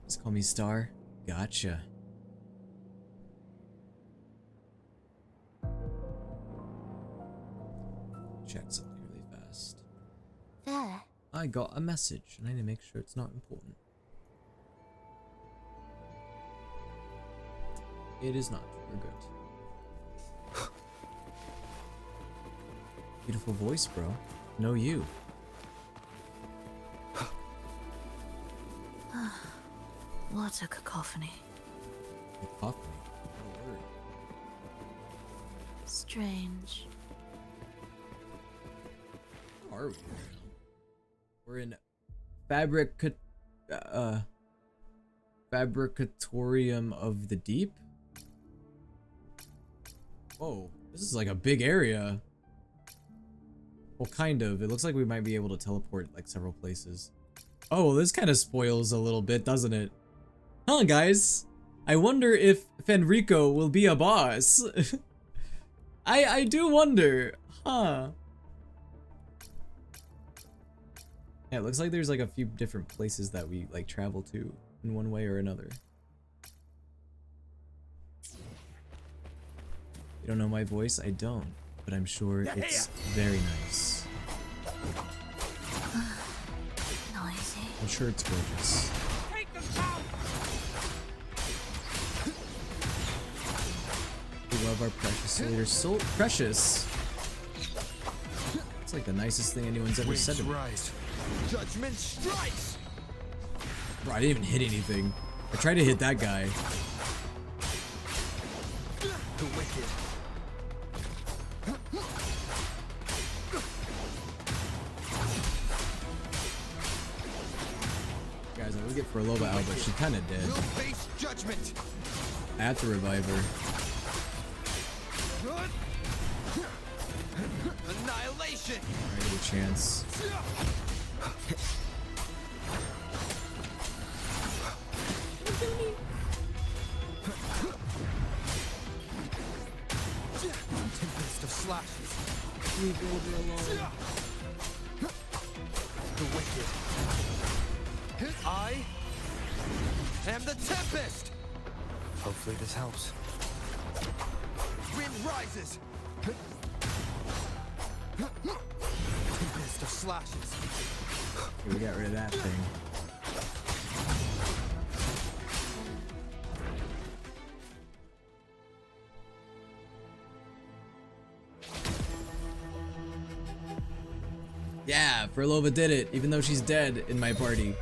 Just call me Star. Gotcha. Check something really fast. I got a message, and I need to make sure it's not important. It is not. We're good. Beautiful voice, bro. No, you. What a cacophony. Cacophony. What a word. Strange. Where are we? We're in Fabricatorium of the Deep. Whoa, this is like a big area. Well, kind of. It looks like we might be able to teleport like several places. Oh, well, this kind of spoils a little bit, doesn't it? Huh, guys? I wonder if Fenrico will be a boss. I do wonder. Huh. Yeah, it looks like there's like a few different places that we like travel to in one way or another. You don't know my voice? I don't, but I'm sure it's very nice. Noisy. I'm sure it's gorgeous. We love our precious leader. Precious? It's like the nicest thing anyone's ever said to me. Judgment strikes. Bro, I didn't even hit anything. I tried to hit that guy. The wicked. Guys, I would get Frolova out, but she's kind of dead. We'll face judgment. I have to revive her. Annihilation. I get a chance. Tempest of slashes. Leave Wilbur alone. The wicked. I am the Tempest. Hopefully this helps. Wind rises. Tempest of slashes. Okay, we got rid of that thing. Yeah, Frolova did it, even though she's dead in my party.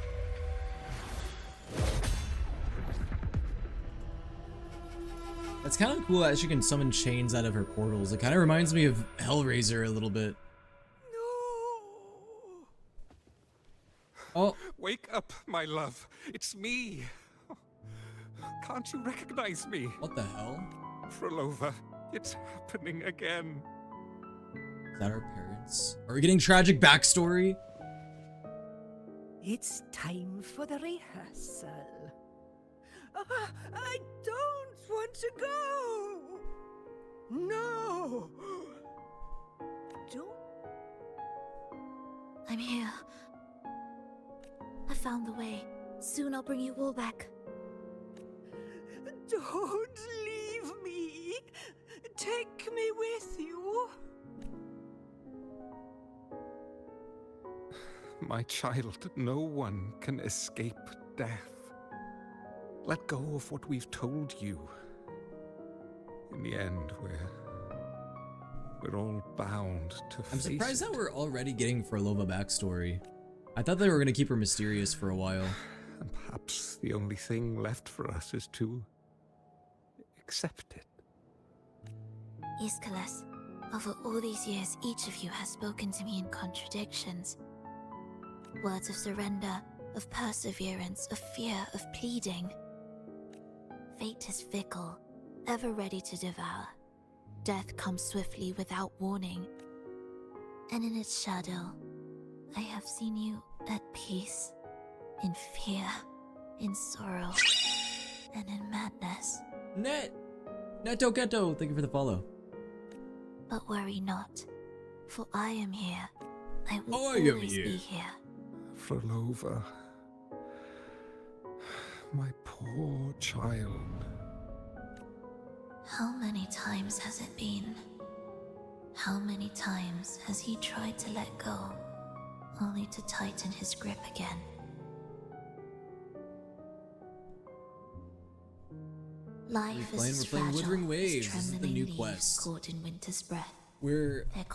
That's kind of cool that she can summon chains out of her portals. It kind of reminds me of Hellraiser a little bit. Oh. Wake up, my love. It's me. Can't you recognize me? What the hell? Frolova, it's happening again. Is that our parents? Are we getting tragic backstory? It's time for the rehearsal. I don't want to go. No. Don't. I'm here. I found the way. Soon I'll bring you all back. Don't leave me. Take me with you. My child, no one can escape death. Let go of what we've told you. In the end, we're all bound to face I'm surprised it. that we're already getting Frolova backstory. I thought they were gonna keep her mysterious for a while. And perhaps the only thing left for us is to accept it. Iskalas, over all these years, each of you has spoken to me in contradictions. Words of surrender, of perseverance, of fear, of pleading. Fate is fickle, ever ready to devour. Death comes swiftly without warning. And in its shadow, I have seen you at peace, in fear, in sorrow, and in madness. Neto Ghetto, thank you for the follow. But worry not, for I am here. I will I am always here. be here. Frolova, my poor child. How many times has it been? How many times has he tried to let go? only to tighten his grip again. Life We're is as playing fragile Wuthering as Waves. This is the trembling new leaves quest. caught in winter's breath.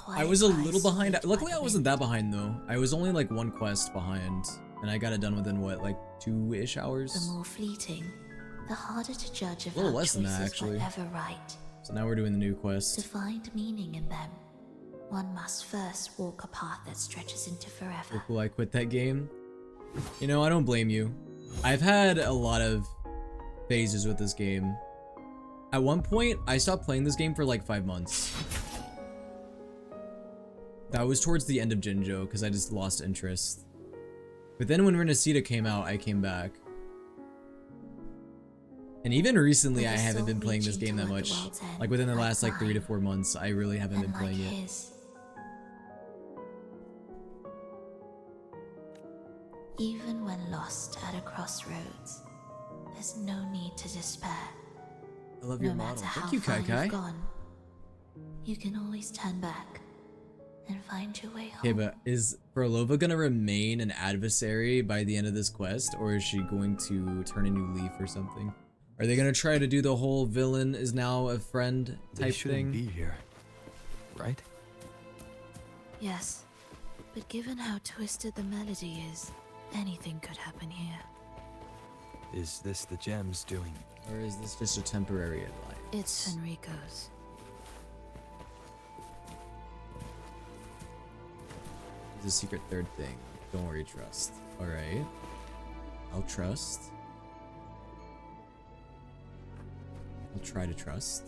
I was a little behind. Luckily, I wasn't that behind though. I was only like one quest behind, and I got it done within what, like 2-ish hours. The more fleeting, the harder to judge if A little our less than that, choices actually. were ever right. So now we're doing the new quest. To find meaning in them, one must first walk a path that stretches into forever. Will I quit that game? You know, I don't blame you. I've had a lot of phases with this game. At one point, I stopped playing this game for like 5 months. That was towards the end of Jinjo, because I just lost interest. But then when Rinascita came out, I came back. And even recently, I haven't been playing this game that much. Like within the last like 3 to 4 months, I really haven't been playing it. Even when lost at a crossroads, there's no need to despair. I love your No model. matter how Thank you, far Kai. you've gone, you can always turn back and find your way home. Okay, but is Frolova gonna remain an adversary by the end of this quest, or is she going to turn a new leaf or something? Are they gonna try to do the whole villain is now a friend type They shouldn't thing? be here, right? Yes, but given how twisted the melody is, anything could happen here. Is this the gems doing? Or is this just a temporary alliance? It's Fenrico's. The secret third thing. Don't worry, trust. Alright. I'll trust. I'll try to trust.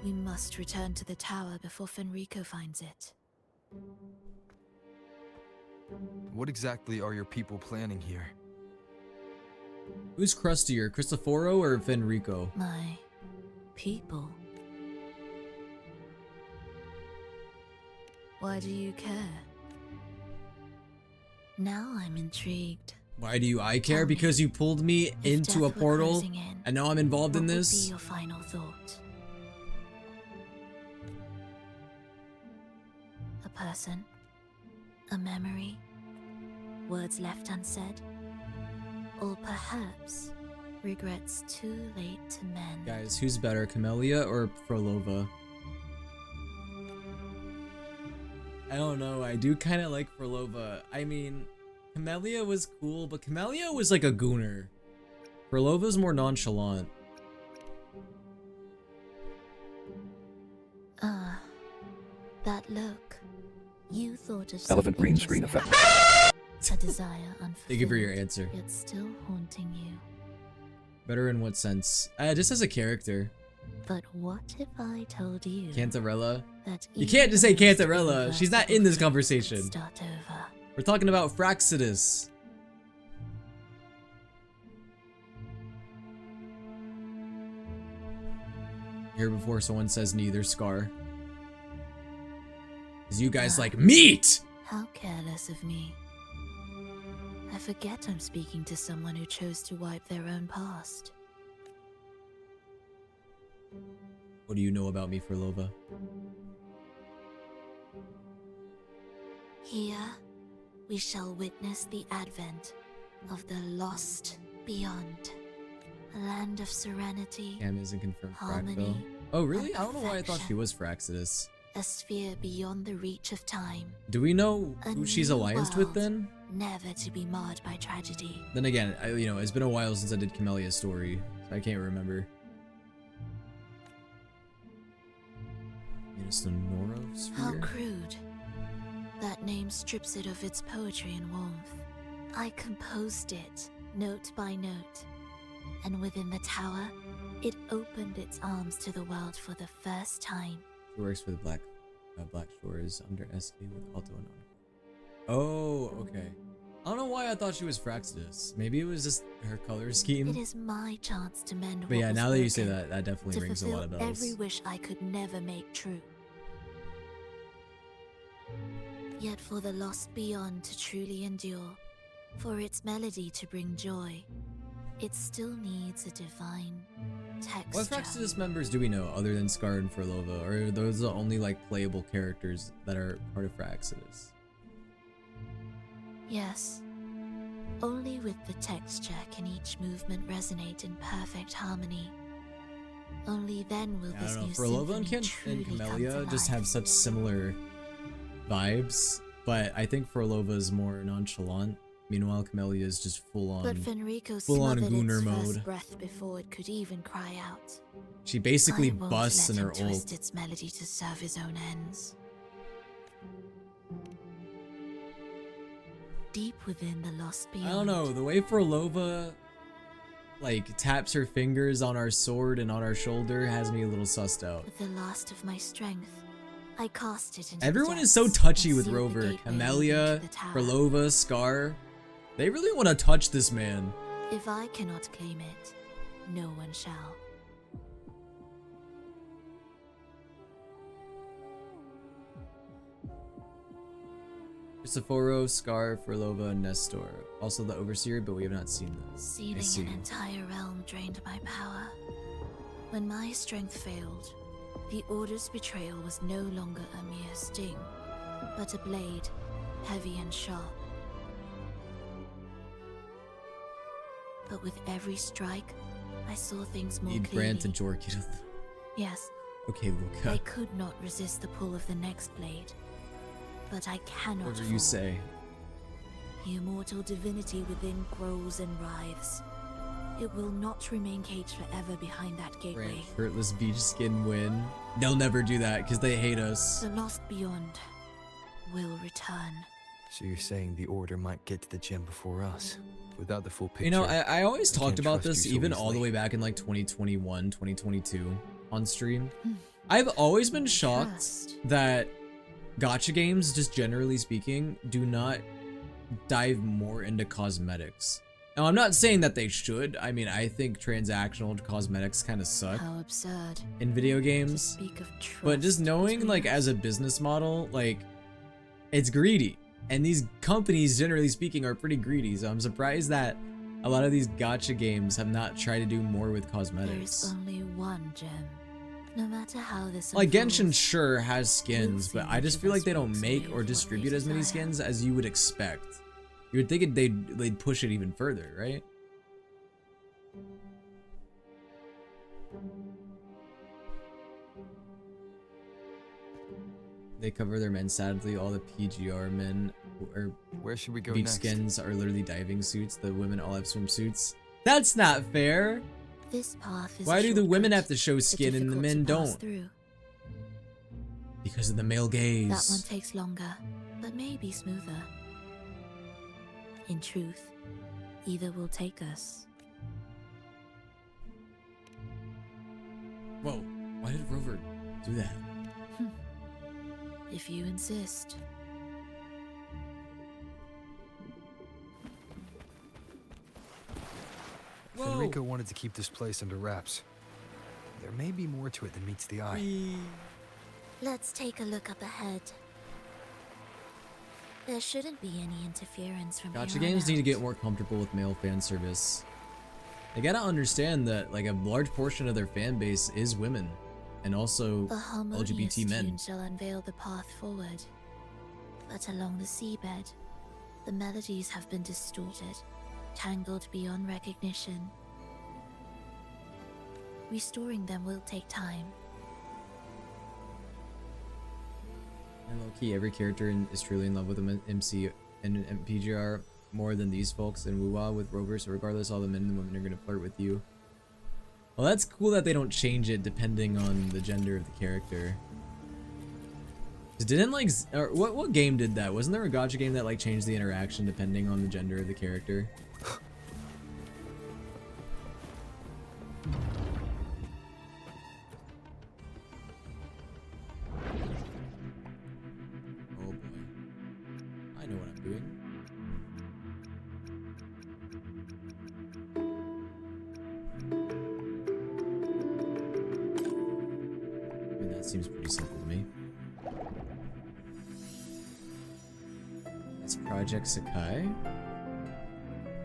We must return to the tower before Fenrico finds it. What exactly are your people planning here? Who's crustier, Cristoforo or Fenrico? My people. Why do you care? Now I'm intrigued. Why do I care? Because you pulled me into a death were portal, closing in, and now I'm involved in what would this? be your final thought? A person? A memory? Words left unsaid? Or perhaps regrets too late to mend? Guys, who's better, Camellia or Frolova? I don't know, I do kind of like Frolova. I mean, Camellia was cool, but Camellia was like a gooner. Frolova's more nonchalant. Ah, that look. You thought of Elephant green something screen effect. a desire unfulfilled, Thank you for your answer. yet still haunting you. Better in what sense? Just as a character. But what if I told you Cantarella? that You can't just say even the Cantarella. She's not in this conversation. start over? We're talking about Fraxidus. Here before someone says neither, Scar. Cause you guys like meat! How careless of me. I forget I'm speaking to someone who chose to wipe their own past. What do you know about me, Frolova? Here, we shall witness the advent of the lost beyond. A land of serenity, Cam isn't confirmed harmony, Fractal. Oh really? and I don't know why I thought she perfection. was Fraxidus. A sphere beyond the reach of time. Do we know A who she's new allianced with world, then? Never to be marred by tragedy. Then again, you know, it's been a while since I did Camellia's story, so I can't remember. Sonoro How sphere? crude. That name strips it of its poetry and warmth. I composed it, note by note. And within the tower, it opened its arms to the world for the first time. She works for the Black Shores under SK with Alto and on. Oh, okay. I don't know why I thought she was Fraxidus. Maybe it was just her color scheme. It is my chance to mend But what yeah, was now that you say broken, that definitely to rings a lot of fulfill bells. every wish I could never make true. Yet for the lost beyond to truly endure, for its melody to bring joy, it still needs a divine texture. What Fraxidus members do we know other than Scar and Furlova? Or are those the only like playable characters that are part of Fraxidus? Yes. Only with the texture can each movement resonate in perfect harmony. Only then will I this don't know. new Furlova and, symphony truly come to Camellia just life. have such similar vibes, but I think Furlova is more nonchalant. Meanwhile, Camellia is just full on Gunner its mode. first breath before it could even cry out. She basically I won't busts in let her him twist ult. its melody to serve his own ends. Deep within the lost beyond. I don't know, the way Furlova like taps her fingers on our sword and on our shoulder has me a little sussed out. With the last of my strength, I cast it into Everyone the is so depths touchy and with sealed the Rover. gateway Camellia, into the tower. Furlova, Scar. They really want to touch this man. If I cannot claim it, no one shall. Cristoforo, Scar, Furlova, and Nestor. Also the Overseer, but we have not seen them. I Sealing see. an entire realm drained my power. When my strength failed, the Order's betrayal was no longer a mere sting, but a blade, heavy and sharp. But with every strike, I saw things more Need clearly. Grant and Jorkid. Yes, Okay, I Luca. could not resist the pull of the next blade. But I cannot Whatever fall. you say. The immortal divinity within grows and writhes. It will not remain caged forever behind that gateway. Grant, shirtless beach skin win. They'll never do that because they hate us. The lost beyond will return. So you're saying the Order might get to the gem before us? Without the full picture. You know, I always I talked can't about trust this you so even all the easily. way back in like 2021, 2022 on stream. I've always been shocked that gacha games, just generally speaking, do not dive more into cosmetics. Now, I'm not saying that they should. I mean, I think transactional cosmetics kind of suck How absurd. in video games. Speak of But just trust knowing, between like, us. as a business model, like, it's greedy. And these companies, generally speaking, are pretty greedy. So I'm surprised that a lot of these gacha games have not tried to do more with There is cosmetics. only one gem. No matter how this Like, Genshin unfolds, sure has skins, but I just feel like they don't walks make away or with what distribute they as many desire. skins as you would expect. You would think they'd push it even further, right? They cover their men sadly. All the PGR men Where should we go beach next? skins are literally diving suits. The women all have swimsuits. That's not fair. This path is Why a do the women shortcut, have to show but skin and the difficult to men pass don't? through. Because of the male That one gaze. takes longer, but maybe smoother. In truth, either will take us. Whoa, why did Rover do that? If you insist. Federico wanted to keep this place under wraps. There may be more to it than meets the eye. Let's take a look up ahead. There shouldn't be any interference from Gacha here on games need to out. get more comfortable with male fan service. They gotta understand that like a large portion of their fan base is women, and also A harmonious LGBT men. tune shall unveil the path forward. But along the seabed, the melodies have been distorted, tangled beyond recognition. Restoring them will take time. And low key, every character is truly in love with an MC and an PGR more than these folks in Wuwa with Rover. So regardless, all the men and women are gonna flirt with you. Well, that's cool that they don't change it depending on the gender of the character. 'Cause didn't like or what game did that? Wasn't there a gacha game that like changed the interaction depending on the gender of the character? Oh boy. I know what I'm doing. I mean, that seems pretty simple to me. Project Sakai?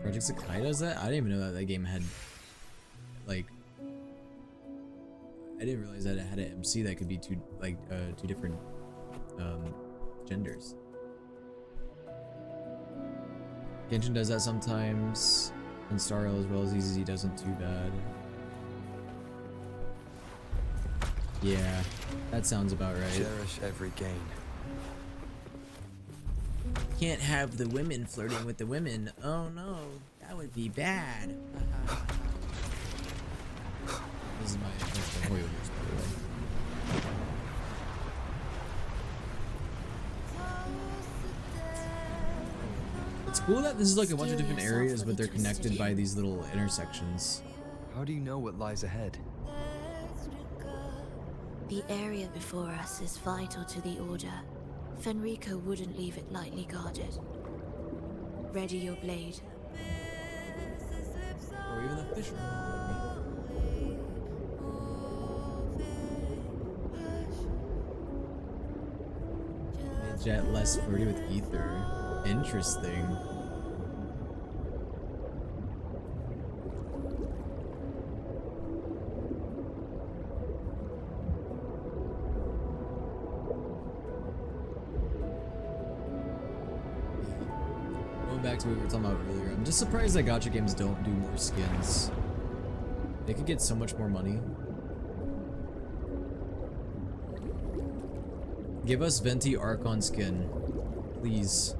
Project Sakai does that? I didn't even know that that game had, like, I didn't realize that it had an MC that could be two different genders. Genshin does that sometimes, and Star Rail as well as EZZ doesn't too bad. Yeah, that sounds about right. Cherish every gain. Can't have the women flirting with the women. Oh no, that would be bad. This is my Hoyoverse, by the way. It's cool that this is like a bunch of different areas, but they're connected by these little intersections. How do you know what lies ahead? The area before us is vital to the Order. Fenrico wouldn't leave it lightly guarded. Ready your blade. Or even the fisherman. Jet less flirty with Ether. Interesting. Going back to what we were talking about earlier, I'm just surprised that gacha games don't do more skins. They could get so much more money. Give us Venti Archon skin, please.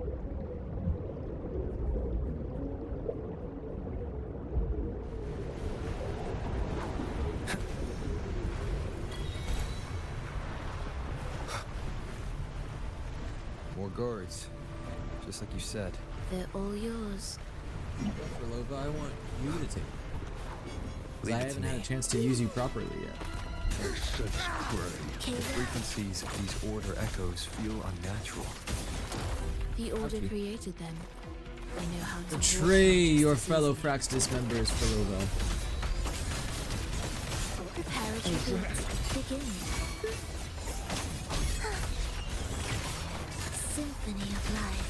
More guards, just like you said. They're all yours. Lova, I want you to take it. 'Cause I Leave it to haven't had a me. chance to use you properly yet. The frequencies of these Order echoes feel unnatural. The Order created them. They know how to Betray your fellow Fraxis members, Lova. Prepare a tribute. Begin. Symphony of life.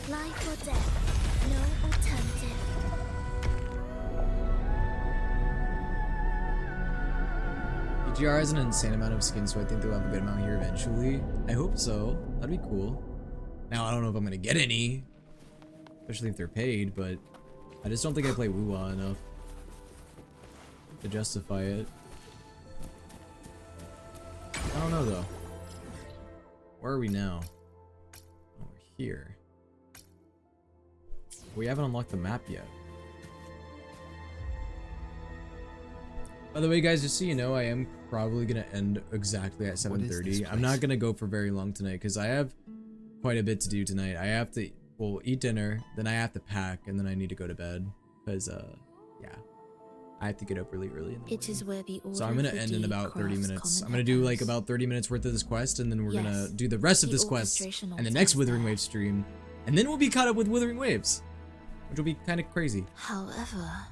Life or death. No alternative. EGR has an insane amount of skins, so I think they'll have a good amount here eventually. I hope so. That'd be cool. Now, I don't know if I'm gonna get any, especially if they're paid, but I just don't think I play Wuwa enough to justify it. I don't know though. Where are we now? Oh, we're here. We haven't unlocked the map yet. By the way, guys, just so you know, I am probably gonna end exactly at 7:30. I'm not gonna go for very long tonight because I have quite a bit to do tonight. I have to, well, eat dinner, then I have to pack, and then I need to go to bed because, yeah, I have to get up really early in the morning. It is where the Order So I'm gonna of the end in Deep about 30 crafts minutes. common I'm gonna do like heavens. about 30 minutes worth of this quest, and then we're Yes, gonna do the rest of the this quest orchestration and the altar next is Wuthering there. Waves stream, and then we'll be caught up with Wuthering Waves, which will be kind of crazy. However,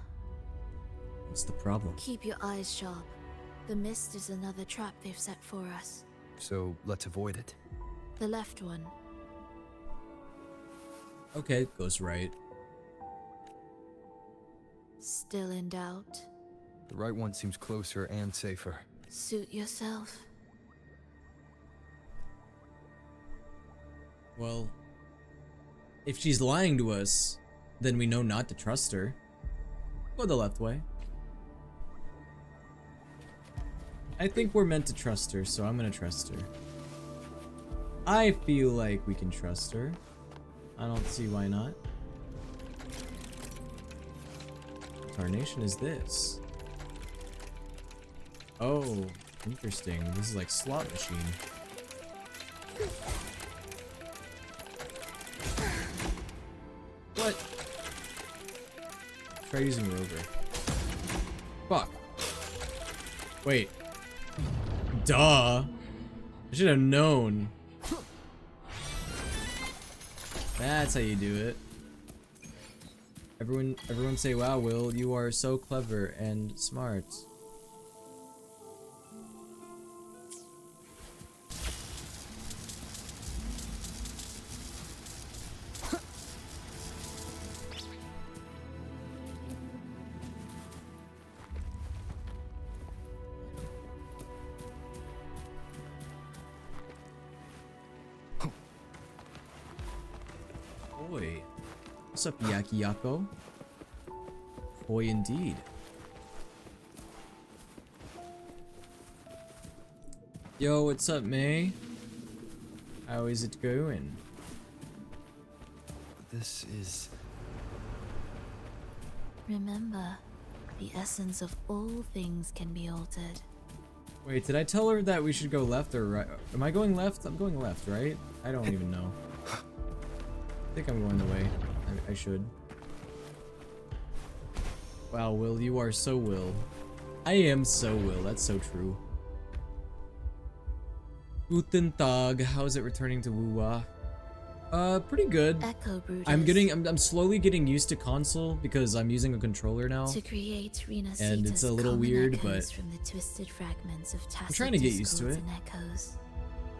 What's the problem? keep your eyes sharp. The mist is another trap they've set for us. So let's avoid it. The left one. Okay, goes right. Still in doubt? The right one seems closer and safer. Suit yourself. Well, if she's lying to us, then we know not to trust her. Go the left way. I think we're meant to trust her, so I'm gonna trust her. I feel like we can trust her. I don't see why not. What tarnation is this? Oh, interesting. This is like slot machine. What? Try using Rover. Fuck. Wait. Duh. I should have known. That's how you do it. Everyone say, "Wow, Will, you are so clever and smart." What's up, Yaki Yako? Boy, indeed. Yo, what's up, May? How is it going? This is... Remember, the essence of all things can be altered. Wait, did I tell her that we should go left or right? Am I going left? I'm going left, right? I don't even know. I think I'm going the way I should. Wow, Will, you are so Will. I am so Will, that's so true. Guten Tag, how is it returning to Wuwa? Pretty good. Echo I'm slowly getting used to console because I'm using a controller now. To create Rinascita's and it's a little weird, but from the twisted fragments of I'm trying to get used to it. Echoes.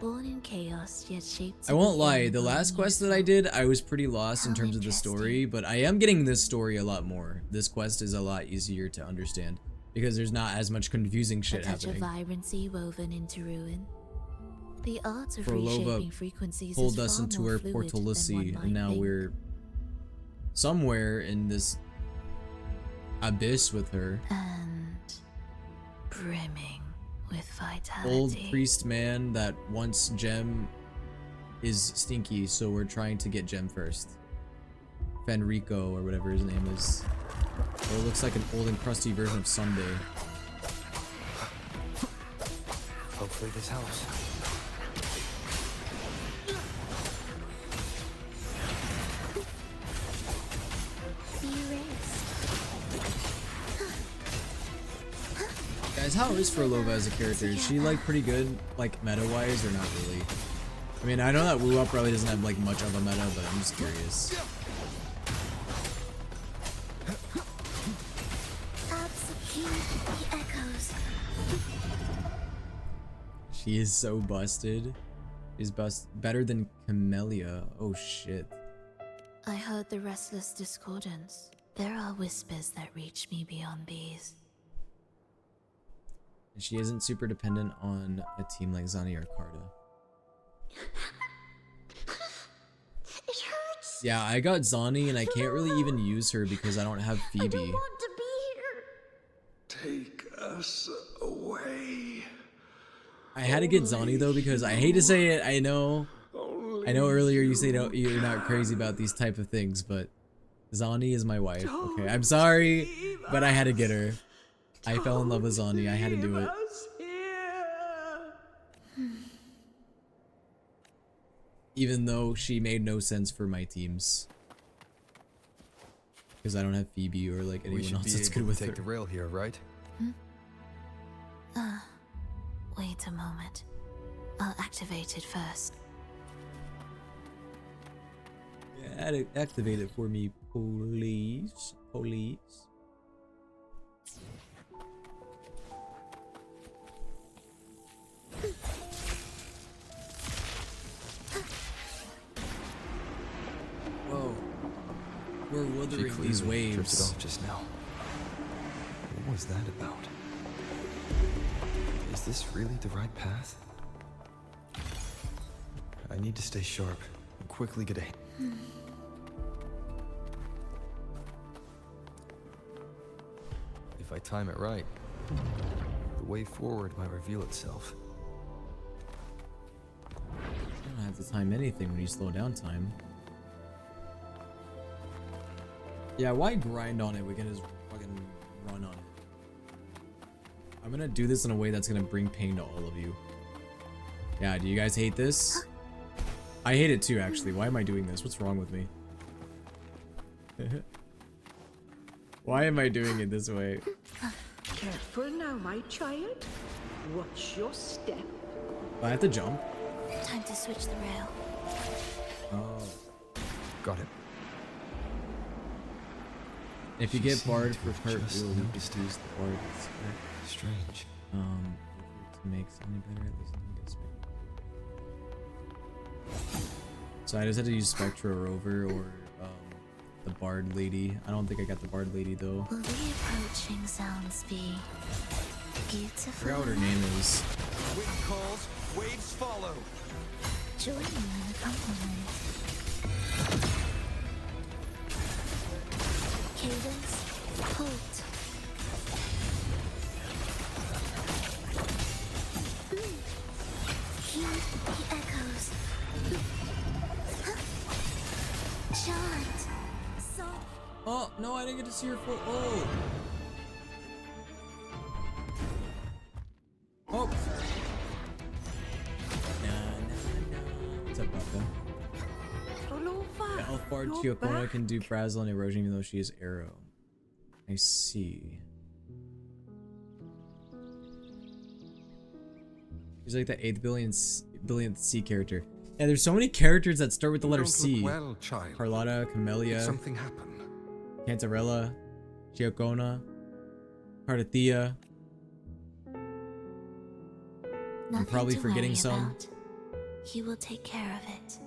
Born in chaos, yet shaped I won't lie, the last quest that I did, I was pretty lost in terms of the story, but I am getting this story a lot more. This quest is a lot easier to understand because there's not as much confusing shit happening. A touch of vibrancy woven into ruin. The art of Forlova reshaping frequencies pulled is us far into more her fluid than portalicy, one might and now think. we're somewhere in this abyss with her. And brimming with vitality. Old priest man that wants Gem is stinky, so we're trying to get Gem first. Fenrico or whatever his name is. Or it looks like an old and crusty version of Sunday. Hopefully this helps. Guys, how is Forlova as a character? Is she like pretty good, like meta-wise, or not really? I mean, I know that Wu Up probably doesn't have like much of a meta, but I'm just curious. She is so busted. She's better than Camellia. Oh shit. I heard the restless discordance. There are whispers that reach me beyond these. And she isn't super dependent on a team like Zani or Carta. It hurts. Yeah, I got Zani and I can't really even use her because I don't have Phoebe. I don't want to be here. Take us away. I had to get Zani though because I hate to say it, I know earlier you said you're not crazy about these type of things, but Zani is my wife. Okay, I'm sorry, but I had to get her. I fell in love with Zani. I had to do it. Even though she made no sense for my teams. Because I don't have Phoebe or like anyone else that's good with her. Take the rail here, right? Wait a moment. I'll activate it first. Yeah, activate it for me, please. Please. Whoa. We're wuthering these waves. Drifted off just now. What was that about? Is this really the right path? I need to stay sharp and quickly get ahead. If I time it right, the way forward might reveal itself. You don't have to time anything when you slow down time. Yeah, why grind on it? We can just fucking run on it. I'm gonna do this in a way that's gonna bring pain to all of you. Yeah, do you guys hate this? I hate it too, actually. Why am I doing this? What's wrong with me? Why am I doing it this way? Careful now, my child. Watch your step. Do I have to jump? Time to switch the rail. Oh. Got it. If you get barred for part, you'll just use the bard. Strange. To make something better, at least I get Spectra. So I just had to use Spectra Rover or the Bard Lady. I don't think I got the Bard Lady though. Will the approaching sounds be beautiful? I forgot what her name is. Wind calls, waves follow. Join me in the compliment. Cadence, halt. Heed the echoes. Chant. Soft. Oh, no, I didn't get to see her full. Oh. Oh. What's up, Papa? Elfbard Chiokona can do Frazzle and Erosion even though she is Arrow. I see. She's like the 8th billionth C character. Yeah, there's so many characters that start with the letter C. Well, child. Carlotta, Camellia, Did something happen? Cantarella, Chiokona, Cardathea. I'm probably forgetting some. He will take care of it.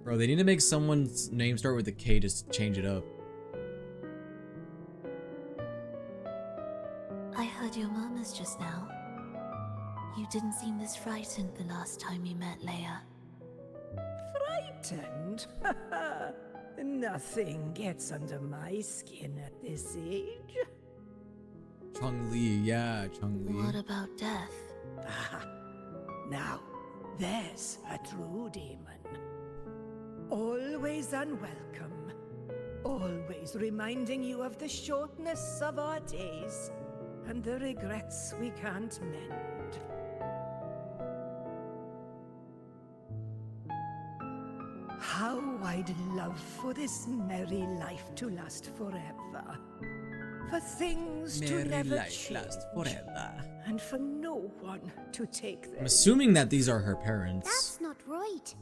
Bro, they need to make someone's name start with a K just to change it up. I heard your murmurs just now. You didn't seem this frightened the last time we met, Leia. Frightened? Nothing gets under my skin at this age. Chong-Li, yeah, Chong-Li. What about death? Now, there's a true demon. Always unwelcome. Always reminding you of the shortness of our days and the regrets we can't mend. How I'd love for this merry life to last forever. For things to never change. Last forever. And for no one to take them. I'm assuming that these are her parents. That's not right.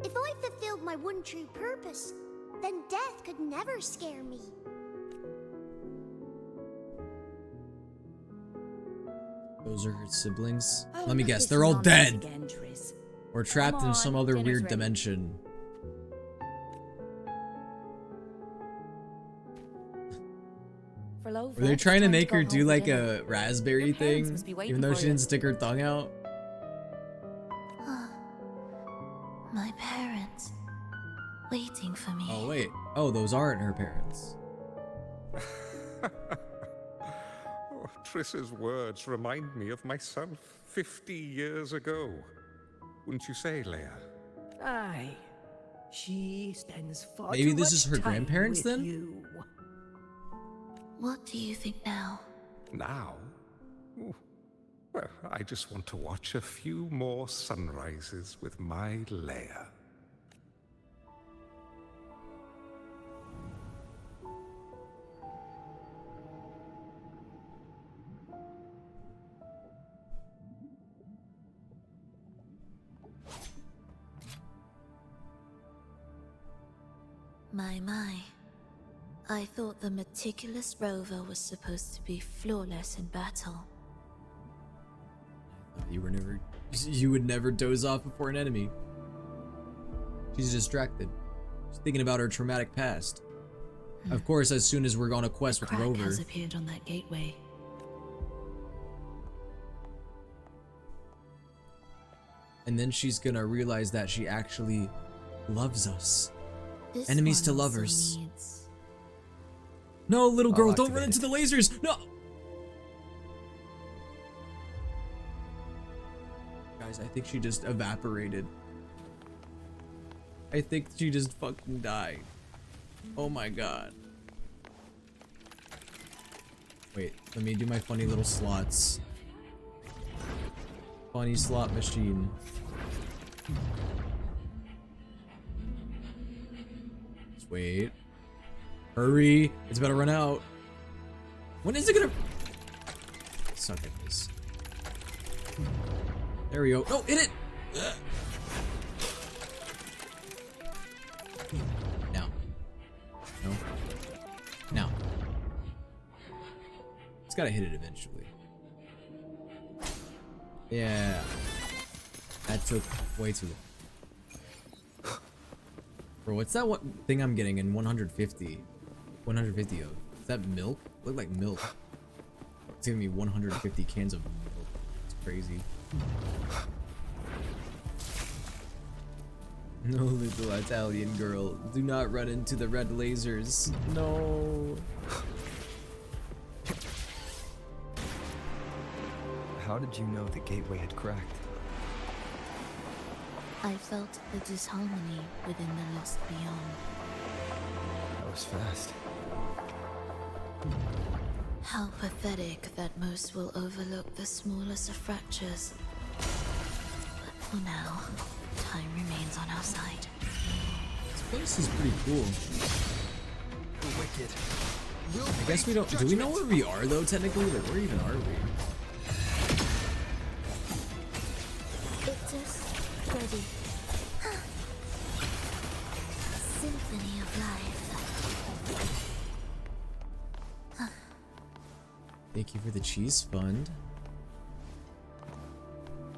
If I fulfilled my one true purpose, then death could never scare me. Those are her siblings. Oh, Let me guess, this they're all nonsense dead. again, Triss. Or trapped Come in some on, other dinner's weird ready. dimension. Were they trying to make her do like a raspberry thing? Even though she didn't stick her tongue out? My parents. Waiting for me. Oh wait. Oh, those aren't her parents. Oh, Triss's words remind me of myself 50 years ago. Wouldn't you say, Leia? Aye. She spends far Maybe too this much is her time grandparents with then? you. What do you think now? Now? Ooh. Well, I just want to watch a few more sunrises with my Leia. My. I thought the meticulous rover was supposed to be flawless in battle. You would never doze off before an enemy. She's distracted. She's thinking about her traumatic past. Of course, as soon as we're on a quest with Crack Rover. has appeared on that gateway. And then she's gonna realize that she actually loves us. This Enemies one to also lovers. needs- No, little girl, I'll don't run activate into the lasers! No! Guys, I think she just evaporated. I think she just fucking died. Oh my god. Wait, let me do my funny little slots. Funny slot machine. Just wait. Hurry! It's about to run out. When is it gonna... Suck at this. There we go. No, hit it! Ugh. Now. No. Now. It's gotta hit it eventually. Yeah. That took way too long. Bro, what's that one thing I'm getting in 150? 150 of. Is that milk? Look like milk. It's giving me 150 cans of milk. It's crazy. No, little Italian girl. Do not run into the red lasers. No. How did you know the gateway had cracked? I felt the disharmony within the lost beyond. That was fast. How pathetic that most will overlook the smallest of fractures. But for now, time remains on our side. This place is pretty cool. The wicked. I guess we don't. Do we know where we are though? Technically, like where even are we? It's us, ready. Symphony of life. Thank you for the cheese fund.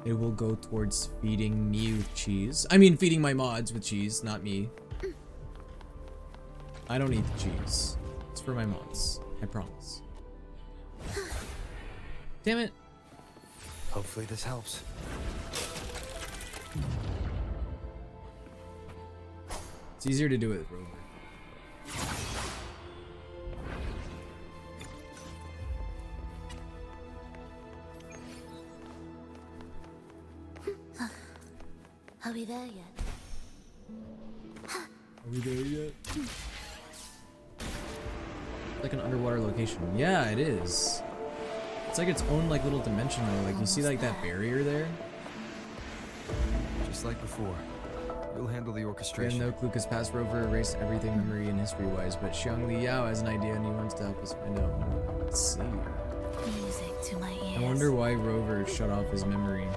It will go towards feeding me with cheese. I mean, feeding my mods with cheese, not me. I don't eat the cheese. It's for my mods. I promise. Damn it. Hopefully this helps. It's easier to do it with Rover. Are we there yet? Are we there yet? Like an underwater location. Yeah, it is. It's like its own like little dimension though. Like you see like that barrier there? Just like before. You'll handle the We have orchestration. no clue because past Rover erased everything memory and history wise, but Xiang Li Yao has an idea and he wants to help us find out. Let's see. Music to my ears. I wonder why Rover shut off his memory.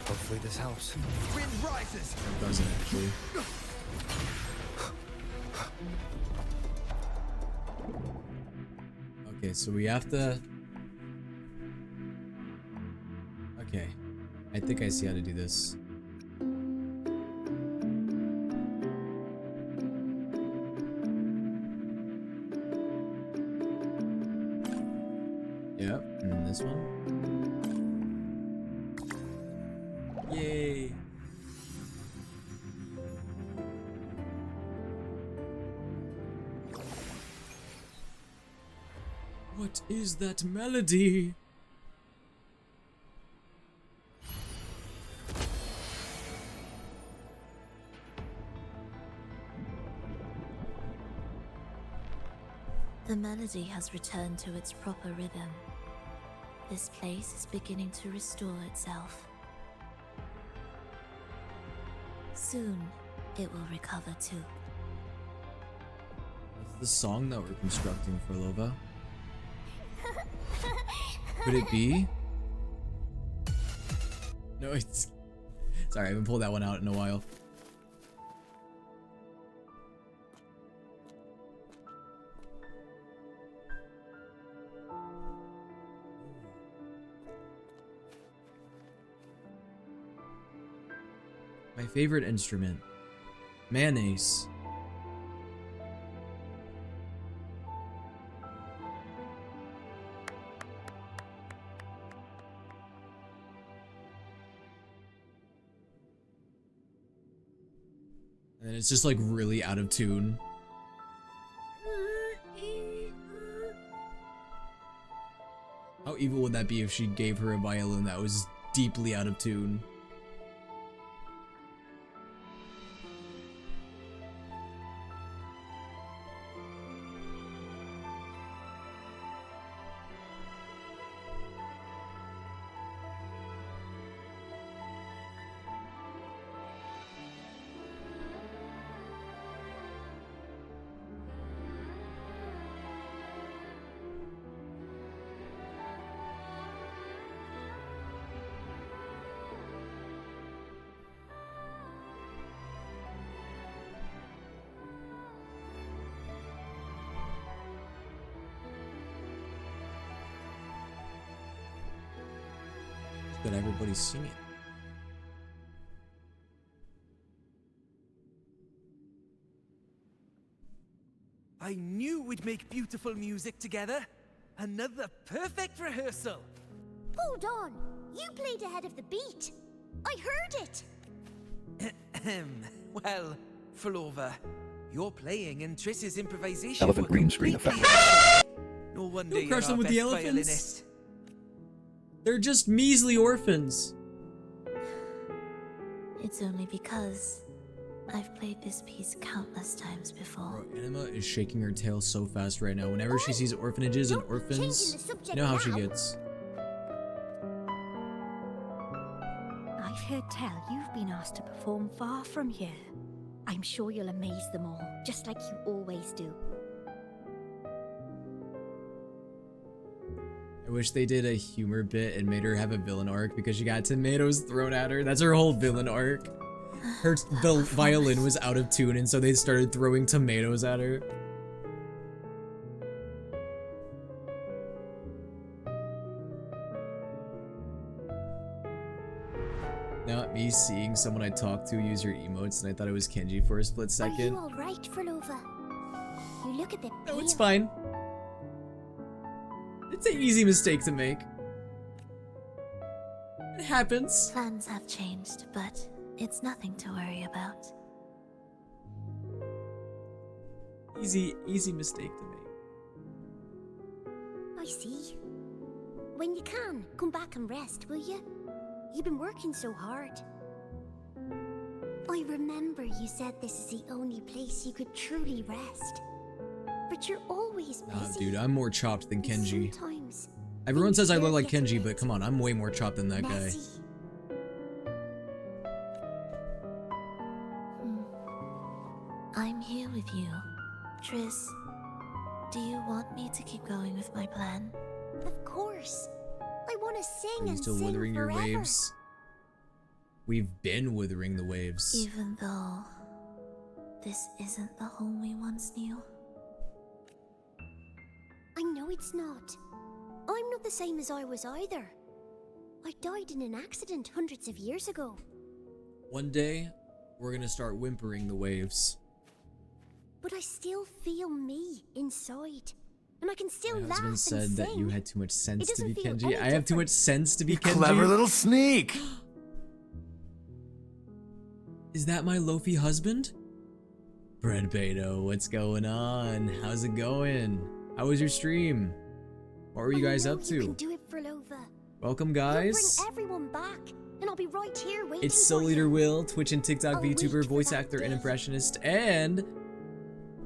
Hopefully this helps. Wind rises. It doesn't actually. Okay, so we have to. Okay, I think I see how to do this. Yep, and then this one. Yay! What is that melody? The melody has returned to its proper rhythm. This place is beginning to restore itself. Soon, it will recover too. What's the song that we're constructing for Lova? Could it be? No, it's... Sorry, I haven't pulled that one out in a while. My favorite instrument. Mayonnaise. And it's just like really out of tune. How evil would that be if she gave her a violin that was deeply out of tune? That everybody's singing. I knew we'd make beautiful music together. Another perfect rehearsal. Hold on. You played ahead of the beat. I heard it. Well, Flova, your playing and Triss's improvisation Elephant were green screen completely effect. opposite. No wonder Don't crush you're them our with the best elephants. violinist. They're just measly orphans. It's only because I've played this piece countless times before. Bro, Anima is shaking her tail so fast right now. Whenever she sees orphanages and orphans, you know how she gets. I've heard tell you've been asked to perform far from here. I'm sure you'll amaze them all, just like you always do. I wish they did a humor bit and made her have a villain arc because she got tomatoes thrown at her. That's her whole villain arc. The violin was out of tune, and so they started throwing tomatoes at her. Not me seeing someone I talked to use your emotes, and I thought it was Kenji for a split Are second. you alright, Frolova? You look a bit pale. No, it's fine. It's an easy mistake to make. It happens. Plans have changed, but it's nothing to worry about. Easy mistake to make. I see. When you can, come back and rest, will you? You've been working so hard. I remember you said this is the only place you could truly rest. But you're always busy. Nah, dude, I'm more chopped than Kenji. Sometimes Everyone says I look like get a Kenji, but come on, I'm way more chopped than that guy. messy. I'm here with you. Triss, do you want me to keep going with my plan? Of course. I want to sing Are you and still sing withering your forever. waves? We've been withering the waves. Even though this isn't the home we once knew. I know it's not. I'm not the same as I was either. I died in an accident hundreds of years ago. One day, we're gonna start whimpering the waves. But I still feel me inside. And I can still My laugh husband and said sing. that you had too much sense to be doesn't feel Kenji. any I have too much sense to be Kenji. Clever little sneak. Is that my Lofi husband? Bread Beto, what's going on? How's it going? How was your stream? What were you guys up You to? can do it, Frolova. Welcome, You'll guys. bring everyone back, and I'll be right here waiting It's for you. souleaterwill, Twitch and TikTok I'll VTuber, wait for voice that actor, and day. impressionist, and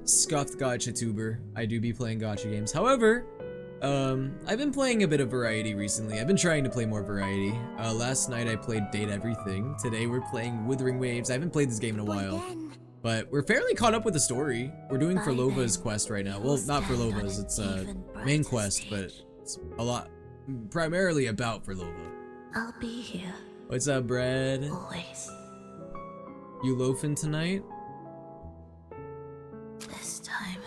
scuffed gacha tuber. I do be playing gacha games. However, I've been playing a bit of variety recently. I've been trying to play more variety. Last night I played Date Everything. Today we're playing Wuthering Waves. I haven't played this game in a while, but we're fairly caught up with the story. We're doing Furlova's quest right now. Well, not Furlova's. It's a main quest, but it's a lot, primarily about Furlova. I'll be here. What's up, Brad? Always. You loafing tonight? This time,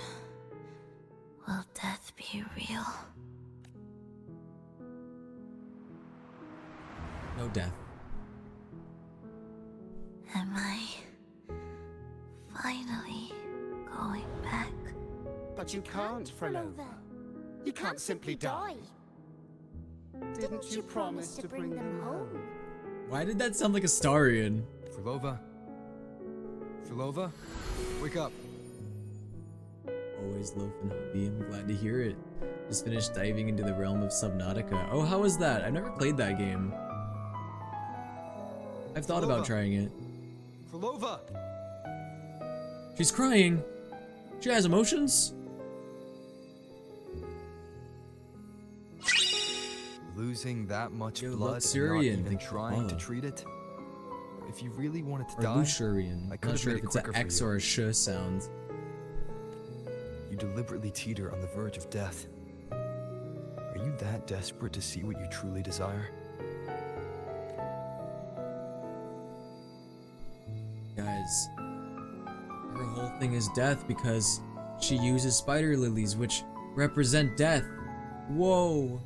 will death be real? No death. Am I finally going back? But you can't, Frolova. You can't simply die. Didn't you promise to bring them home? Why did that sound like a Starian? Frolova? Frolova? Wake up. Always loafing, hubby. I'm glad to hear it. Just finished diving into the realm of Subnautica. Oh, how was that? I've never played that game. I've thought about trying it. Frolova! She's crying. She has emotions. Losing that much Yo, blood and not Luxurian, even thank you for trying to follow. treat it? If you really wanted to Or die, Luxurian. I I'm could not have sure made if it it's an quicker for X you. or a sh sound. You deliberately teeter on the verge of death. Are you that desperate to see what you truly desire? Guys, her whole thing is death because she uses spider lilies, which represent death. Whoa.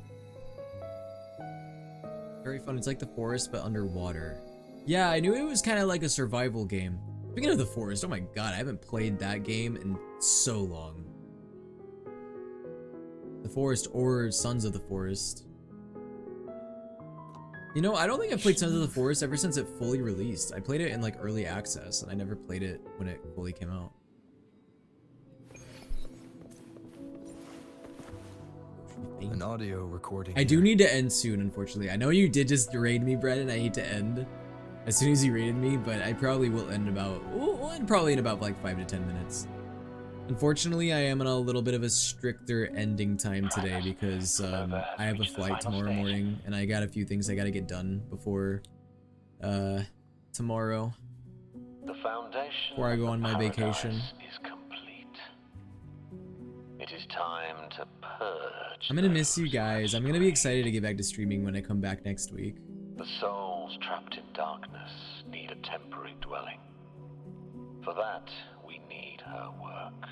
Very fun. It's like the forest, but underwater. Yeah, I knew it was kind of like a survival game. Speaking of the forest, oh my god, I haven't played that game in so long. The Forest or Sons of the Forest. You know, I don't think I've played Sons of the Forest ever since it fully released. I played it in like early access, and I never played it when it fully came out. An audio recording. I do need to end soon, unfortunately. I know you did just raid me, Brennan. I hate to end as soon as you raided me, but I probably will end probably in about like 5 to 10 minutes. Unfortunately, I am on a little bit of a stricter ending time today because I have a flight tomorrow morning, and I got a few things I gotta get done before tomorrow. The foundation Before I go on my vacation. is complete. It is time to purge. I'm gonna miss you guys. I'm gonna be excited to get back to streaming when I come back next week. The souls trapped in darkness need a temporary dwelling. For that, we need her work.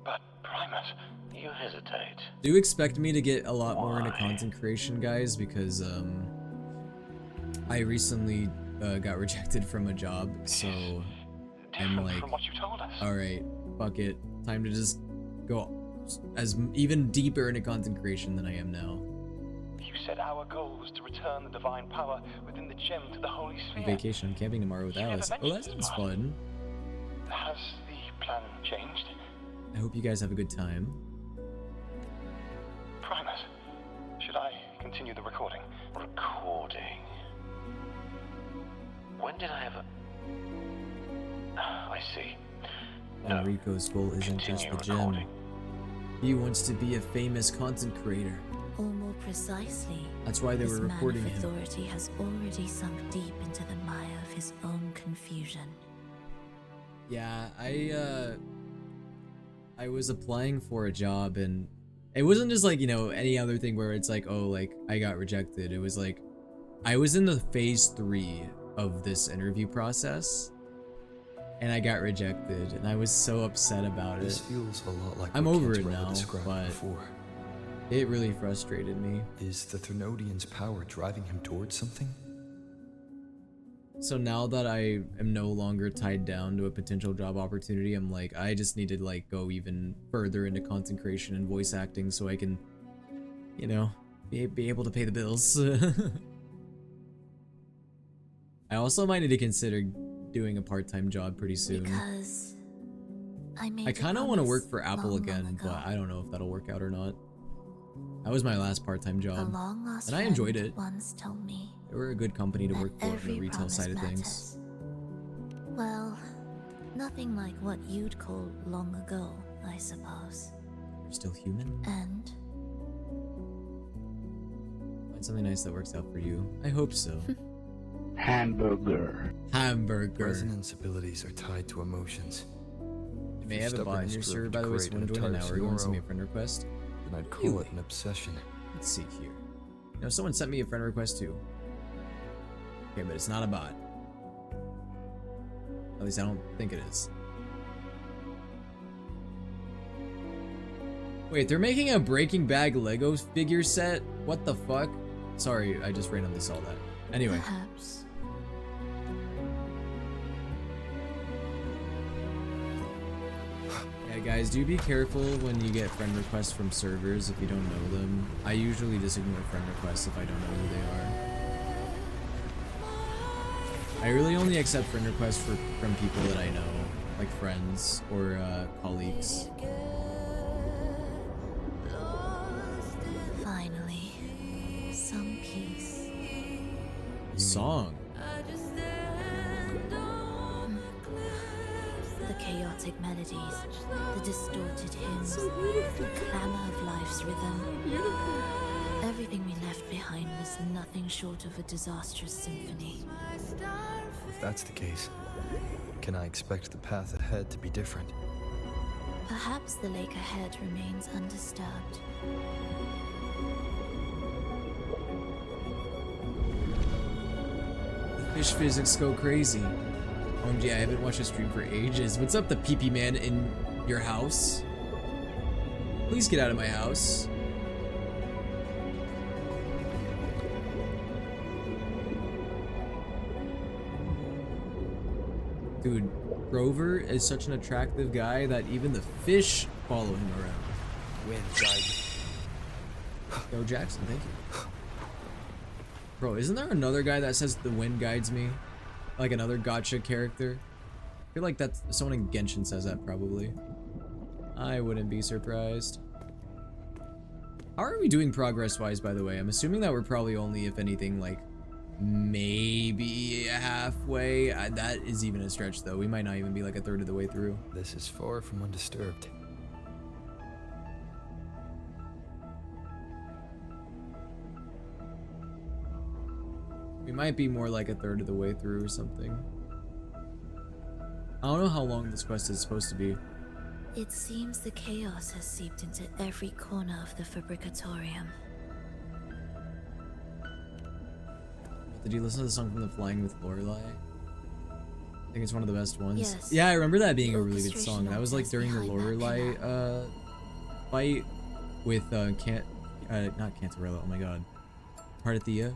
But, Primus, you hesitate. Do expect me to get a lot more into content creation, guys, because I recently got rejected from a job, so I'm like, alright, fuck it. Time to just go even deeper into content creation than I am now. You said our goal was to return the divine power within the gem to the Holy Sphere. Vacation, I'm camping tomorrow with Alice. Oh, that sounds fun. Has the plan changed? I hope you guys have a good time. Primus, should I continue the recording? Recording? When did I ever... I see. Enrico's goal isn't just the gem. He wants to be a famous content creator. Or more precisely, That's why they were recording him. him. Authority has already sunk deep into the mire of his own confusion. Yeah, I was applying for a job, and it wasn't just like, you know, any other thing where it's like, oh, like I got rejected. It was like I was in the phase 3 of this interview process, and I got rejected, and I was so upset about This it. feels a lot like I'm what over it Kinsrella now, described but before. it really frustrated me. Is the Threnodian's power driving him towards something? So now that I am no longer tied down to a potential job opportunity, I'm like, I just need to like go even further into content creation and voice acting so I can, you know, be able to pay the bills. I also might need to consider doing a part-time job pretty soon. Because I kind of want to work for Apple again, but I don't know if that'll work out or not. That was my last part-time A job, long lost and I enjoyed friend it. once told me They were a good company to work for on the every retail promise side of things. matters. Well, nothing like what you'd call long ago, I suppose. You're still human? And Find something nice that works out for you. I hope so. Hamburger. Hamburger. Resonance abilities are tied to emotions. You may have a bot in your server, by the way, so when join an hour, you want to send me a friend request? Then I'd call it an obsession. Let's see here. No, someone sent me a friend request too. Okay, but it's not a bot. At least I don't think it is. Wait, they're making a Breaking Bad Lego figure set? What the fuck? Sorry, I just randomly saw that. Anyway. perhaps Yeah, guys, do be careful when you get friend requests from servers if you don't know them. I usually just ignore friend requests if I don't know who they are. I really only accept friend requests from people that I know, like friends or colleagues. finally some peace. Song. The chaotic melodies, the distorted hymns, the clamor of life's rhythm. Everything we left behind was nothing short of a disastrous symphony. If that's the case, can I expect the path ahead to be different? Perhaps the lake ahead remains undisturbed. The fish physics go crazy. OMG, I haven't watched a stream for ages. What's up, the PP man in your house? Please get out of my house. Dude, Grover is such an attractive guy that even the fish follow him around. Wind guide me. Go Jackson, thank you. Bro, isn't there another guy that says the wind guides me? Like another gotcha character? I feel like that's someone in Genshin says that probably. I wouldn't be surprised. How are we doing progress-wise, by the way? I'm assuming that we're probably only, if anything, like, maybe halfway. That is even a stretch, though. We might not even be like a third of the way through. This is far from undisturbed. We might be more like a third of the way through or something. I don't know how long this quest is supposed to be. It seems the chaos has seeped into every corner of the Fabricatorium. Did you listen to the song from The Flying with Lorelei? I think it's one of the best ones. Yes. Yeah, I remember that being a really good orchestration song. That was like during the behind that Lorelei fight with not Cantarella, oh my god. Parthia.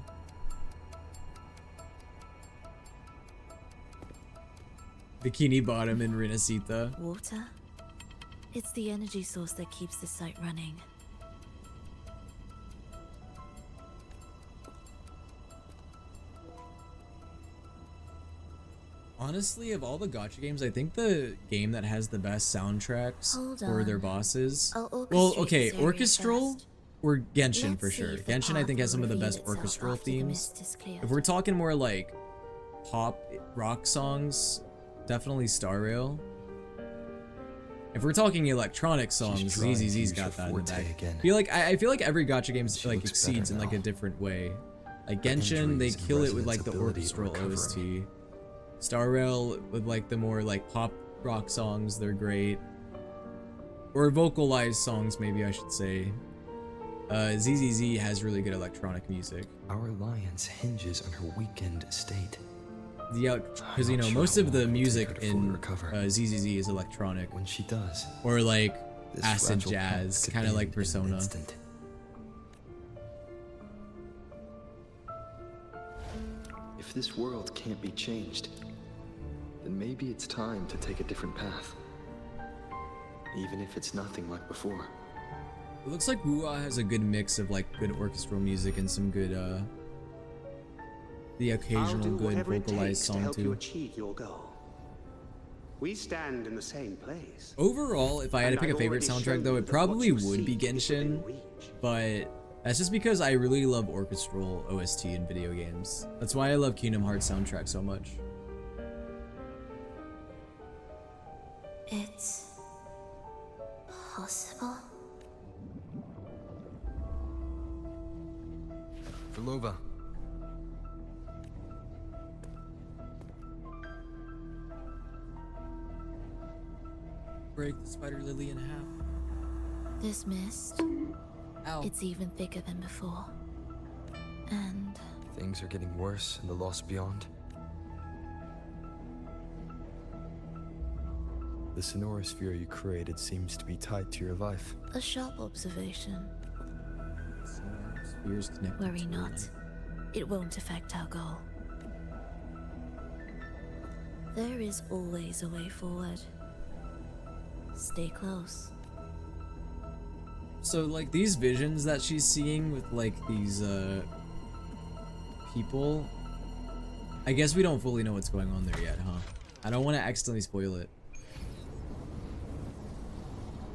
Bikini Bottom in Rinascita. Water? It's the energy source that keeps the site running. Honestly, of all the gacha games, I think the game that has the best soundtracks Hold for their on. bosses. I'll orchestrate Well, this okay, area orchestral first. or Genshin Let's for see sure. if the Genshin, I path think, has some will of the reveal best itself orchestral after the themes. mist is cleared. If we're talking more like pop rock songs, definitely Star Rail. If we're talking electronic songs, trying to ZZZ's use got her that in the forte back. again. I feel like every gacha game She like looks exceeds in better like a now. different way. Like Her Genshin, they injuries and kill it with like Resident's the ability orchestral recovering. OST. Star Rail with like the more like pop rock songs, they're great. Or vocalized songs, maybe I should say. ZZZ has really good electronic music. Our alliance hinges on her weakened state. Yeah, because I'm you not know sure most how of the long it will take music her to fully in recover. ZZZ is electronic. When she does, Or like this acid fragile pact jazz, could kind of end like in an Persona. instant. If this world can't be changed, then maybe it's time to take a different path. Even if it's nothing like before. It looks like Wuha has a good mix of like good orchestral music and some good the I'll occasional do good whatever it vocalized takes to song help you too. achieve your goal. We stand in the same place. Overall, if I had to And pick a I've favorite already soundtrack shown though, you it that probably what you would be seek is within Genshin, reach. but that's just because I really love orchestral OST in video games. That's why I love Kingdom Hearts soundtrack so much. It's possible. Velova. Break the spider lily in half. This mist, Ow. it's even thicker than before. And Things are getting worse in the Lost Beyond. The sonorosphere you created seems to be tied to your life. a sharp observation. Spheres connected Worry to not. life. It won't affect our goal. There is always a way forward. Stay close. So like these visions that she's seeing with like these people, I guess we don't fully know what's going on there yet, huh? I don't want to accidentally spoil it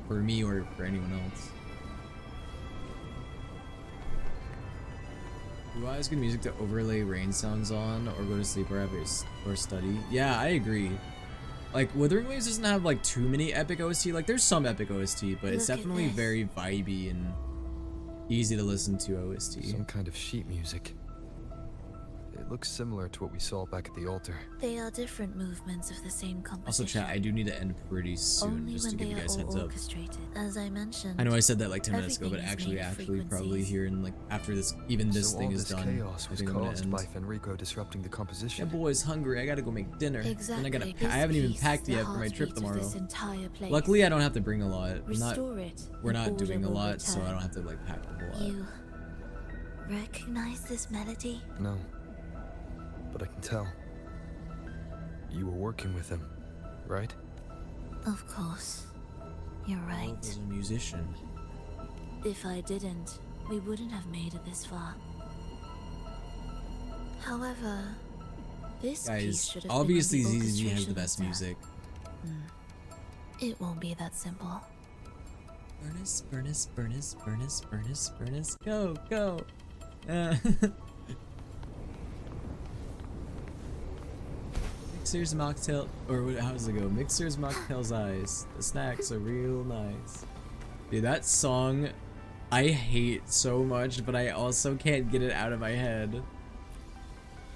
for me or for anyone else. Do I use good music to overlay rain sounds on or go to sleep or or study? Yeah, I agree. Like Wuthering Waves doesn't have like too many epic OST. Like there's some epic OST, but it's Look at definitely this. very vibey and easy to listen to OST. Some kind of sheet music. It looks similar to what we saw back at the altar. They are different movements of the same Also, composition. chat, I do need to end pretty soon, Only just to when give they you are guys all heads up. orchestrated. As I mentioned, I know I said that like 10 minutes ago, but everything is actually made of probably frequencies. here in like after this, even this So thing all is this done. chaos I was think I'm gonna caused end. by Fenrico disrupting the Yeah, composition. boy's hungry. I gotta go make dinner. Exactly. And I gotta. This I haven't even piece is packed the yet for my trip heartbeat of tomorrow. this entire place. Luckily, I don't have to bring a lot. I'm not. Restore it, We're and not order doing a will lot, so I return. don't have to like pack a whole lot. You recognize this melody? No. But I can tell. You were working with him, right? Of course. You're right. As a musician. If I didn't, we wouldn't have made it this far. However, this piece Guys, should have obviously been on the ZZ has the orchestration best master. music. It won't be that simple. Furnace, furnace, furnace, furnace, furnace, furnace, go, go. Mixer's mocktail, or how does it go? Mixer's mocktail's eyes. The snacks are real nice. Dude, that song I hate so much, but I also can't get it out of my head.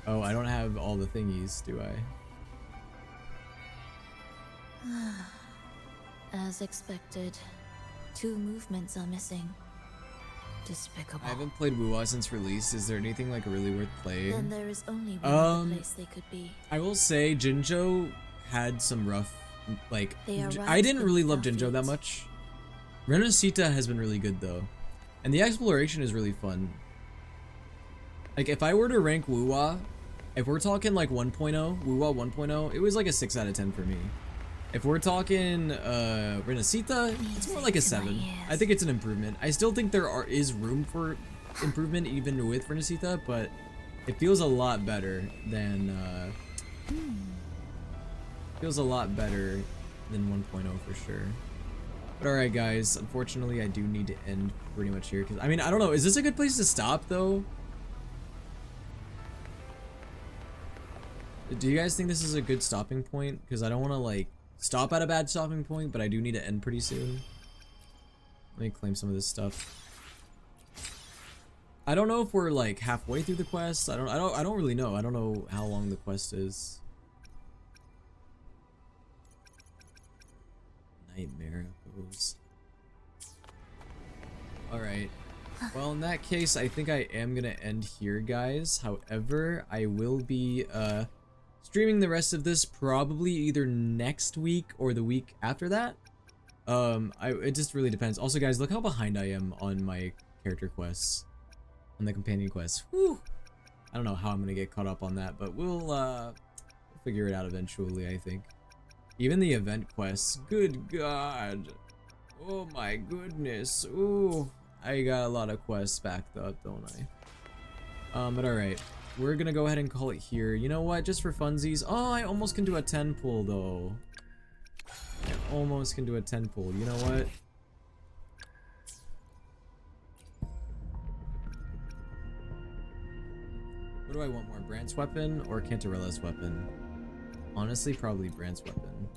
Oh, I don't have all the thingies, do I? As expected, 2 movements are missing. Despicable. I haven't played Wuwa since release. Is there anything like really worth playing? Then there is only one other place they could be. I will say Jinjo had some rough, like, They are I didn't wrapped really in love Jinjo that much. Rinascita has been really good though. And the exploration is really fun. Like, if I were to rank Wuwa, if we're talking like 1.0, Wuwa 1.0, it was like a 6 out of 10 for me. If we're talking Rinascita, it's more like a 7. I think it's an improvement. I still think there is room for improvement even with Rinascita, but it feels a lot better than 1.0 for sure. But alright guys, unfortunately I do need to end pretty much here, because I mean, I don't know, is this a good place to stop though? Do you guys think this is a good stopping point? Because I don't want to like stop at a bad stopping point, but I do need to end pretty soon. Let me claim some of this stuff. I don't know if we're like halfway through the quest. I don't really know. I don't know how long the quest is. Nightmare pose. Alright. Well, in that case, I think I am gonna end here, guys. However, I will be streaming the rest of this probably either next week or the week after that. It just really depends. Also, guys, look how behind I am on my character quests, on the companion quests. Whew. I don't know how I'm gonna get caught up on that, but we'll figure it out eventually, I think. Even the event quests. Good God. Oh my goodness. Ooh. I got a lot of quests backed up, don't I? But alright. We're gonna go ahead and call it here. You know what? Just for funsies. Oh, I almost can do a 10 pull though. I almost can do a 10 pull. You know what? What do I want more? Brand's weapon or Cantarella's weapon? Honestly, probably Brand's weapon.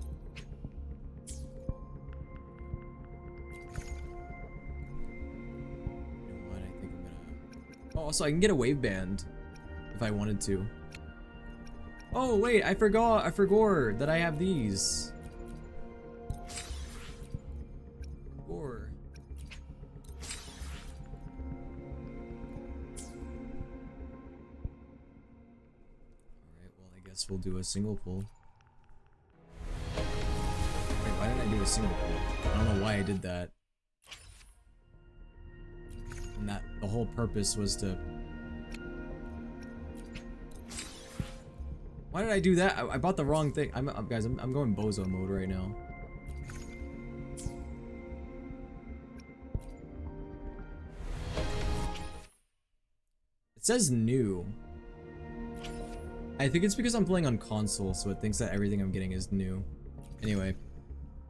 You know what? I think I'm gonna... Oh, also I can get a wave band if I wanted to. Oh wait, I forgot that I have these. Or alright, well I guess we'll do a single pull. Wait, why did I do a single pull? I don't know why I did that. And that the whole purpose was to... Why did I do that? I bought the wrong thing. Guys, I'm going bozo mode right now. It says new. I think it's because I'm playing on console, so it thinks that everything I'm getting is new. Anyway.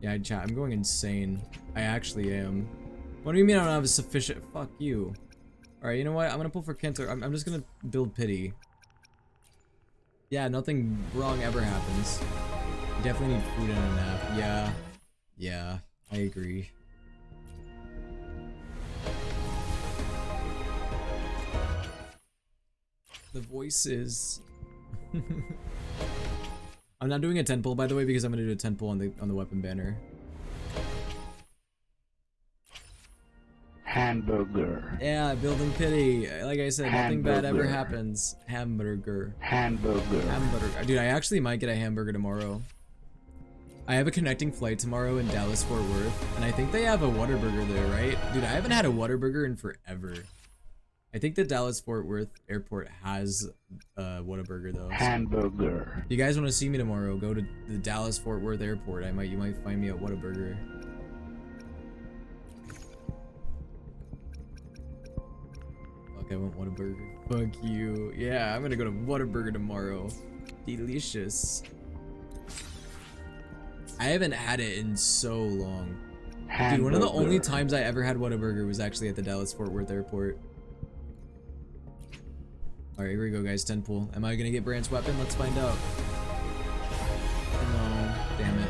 Yeah, chat, I'm going insane. I actually am. What do you mean I don't have a sufficient... Fuck you. Alright, you know what? I'm gonna pull for Kenta. I'm just gonna build pity. Yeah, nothing wrong ever happens. You definitely need food and a nap. Yeah. Yeah, I agree. The voices. I'm not doing a 10 pull, by the way, because I'm gonna do a 10 pull on the weapon banner. Hamburger. Yeah, building pity. Like I said, nothing bad ever happens. Hamburger. Hamburger. Hamburger. Dude, I actually might get a hamburger tomorrow. I have a connecting flight tomorrow in Dallas, Fort Worth, and I think they have a Whataburger there, right? Dude, I haven't had a Whataburger in forever. I think the Dallas Fort Worth airport has a Whataburger though. So. Hamburger. If you guys want to see me tomorrow, go to the Dallas Fort Worth airport. You might find me at Whataburger. Fuck, I want Whataburger. Fuck you. Yeah, I'm gonna go to Whataburger tomorrow. Delicious. I haven't had it in so long. Dude, one of the only times I ever had Whataburger was actually at the Dallas-Fort Worth airport. Alright, here we go, guys. 10 pool. Am I gonna get Brand's weapon? Let's find out. No, damn it.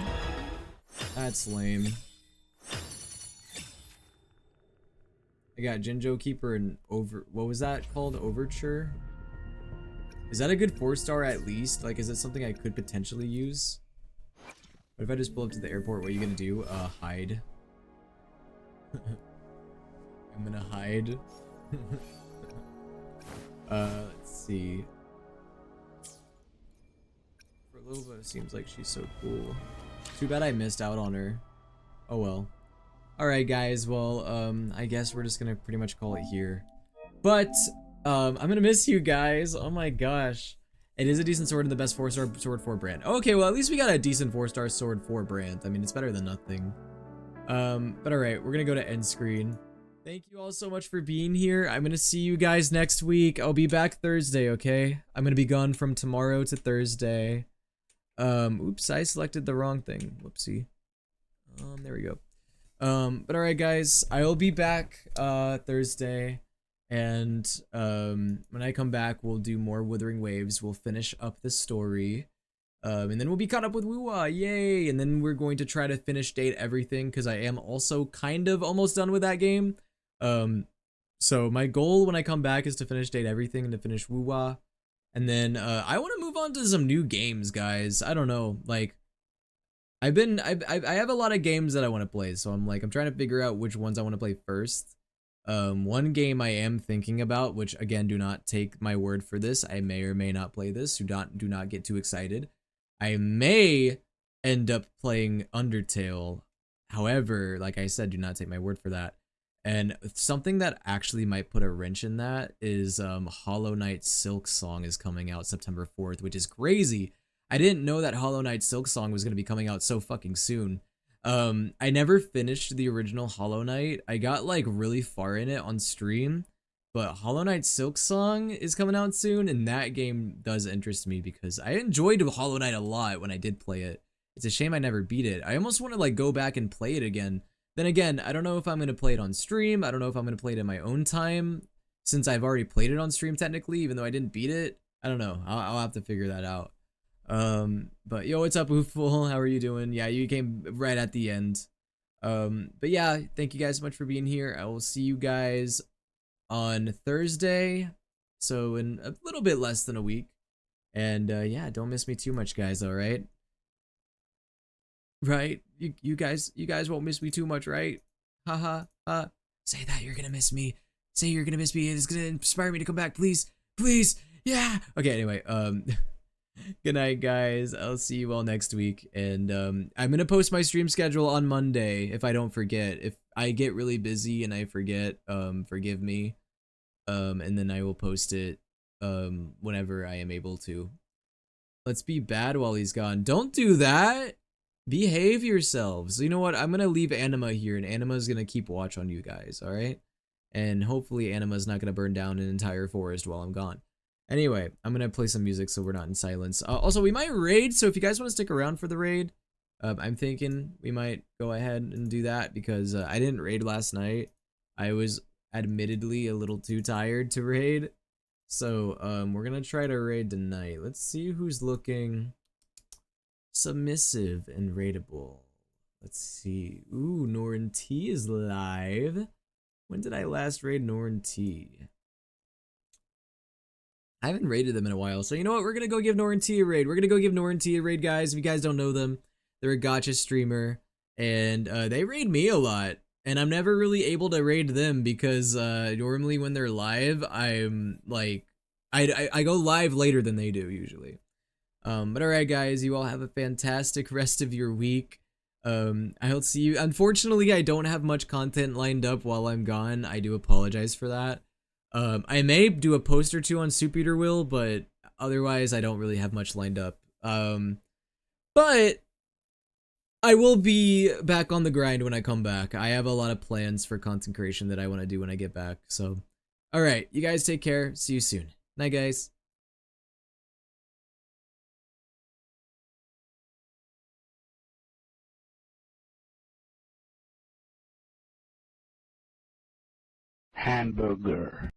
That's lame. I got Jinjo Keeper and what was that called? Overture? Is that a good 4-star at least? Like, is it something I could potentially use? What if I just pull up to the airport? What are you gonna do? Hide. I'm gonna hide. Let's see. For a little bit, it seems like she's so cool. Too bad I missed out on her. Oh well. Alright guys, well, I guess we're just gonna pretty much call it here. But, I'm gonna miss you guys. Oh my gosh. It is a decent sword and the best 4-star sword for Brand. Okay, well, at least we got a decent 4-star sword for Brand. I mean, it's better than nothing. But alright, we're gonna go to end screen. Thank you all so much for being here. I'm gonna see you guys next week. I'll be back Thursday, okay? I'm gonna be gone from tomorrow to Thursday. Oops, I selected the wrong thing. Whoopsie. There we go. But alright guys, I'll be back Thursday, and when I come back we'll do more Wuthering Waves. We'll finish up the story, and then we'll be caught up with Wuwa, yay! And then we're going to try to finish Date Everything, because I am also kind of almost done with that game. So my goal when I come back is to finish Date Everything and to finish Wuwa, and then I want to move on to some new games, guys. I don't know, like I have a lot of games that I want to play, so I'm trying to figure out which ones I want to play first. One game I am thinking about, which again, do not take my word for this, I may or may not play this, do not get too excited. I may end up playing Undertale. However, like I said, do not take my word for that. And something that actually might put a wrench in that is Hollow Knight Silk Song is coming out September 4th, which is crazy. I didn't know that Hollow Knight Silk Song was going to be coming out so fucking soon. I never finished the original Hollow Knight. I got like really far in it on stream, but Hollow Knight Silk Song is coming out soon, and that game does interest me because I enjoyed Hollow Knight a lot when I did play it. It's a shame I never beat it. I almost want to like go back and play it again. Then again, I don't know if I'm going to play it on stream. I don't know if I'm going to play it in my own time, since I've already played it on stream technically, even though I didn't beat it. I don't know. I'll have to figure that out. But yo, what's up, Ooful? How are you doing? Yeah, you came right at the end. But yeah, thank you guys so much for being here. I will see you guys on Thursday, so in a little bit less than a week. And yeah, don't miss me too much, guys. All right, right? You guys won't miss me too much, right? Haha. Say that you're gonna miss me. Say you're gonna miss me. It's gonna inspire me to come back, please, please. Yeah. Okay. Anyway, good night, guys. I'll see you all next week, and I'm gonna post my stream schedule on Monday if I don't forget. If I get really busy and I forget, forgive me. And then I will post it whenever I am able to. Let's be bad while he's gone. Don't do that. Behave yourselves. You know what? I'm gonna leave Anima here, and Anima's gonna keep watch on you guys. All right, and hopefully Anima's not gonna burn down an entire forest while I'm gone. Anyway, I'm gonna play some music so we're not in silence. Also, we might raid, so if you guys want to stick around for the raid, I'm thinking we might go ahead and do that because I didn't raid last night. I was admittedly a little too tired to raid, so we're gonna try to raid tonight. Let's see who's looking submissive and raidable. Let's see. Ooh, Norn T is live. When did I last raid Norn T? I haven't raided them in a while, so you know what? We're gonna go give Norn T a raid. We're gonna go give Norn T a raid, guys. If you guys don't know them, they're a gacha streamer, and they raid me a lot, and I'm never really able to raid them because normally when they're live, I'm like, I go live later than they do usually. But alright, guys, you all have a fantastic rest of your week. I'll see you. Unfortunately, I don't have much content lined up while I'm gone. I do apologize for that. I may do a post or two on souleaterwill, but otherwise I don't really have much lined up. But I will be back on the grind when I come back. I have a lot of plans for content creation that I want to do when I get back, so All right, you guys take care. See you soon. Night, guys. Hamburger.